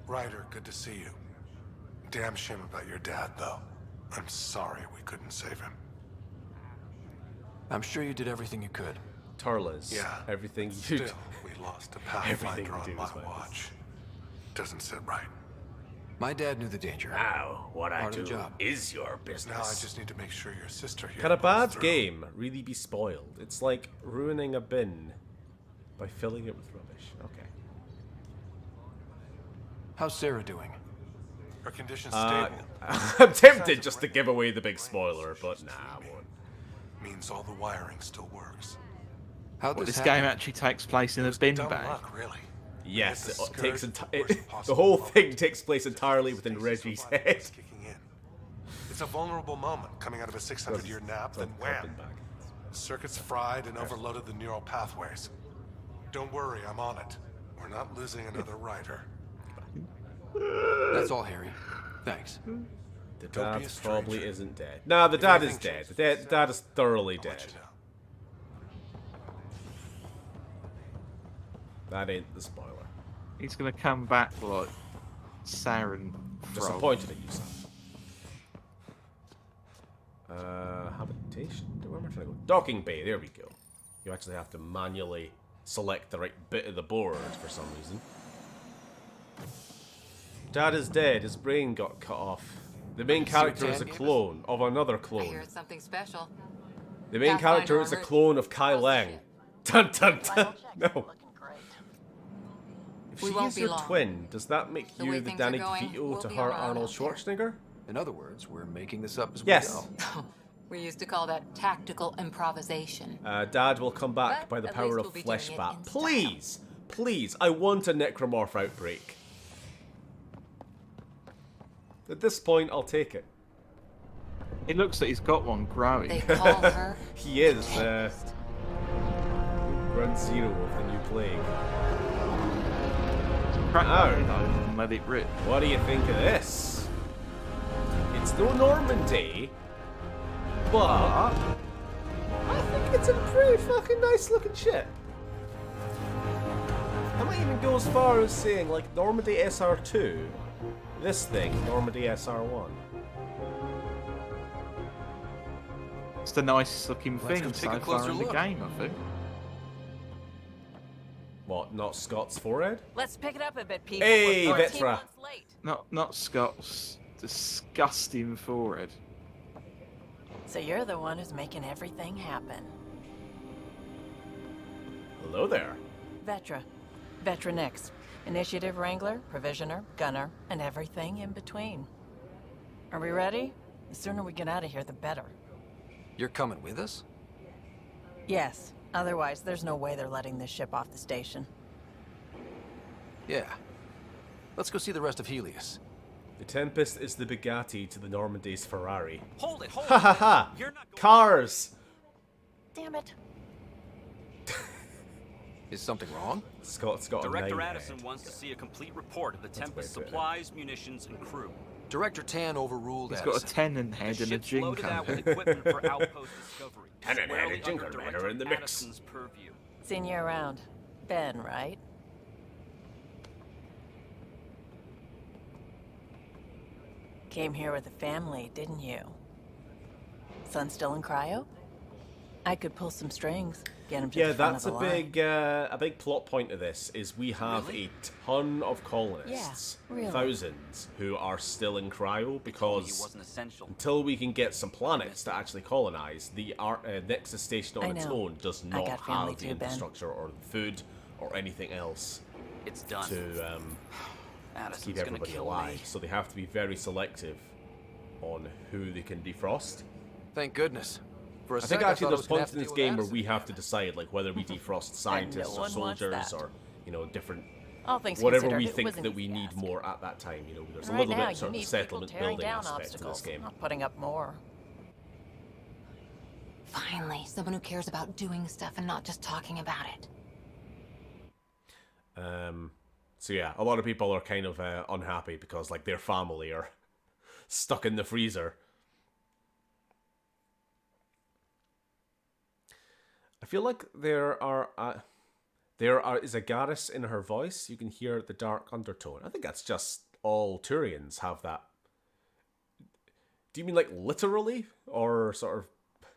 Ryder, good to see you. Damn shame about your dad, though. I'm sorry we couldn't save him.
I'm sure you did everything you could.
Turles.
Yeah.
Everything you
Still,
do.
we lost a Pathfinder on my watch. Doesn't sit right.
My dad knew the danger.
Now, what I
Part of
do
the job.
is your business.
Now I just need to make sure your sister here
Can a
pulls
bad
through.
game really be spoiled? It's like ruining a bin by filling it with rubbish. Okay.
How's Sarah doing?
Her condition's stable.
I'm tempted just to give away the big spoiler, but nah, I won't.
Means all the wiring still works.
How
This game actually takes place in a bin
Dumb
bag.
luck, really.
Yes,
It's the
it takes
scourge,
the
possible
whole
moment.
thing takes place entirely within Reggie's head.
Kicking in. It's a vulnerable moment coming out of a 600-year nap, then wham! The circuit's fried and overloaded the neural pathways. Don't worry, I'm on it. We're not losing another rider.
That's all, Harry. Thanks.
The
Don't be
dad
a stranger.
probably isn't dead. Nah, the dad is dead. The dad is thoroughly dead. That ain't the spoiler.
He's gonna come back like Saren.
Disappointed at you, son. Habitation? Where am I trying to go? Docking bay, there we go. You actually have to manually select the right bit of the board for some reason. Dad is dead, his brain got cut off. The main character is a clone of another
I hear
clone.
it's something special.
The main character is a clone of Kai Lang. Dun dun dun! No. If
We
she
won't
is
be
your
long.
twin, does that make
The
you
way
the
things are
Danny
going,
DeVito
we'll
to
be
her
around
Arnold
out there.
Schwarzenegger?
In other words, we're making this up as
Yes.
we go.
We used to call that tactical improvisation.
Dad will come back
But
by the
at
power
least
of
we'll be doing
Flesh
it
Bat.
in style.
Please! Please, I want a necromorph outbreak. At this point, I'll take it.
It looks like he's got one growing.
They call her
He is, Run Zero of the new plague.
Oh, let it rip.
What do you think of this? It's no Normandy, but I think it's a pretty fucking nice looking ship. I might even go as far as saying, like, Normandy SR2. This thing, Normandy SR1.
It's the nicest looking
Let's
thing
go take
so
a closer
far in the
look.
game, I think.
What, not Scott's forehead?
Let's pick it up a bit, people.
Hey,
We're 14
Vetra.
months late.
Not Scott's disgusting forehead.
So you're the one who's making everything happen.
Hello there.
Vetra. Vetra Nix. Initiative Wrangler, Provisioner, Gunner, and everything in between. Are we ready? The sooner we get out of here, the better.
You're coming with us?
Yes. Otherwise, there's no way they're letting this ship off the station.
Yeah. Let's go see the rest of Helios.
The Tempest is the Bugatti to the Normandy's Ferrari.
Hold it, hold
Ha ha ha!
You're not going
Cars!
Damn it.
Is something wrong?
Scott's got
Director
a nine
Addison
head.
wants to see a complete report of the Tempest
way better.
supplies, munitions, and crew.
Director Tan overruled
He's
Addison.
got a tenon head
The
and a
ship's
gin
loaded out with
can.
equipment for outpost discovery.
Tenon head
squarely
and gin
under
can
Director
in the mix.
Addison's purview.
Seen you around. Ben, right? Came here with a family, didn't you? Son still in cryo? I could pull some strings, get him to
Yeah,
the front
that's
of the line.
a big plot point of this. Is we have a ton of colonists,
Yeah, really.
thousands, who are still in cryo because
wasn't essential.
until we can get some planets to actually colonize, the Nexus station
I
on its
know.
own does
I
not
got family
have the
too, Ben.
infrastructure or the food or anything else
It's done.
to
Addison's
keep
gonna
everybody
kill
alive.
me.
So they have to be very selective on who they can defrost.
Thank goodness. For a
I think
second,
actually
I thought I
there's
was gonna
points
have
in
to
this
deal with
game where
Addison.
we have to decide like whether we defrost scientists or
one wants
soldiers
that.
or, you know, different
All things
whatever
considered,
we
it
think
was an
that we
easy
need
ask.
more at that time. You know, there's a
Right
little
now,
bit
you
sort of
need
settlement
people tearing
building
down
aspect to this
obstacles,
game.
not putting up more.
Finally, someone who cares about doing stuff and not just talking about it.
So yeah, a lot of people are kind of unhappy because like their family are stuck in the freezer. I feel like there is a Garrus in her voice. You can hear the dark undertone. I think that's just all Turians have that. Do you mean like literally or sort of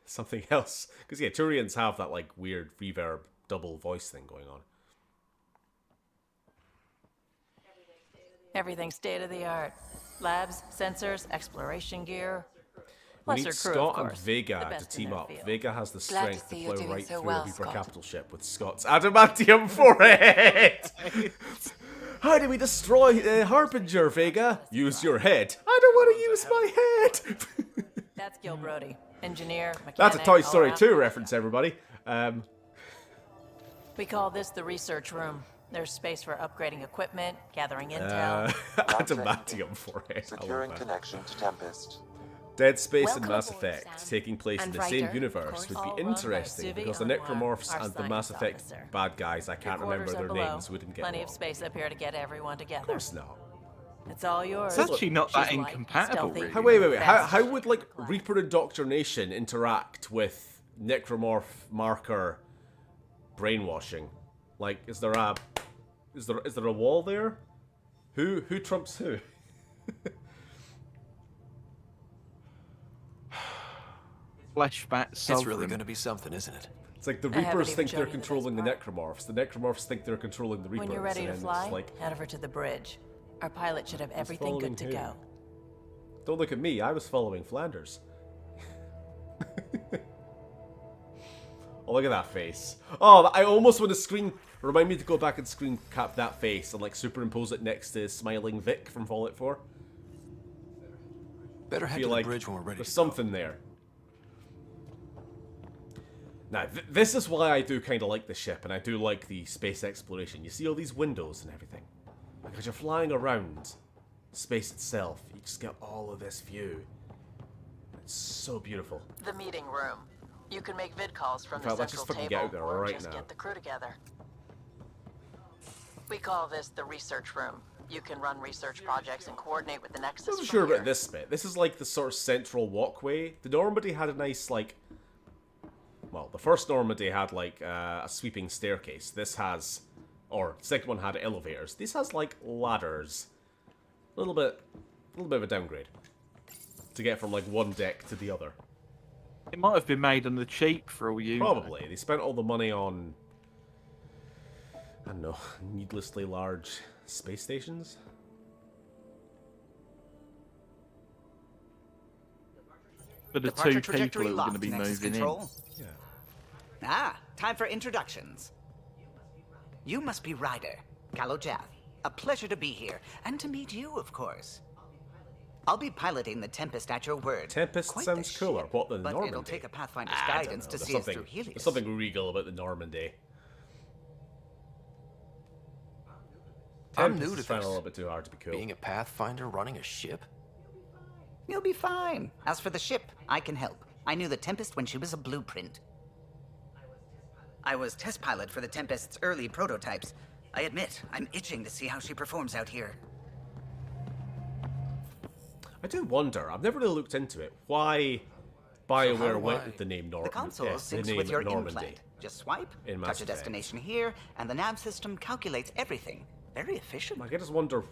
something else? Because yeah, Turians have that like weird reverb double voice thing going on.
Everything's state of the art. Labs, sensors, exploration gear.
We
Plus
need
her crew,
Scott
of
and
course.
Vega
The
to
best in
team
their
up.
field.
Vega has the
Glad to
strength to
see you
plow
doing
right
so
through
well,
a Reaper
Scott.
capital ship with Scott's adamantium forehead. How do we destroy Harbinger, Vega? Use your head. I don't want to use my head.
That's Gil Brody, engineer, mechanic.
That's a Toy Story
all
2
around.
reference, everybody.
We call this the research room. There's space for upgrading equipment, gathering intel.
Adamantium forehead. I
Securing
love that.
connection to Tempest.
Dead Space
Welcome
and Mass
aboard,
Effect
Sam.
taking place in
And
the same
Ryder,
universe
of
would
course.
be
All run by
interesting
Suvi
because the
Unwan,
Necromorphs
our
and the Mass
science
Effect
officer.
bad guys, I can't
Your
remember
quarters
their
are below.
names, wouldn't get
Plenty
along.
of space up here to get everyone together.
Of course not.
It's all yours.
It's actually not that
She's light,
incompatible,
stealthy,
really.
Wait. How would like Reaper indoctrination interact with Necromorph marker brainwashing? Like, is there a wall there? Who trumps who?
Flashback
It's
sovereign.
really going to be something, isn't it?
It's like the
I haven't
Reapers
even
think
shown
they're
you the best
controlling the
part.
Necromorphs. The Necromorphs think they're controlling the Reapers.
When you're ready
and
to
then
fly,
it's like,
head over to the bridge. Our pilot should have everything
following
good to
who?
go.
don't look at me. I was following Flanders. Oh, look at that face. Oh, I almost want to screen... Remind me to go back and screen cap that face and like superimpose it next to smiling Vic from Fallout 4.
Better
I
head
feel
to the
like
bridge when we're ready.
there's something there. Now, this is why I do kind of like the ship, and I do like the space exploration. You see all these windows and everything. Because you're flying around space itself, you just get all of this view. It's so beautiful.
The meeting room. You can make vid calls from
In
the
fact, let's
central
just fucking
table,
get out there
or
right
just
now.
get the crew together. We call this the research room. You can run research projects and coordinate with the Nexus.
I'm not
from
sure
here.
about this bit. This is like the sort of central walkway. The Normandy had a nice, like... Well, the first Normandy had, like, a sweeping staircase. This has... Or, the second one had elevators. This has, like, ladders. A little bit of a downgrade. To get from, like, one deck to the other.
It might have been made on the cheap for all you know.
Probably. They spent all the money on... I don't know, needlessly large space stations?
For the
Departure
two people
trajectory
who are going to
locked,
be
Nexus
moving
control.
Yeah.
Ah, time for introductions. You must be Ryder, Kalojath. A pleasure to be here, and to meet you, of course. I'll be piloting the Tempest at your word.
Tempest
Quite
sounds
the
cooler.
ship,
What, the
but
Normandy?
it'll take a Pathfinder's
I don't
guidance
know.
to
There's
see us through Helios.
There's something regal about the Normandy.
I'm
Tempest
new to
is trying a
this.
little bit too hard to be cool.
Being a Pathfinder running a ship?
You'll be fine. As for the ship, I can help. I knew the Tempest when she was a blueprint. I was test pilot for the Tempest's early prototypes. I admit, I'm itching to see how she performs out here.
I do wonder, I've never really looked into it, why BioWare went with the name
The console
the
syncs
name
with your
Normandy.
implant. Just swipe,
In Mass
touch a
Effect.
destination here, and the nav system calculates everything. Very efficient.
Like, I just wonder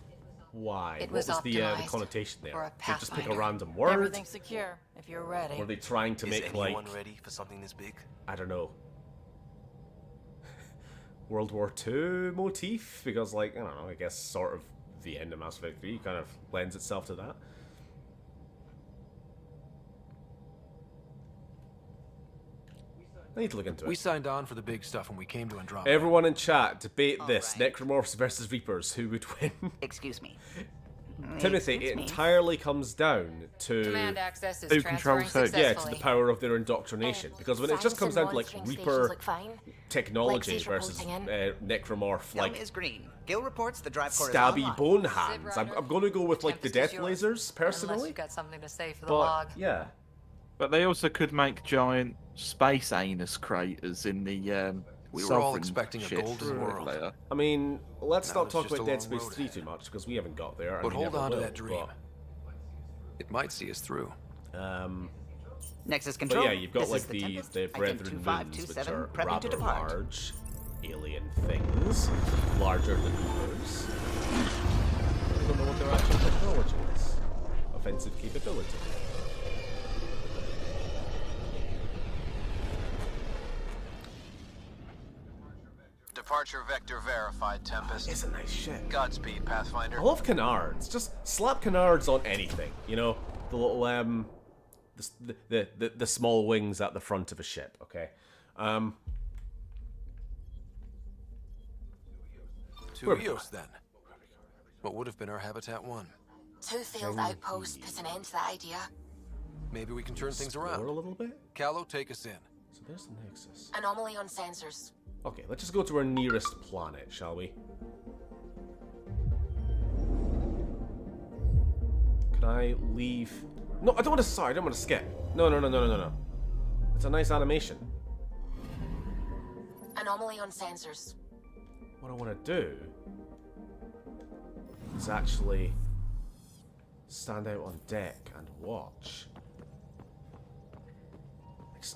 why.
It
What
was
was the
optimized
connotation there?
for a
Did they just pick a
Pathfinder.
random word?
Everything's secure, if you're ready.
Were they trying to
Is
make,
anyone
like...
ready for something this big?
I don't know. World War II motif? Because, like, I don't know, I guess sort of the end of Mass Effect 3 kind of lends itself to that. I need to look into it.
We signed on for the big stuff when we came to Andromeda.
Everyone in chat, debate this. Necromorphs versus Reapers. Who would win?
Excuse me.
Timothy, it entirely comes down to
Command access is
Who
transferring
controls who?
successfully.
yeah, to the power of their indoctrination. Because when it just comes down to like Reaper technology versus necromorph, like
Is Green. Gil reports the drive core is
stabby
online.
bone hands, I'm gonna go with like the death lasers
Unless
personally.
you've got something to say for the
But
log.
yeah,
But they also could make giant space anus craters in the.
We were all
sovereign
expecting a
shit
golden world.
later.
I mean, let's
Now
not
it's
talk
just
about
a
Dead
long
Space
road
3
ahead.
too much because we haven't got there.
But
and we
hold
never
on to
will,
that dream. It might see us through.
Nexus
But
control.
yeah, you've got
This
like
is
the
Tempest.
Brethren
Item
Moons, which
2527,
are
prepping to
rather
depart.
large alien things, larger than Hoovers. I don't know what their actual technology is. Offensive capability.
Departure vector verified, Tempest.
It's a nice ship.
Godspeed, Pathfinder.
I love canards. Just slap canards on anything. You know, the little the small wings at the front of a ship. Okay.
Tuios, then. What would have been our Habitat 1?
Two failed outposts put an end to that idea.
Maybe we can turn things
Explore
around.
a little bit.
Callow, take us in.
So there's the Nexus.
Anomaly on sensors.
Okay, let's just go to our nearest planet, shall we? Can I leave? No, I don't want to. Sorry, I don't want to skip. No. It's a nice animation.
Anomaly on sensors.
What I want to do is actually stand out on deck and watch.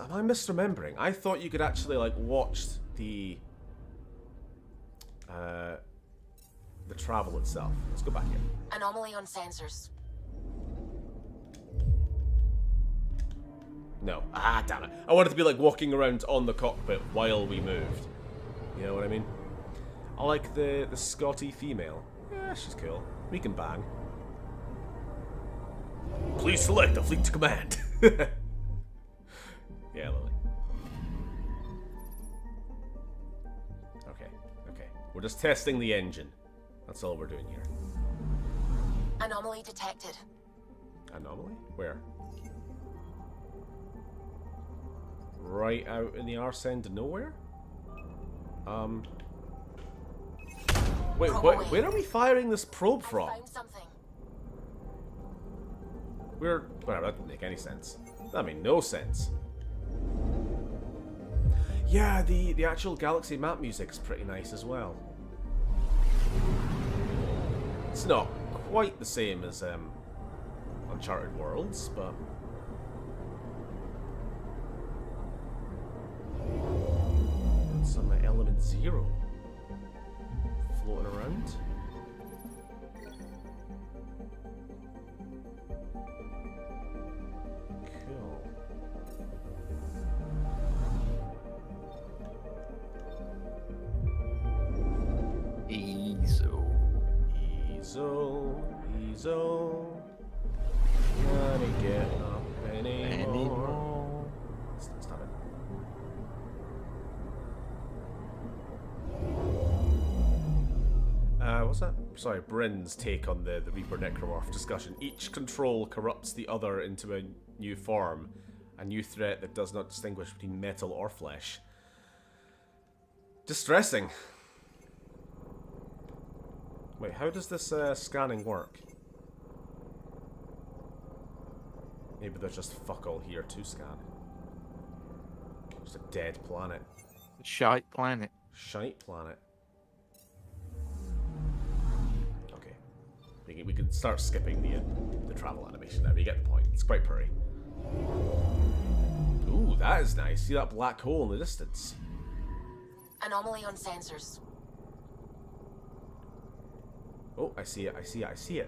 Am I misremembering? I thought you could actually like watch the travel itself. Let's go back here.
Anomaly on sensors.
No. Ah, damn it. I wanted to be like walking around on the cockpit while we moved. You know what I mean? I like the Scotty female. Yeah, she's cool. We can bang. Please select a fleet to command. Yeah, Lily. Okay. We're just testing the engine. That's all we're doing here.
Anomaly detected.
Anomaly? Where? Right out in the arse end of nowhere? Wait, where are we firing this probe from?
Found something.
Well, that didn't make any sense. That made no sense. Yeah, the actual Galaxy map music's pretty nice as well. It's not quite the same as Uncharted Worlds, but some Element Zero floating around. Cool. Ezo. Gotta get up anymore. Stop it. What's that? Sorry, Bryn's take on the Reaper Necromorph discussion. Each control corrupts the other into a new form, a new threat that does not distinguish between metal or flesh. Distressing. Wait, how does this scanning work? Maybe there's just fuck all here to scan. Just a dead planet.
Shite planet.
Shite planet. Okay. We can start skipping the travel animation now. You get the point. It's quite pretty. Ooh, that is nice. See that black hole in the distance?
Anomaly on sensors.
Oh, I see it. Is there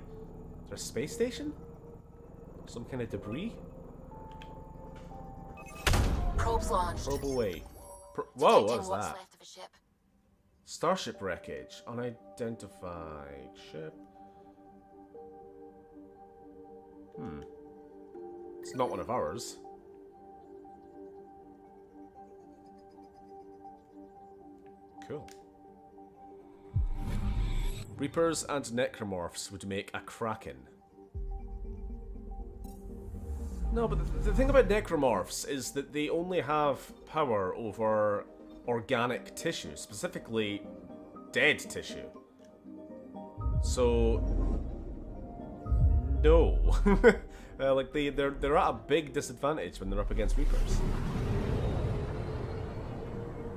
a space station? Some kind of debris?
Probes launched.
Probe away. Whoa, what
Detecting
was
what's
that?
left of a ship.
Starship wreckage. Unidentified ship. It's not one of ours. Cool. Reapers and necromorphs would make a kraken. No, but the thing about necromorphs is that they only have power over organic tissue, specifically dead tissue. So, no. Like they're at a big disadvantage when they're up against Reapers.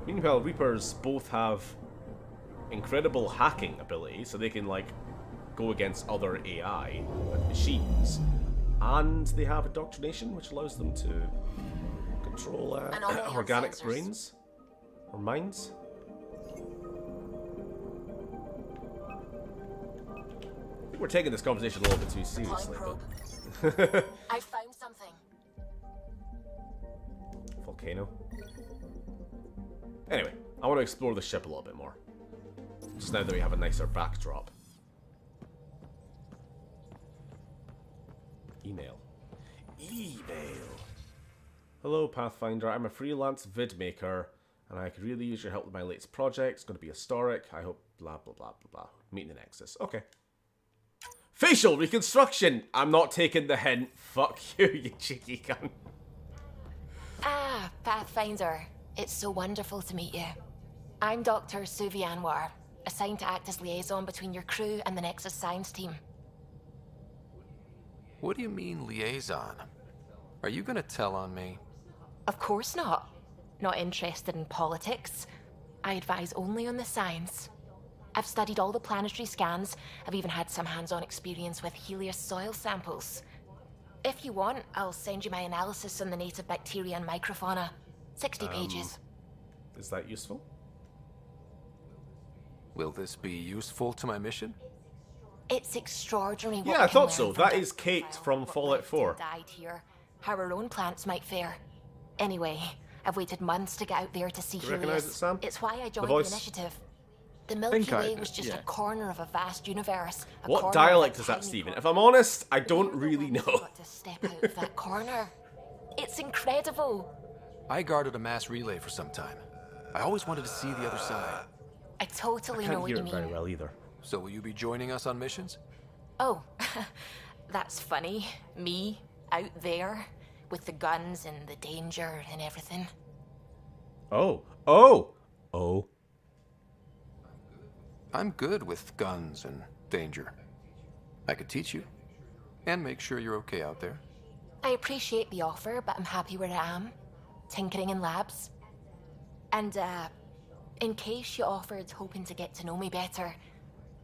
Meanwhile, Reapers both have incredible hacking ability, so they can like go against other AI and machines, and they have indoctrination, which allows them to control organic brains or minds. I think we're taking this conversation a little bit too seriously, but
I found something.
Volcano. Anyway, I want to explore the ship a little bit more. Just now that we have a nicer backdrop. Email. Hello, Pathfinder. I'm a freelance vid maker, and I could really use your help with my latest project. It's going to be historic. I hope blah, blah, blah, blah, blah. Meet in the Nexus. Okay. Facial reconstruction! I'm not taking the hint. Fuck you, you cheeky cunt.
Ah, Pathfinder. It's so wonderful to meet you. I'm Dr. Suvi Anwar, assigned to act as liaison between your crew and the Nexus science team.
What do you mean, liaison? Are you gonna tell on me?
Of course not. Not interested in politics. I advise only on the science. I've studied all the planetary scans. I've even had some hands-on experience with Helios soil samples. If you want, I'll send you my analysis on the native bacteria and microfauna. 60 pages.
Is that useful?
Will this be useful to my mission?
It's extraordinary what
Yeah,
we
I
can
thought
learn
so.
from
That
the
is Kate
profile
from
of what
Fallout
lived
4.
and died here. How our own plants might fare. Anyway, I've waited months to get out there to see
Do you recognise
Helios.
it, Sam?
It's why I joined the
voice?
initiative. The Milky
I
Way
do,
was just
yeah.
a corner of a vast universe. A
What
corner of
dialect
a
is that,
tiny
Stephen?
corner.
If I'm honest, I don't
You're the
really
one who's
know.
got to step out of that corner. It's incredible.
I guarded a mass relay for some time. I always wanted to see the other side.
I totally
I
know
can't
what
hear
you
it
mean.
very well either.
So will you be joining us on missions?
Oh, that's funny. Me, out there, with the guns and the danger and everything.
Oh.
I'm good with guns and danger. I could teach you. And make sure you're okay out there.
I appreciate the offer, but I'm happy where I am. Tinkering in labs. And, in case you offered hoping to get to know me better,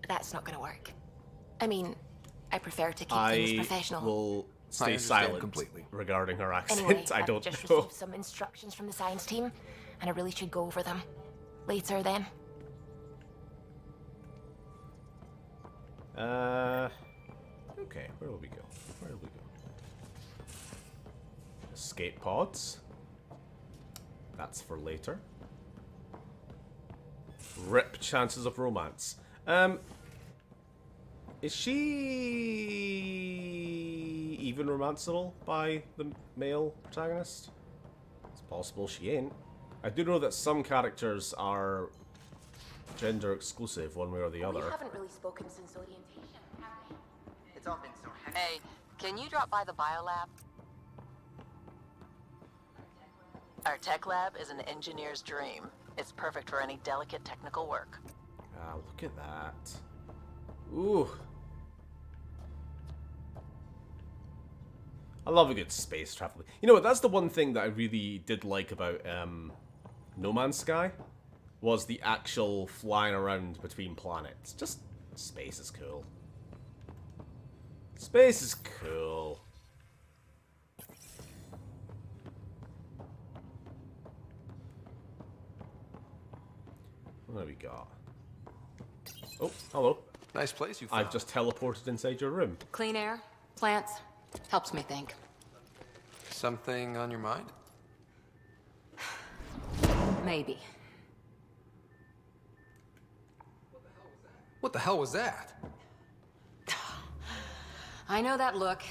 that's not gonna work. I mean, I prefer to keep things
I
professional.
will
I
stay
understand
silent
completely.
regarding her accent.
Anyway,
I
I've
don't
just
know.
received some instructions from the science team, and I really should go over them. Later, then.
Okay, where will we go? Where will we go? Escape pods. That's for later. Rip chances of romance. Is she even romanceable by the male protagonist? It's possible she ain't. I do know that some characters are gender exclusive one way or the other.
We haven't really spoken since orientation, have we?
It's all been so hectic.
Hey, can you drop by the biolab? Our tech lab is an engineer's dream. It's perfect for any delicate technical work.
Ah, look at that. Ooh. I love a good space travel. You know what, that's the one thing that I really did like about No Man's Sky, was the actual flying around between planets. Just, space is cool. Space is cool. What have we got? Oh, hello.
Nice place you found.
I've just teleported inside your room.
Clean air, plants, helps me think.
Something on your mind?
Maybe.
What the hell was that?
I know that look.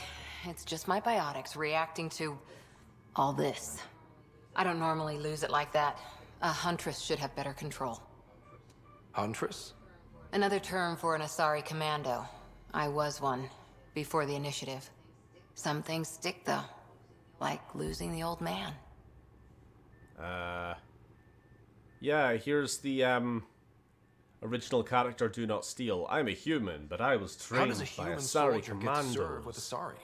It's just my biotics reacting to all this. I don't normally lose it like that. A huntress should have better control.
Huntress?
Another term for an Asari commando. I was one, before the initiative. Some things stick, though. Like losing the old man.
Yeah, here's the, original character Do Not Steal. I'm a human, but I was
How
trained
does a
by
human
Asari
soldier get to serve with
commandos.
Asari?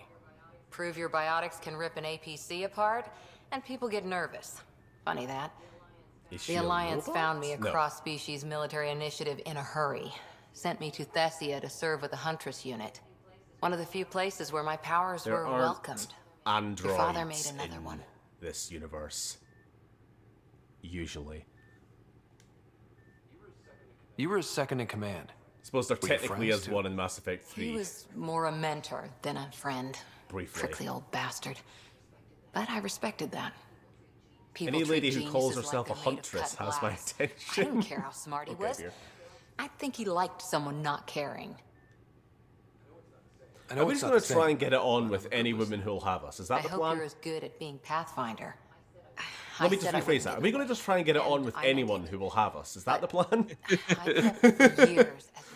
Prove your biotics can rip an APC apart, and people get nervous. Funny that.
Is she
The
a
Alliance
robot?
found me a
No.
cross-species military initiative in a hurry. Sent me to Thessia to serve with the Huntress unit. One of the few places where my powers
There
were
aren't
welcomed.
androids
Your father made another
in
one.
this universe. Usually.
You were his second in command.
Suppose there
Were you
technically
friends
is
too?
one in Mass Effect 3.
He was more a mentor than a friend.
Briefly.
Prickly old bastard. But I respected that. People
Any
treat
lady who calls
geniuses
herself
like
a
they're made of
huntress
cut
has my
glass.
attention.
I didn't care how smart he
Okay,
was.
dear.
I think he liked someone not caring.
I
Are
know
we
it's
just
not
going
the
to try
same.
and get it on with any women who'll have us? Is that
I
the
hope
plan?
you're as good at being Pathfinder.
Let me
I
just
said I
rephrase
wouldn't
that.
get
Are we going to just try and get it on with anyone who will have us? Is that the plan?
for years as your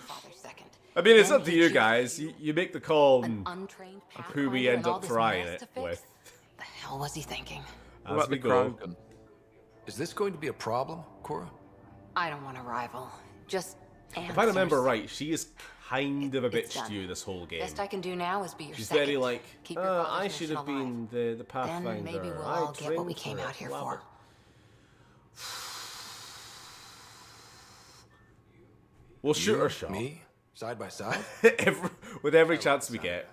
father's second.
I mean, it's
Then
up to
he
you
chooses
guys. You make the call
An
and
untrained
who we
Pathfinder
end
and all
up
this
trying
mess
it
to fix?
with.
The hell was he thinking?
As we go.
Is this going to be a problem, Cora?
I don't want a rival. Just answers.
If I remember right, she is kind of a
It's
bitch
done.
to you this whole game.
Best I can do now is be your
She's
second.
very like,
Keep your father's
I
mission
should have
alive.
been the Pathfinder.
Then maybe we'll
I
all get what we
trained
came
for
out
it,
here
blah,
for.
blah. We'll shoot
You,
her shot.
Me? Side by side?
With every chance we get.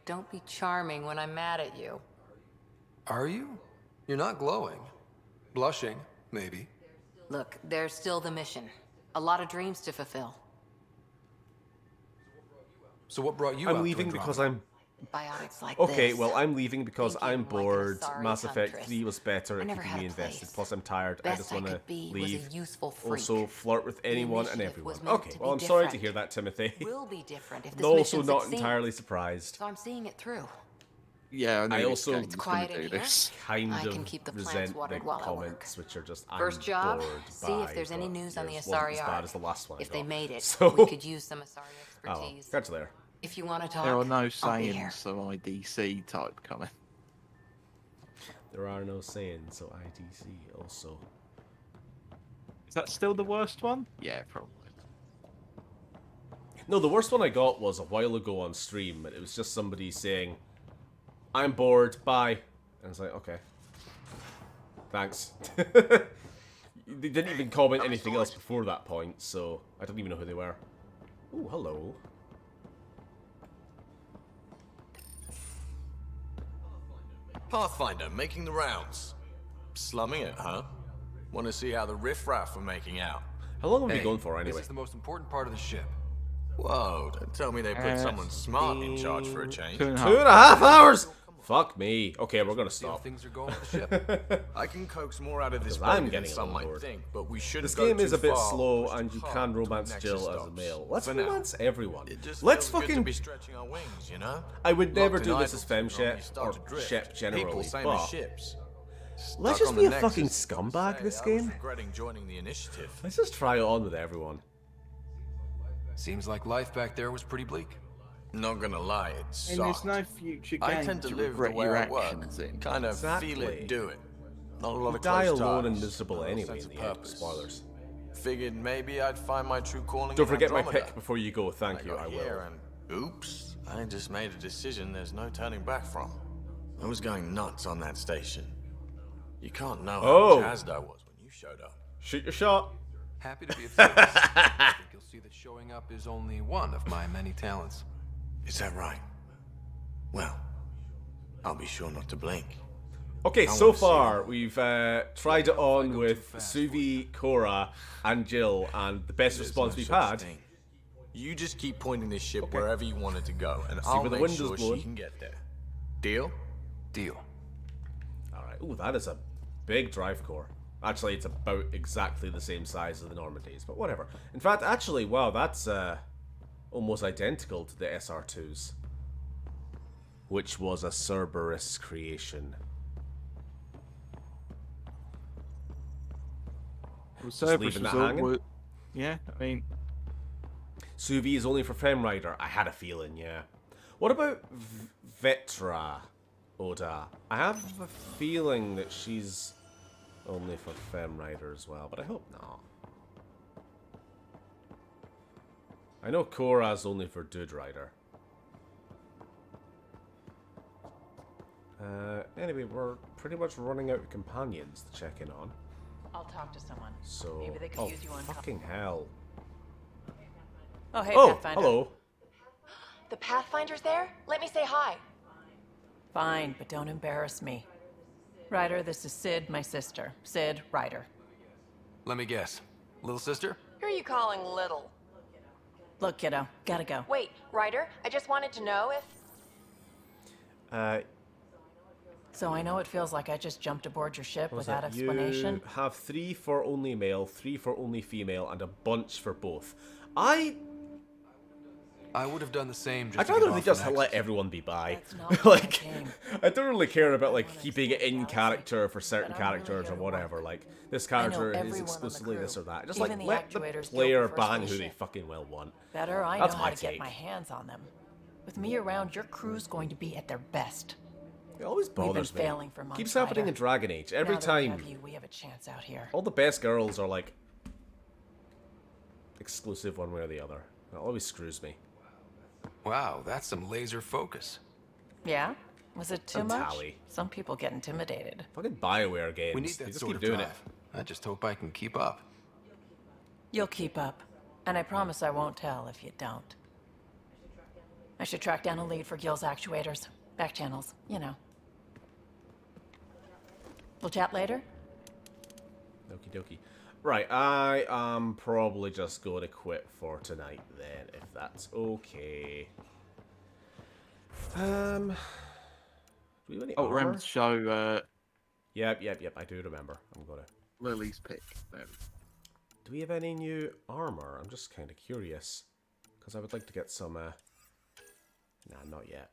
Don't be charming when I'm mad at you.
Are you? You're not glowing. Blushing, maybe.
Look, there's still the mission. A lot of dreams to fulfill.
So what brought you out
I'm
to
leaving because
Andromeda?
Biotics like
Okay,
this.
well, I'm leaving because
Thinking
I'm
like an
bored.
Asari
Mass Effect
huntress.
3 was better
I
at
never
keeping
had
me
a
invested.
place.
Plus, I'm tired. I
Best
just
I
want to
could be was a
leave.
useful freak.
Also, flirt with anyone and
initiative was
everyone.
meant
Okay,
to
well, I'm
be
sorry to
different.
hear that, Timothy.
Will be different if this
But also
mission
not
succeeds.
entirely surprised.
So I'm seeing it through.
Yeah, I, knew
I
this
also
game was
It's
gonna
quiet
do
in here.
this.
Kind
I
of
can keep the plants
resent the
watered while I work.
comments, which are just
First
I'm
job,
bored
see
by,
if there's any
but
news on the
yours wasn't
Asari
as bad
Ark.
as the last one I
If they
got.
made it,
So-
we could use some Asari
Oh,
expertise.
catch you there.
If you want to talk,
There are no
I'll be here.
sayings, so IDC type coming.
There are no sayings, so ITC also.
Is that still the worst one? Yeah, probably.
No, the worst one I got was a while ago on stream, and it was just somebody saying, I'm bored, bye. And it's like, okay. Thanks. They didn't even comment anything else before that point, so I don't even know who they were. Ooh, hello.
Pathfinder, making the rounds. Slumming it, huh? Want to see how the riffraff are making out?
How long have we
Hey,
gone for,
This
anyway?
is the most important part of the ship.
Whoa, don't tell me they put someone smart in charge for a change.
2.5 hours? Fuck me. Okay, we're gonna
See how
stop.
things are going with the ship.
I can coax more out of this
Because I'm
boat than
getting a
some
little
might
bored.
think, but we shouldn't
This
go
game is
too
a bit
far
slow,
or
and you
push
can
hard
romance
till
Jill
Nexus
as a
stops.
male. Let's
For now.
romance everyone.
It just
Let's
feels good to
fucking...
be stretching our wings, you know?
I would never
Locked
do
in
this as
idle too long,
femshep,
you start
or
to drift.
shep generally,
People, same
but...
as ships.
Let's
Stuck
just
on
be a
the
fucking
Nexus,
scumbag
say,
this
I was
game.
regretting joining the initiative.
Let's just try it on with everyone.
Seems like life back there was pretty bleak.
Not gonna lie, it
And
sucked.
there's no future
I
game
tend to
to
live the
regret
way
your
I work.
actions in.
Kind of feel
Exactly.
it, do it. Not a lot
You
of
die
close
alone and
ties,
miserable
no
anyway
sense
in
of
the end.
purpose.
Spoilers.
Figured maybe I'd find my true calling.
Don't
in
forget my
Andromeda.
pick before you go. Thank you,
got
I will.
here and oops, I just made a decision there's no turning back from. I was going nuts on that station. You can't know
Oh.
how jazzed I was when you showed up.
Shoot your shot.
Happy to be of service. I think you'll see that showing up is only one of my many talents.
Is that right? Well, I'll be sure not to blink.
Okay,
I
so
wanna see
far we've tried it on with Suvi, Cora, and Jill, and the best
There's
response
no
we've
such
had.
thing. You just keep pointing this ship wherever you want it to go, and
See
I'll
where the
make
wind is
sure
blowing.
she can get there. Deal?
Deal.
Alright, ooh, that is a big drive core. Actually, it's about exactly the same size as the Normandies, but whatever. In fact, actually, wow, that's almost identical to the SR2s, which was a Cerberus creation.
Well,
Just
Cerberus
leaving
was
that
all-
hanging?
Yeah, I mean,
Sous vide is only for Fem Rider. I had a feeling, yeah. What about Vetra, Oda? I have a feeling that she's only for Fem Rider as well, but I hope not. I know Korra's only for Dude Rider. Anyway, we're pretty much running out of companions to check in on.
I'll talk to someone.
So,
maybe they could use you on
fucking hell.
Oh, hey,
Oh,
Pathfinder.
hello.
The Pathfinder's there? Let me say hi.
Fine, but don't embarrass me. Ryder, this is Sid, my sister. Sid, Ryder.
Let me guess. Little sister?
Who are you calling little?
Look, kiddo, gotta go.
Wait, Ryder, I just wanted to know if...
So I know it feels like I just jumped aboard your ship without explanation.
You have 3 for only male, 3 for only female, and a bunch for both. I
would have done the same.
I'd rather they just let everyone be bi. Like, I don't really care about like keeping it in character for certain characters or whatever. Like, this character is exclusively this or that. Just like let the player bang who they fucking well want.
Better, I
That's
know
my
how to get
take.
my hands on them. With me around, your crew's going to be at their best.
It always bothers
We've been
me.
failing for months,
Keeps happening
Ryder.
in Dragon Age. Every
Now that we
time.
have you, we have a chance out here.
All the best girls are like exclusive one way or the other. It always screws me.
Wow, that's some laser focus.
Yeah? Was it too
And
much?
tally.
Some people get intimidated.
Fucking BioWare games.
We need
They
that
just
sort
keep
of
doing
drive. I just hope I can keep up.
You'll keep up. And I promise I won't tell if you don't. I should track down a lead for Gil's actuators. Back channels, you know. We'll chat later?
Okie dokie. Right, I am probably just going to quit for tonight then, if that's okay. Do we have any armor?
Remember to show
Yep, I do remember. I'm gonna...
Lily's pick then.
Do we have any new armor? I'm just kind of curious. Because I would like to get some, Nah, not yet.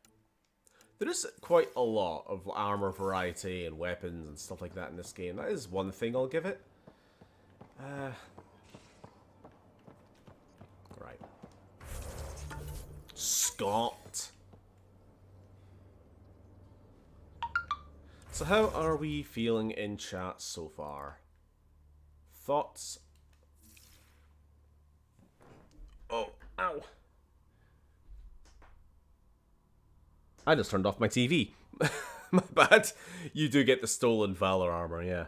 There is quite a lot of armor variety and weapons and stuff like that in this game. That is one thing I'll give it. Right. Scott. So how are we feeling in chat so far? Thoughts? Oh, ow. I just turned off my TV. My bad. You do get the stolen Valor armor, yeah.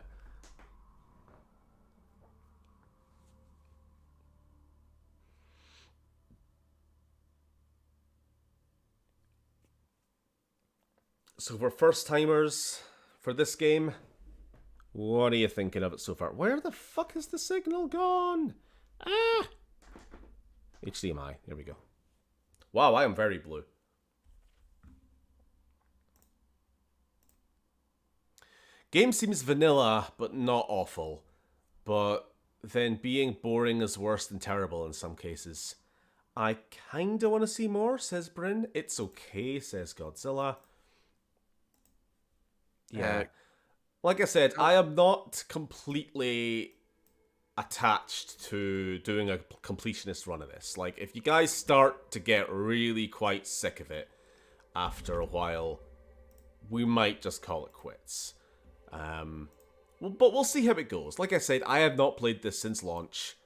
So for first timers for this game, what are you thinking of it so far? Where the fuck is the signal gone? Ah! HDMI, here we go. Wow, I am very blue. Game seems vanilla, but not awful. But then being boring is worse than terrible in some cases. I kinda want to see more, says Bryn. It's okay, says Godzilla. Yeah. Like I said, I am not completely attached to doing a completionist run of this. Like, if you guys start to get really quite sick of it after a while, we might just call it quits. But we'll see how it goes. Like I said, I have not played this since launch.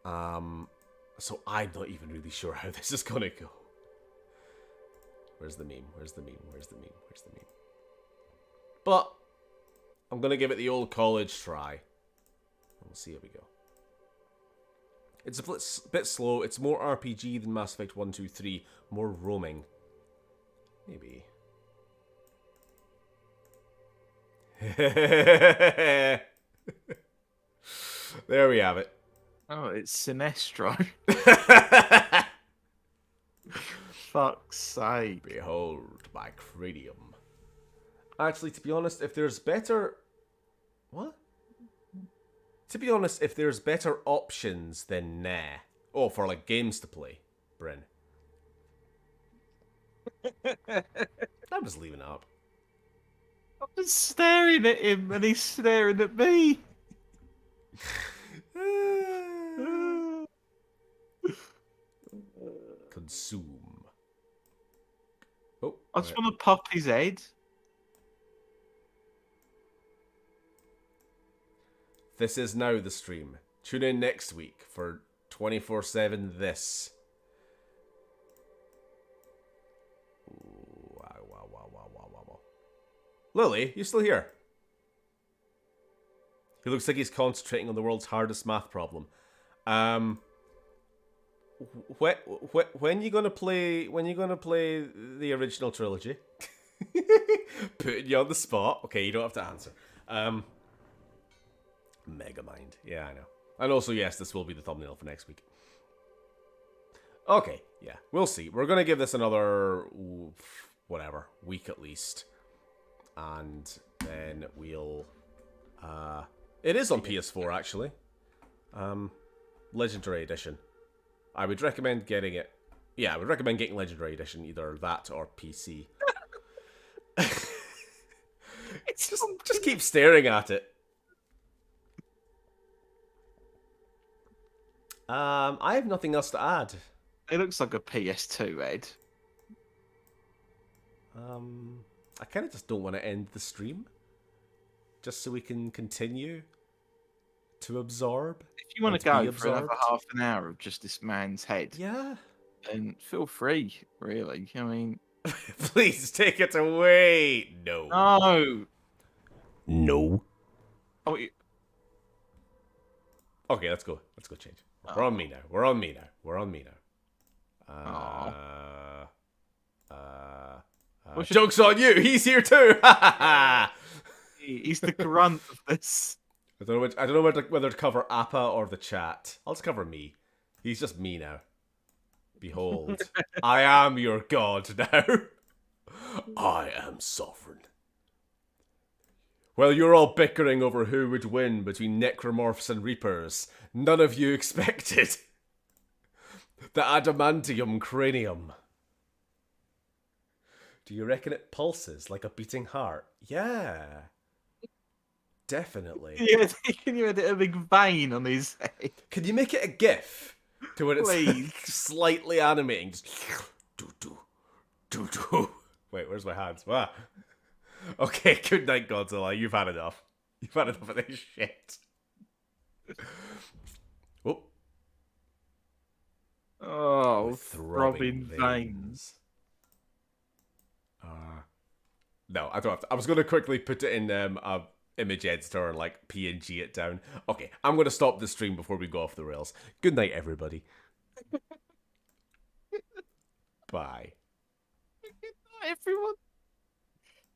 So I'm not even really sure how this is gonna go. Where's the meme? Where's the meme? Where's the meme? Where's the meme? But I'm gonna give it the old college try. We'll see how we go. It's a bit slow. It's more RPG than Mass Effect 1, 2, 3. More roaming. Maybe. There we have it.
Oh, it's Sinestro. Fuck's sake.
Behold my cranium. Actually, to be honest, if there's better... What? To be honest, if there's better options, then nah. Oh, for like games to play, Bryn. I'm just leaving it up.
I'm just staring at him and he's staring at me.
consume. Oh,
I just want to pop his head.
This is now the stream. Tune in next week for 24/7 this. Ooh, wow. Lily, you still here? He looks like he's concentrating on the world's hardest math problem. When you gonna play? When you gonna play the original trilogy? Putting you on the spot. Okay, you don't have to answer. Megamind. Yeah, I know. And also, yes, this will be the thumbnail for next week. Okay, yeah, we'll see. We're gonna give this another whatever week at least, and then we'll. It is on PS4 actually. Legendary Edition. I would recommend getting it. Yeah, I would recommend getting Legendary Edition, either that or PC. It's just keep staring at it. I have nothing else to add.
It looks like a PS2, Ed.
I kind of just don't want to end the stream, just so we can continue to absorb.
If you want to go for another half an hour of just this man's head,
yeah,
then feel free. Really, I mean,
please take it away. No. No.
Oh.
Okay, let's go. Let's go change. We're on me now. We're on me now. We're on me now. Joke's on you. He's here too.
He's the grunt of this.
I don't know whether to cover Appa or the chat. I'll just cover me. He's just me now. Behold, I am your god now. I am sovereign. Well, you're all bickering over who would win between necromorphs and reapers. None of you expected the adamantium cranium. Do you reckon it pulses like a beating heart? Yeah. Definitely.
Yeah, can you edit a big vein on his head?
Can you make it a GIF to where it's slightly animating? Just do. Wait, where's my hands? Ah. Okay, good night, Godzilla. You've had enough. You've had enough of this shit.
Oh, throbbing veins.
No, I don't have to. I was going to quickly put it in image editor and like PNG it down. Okay, I'm going to stop the stream before we go off the rails. Good night, everybody. Bye.
Good night, everyone.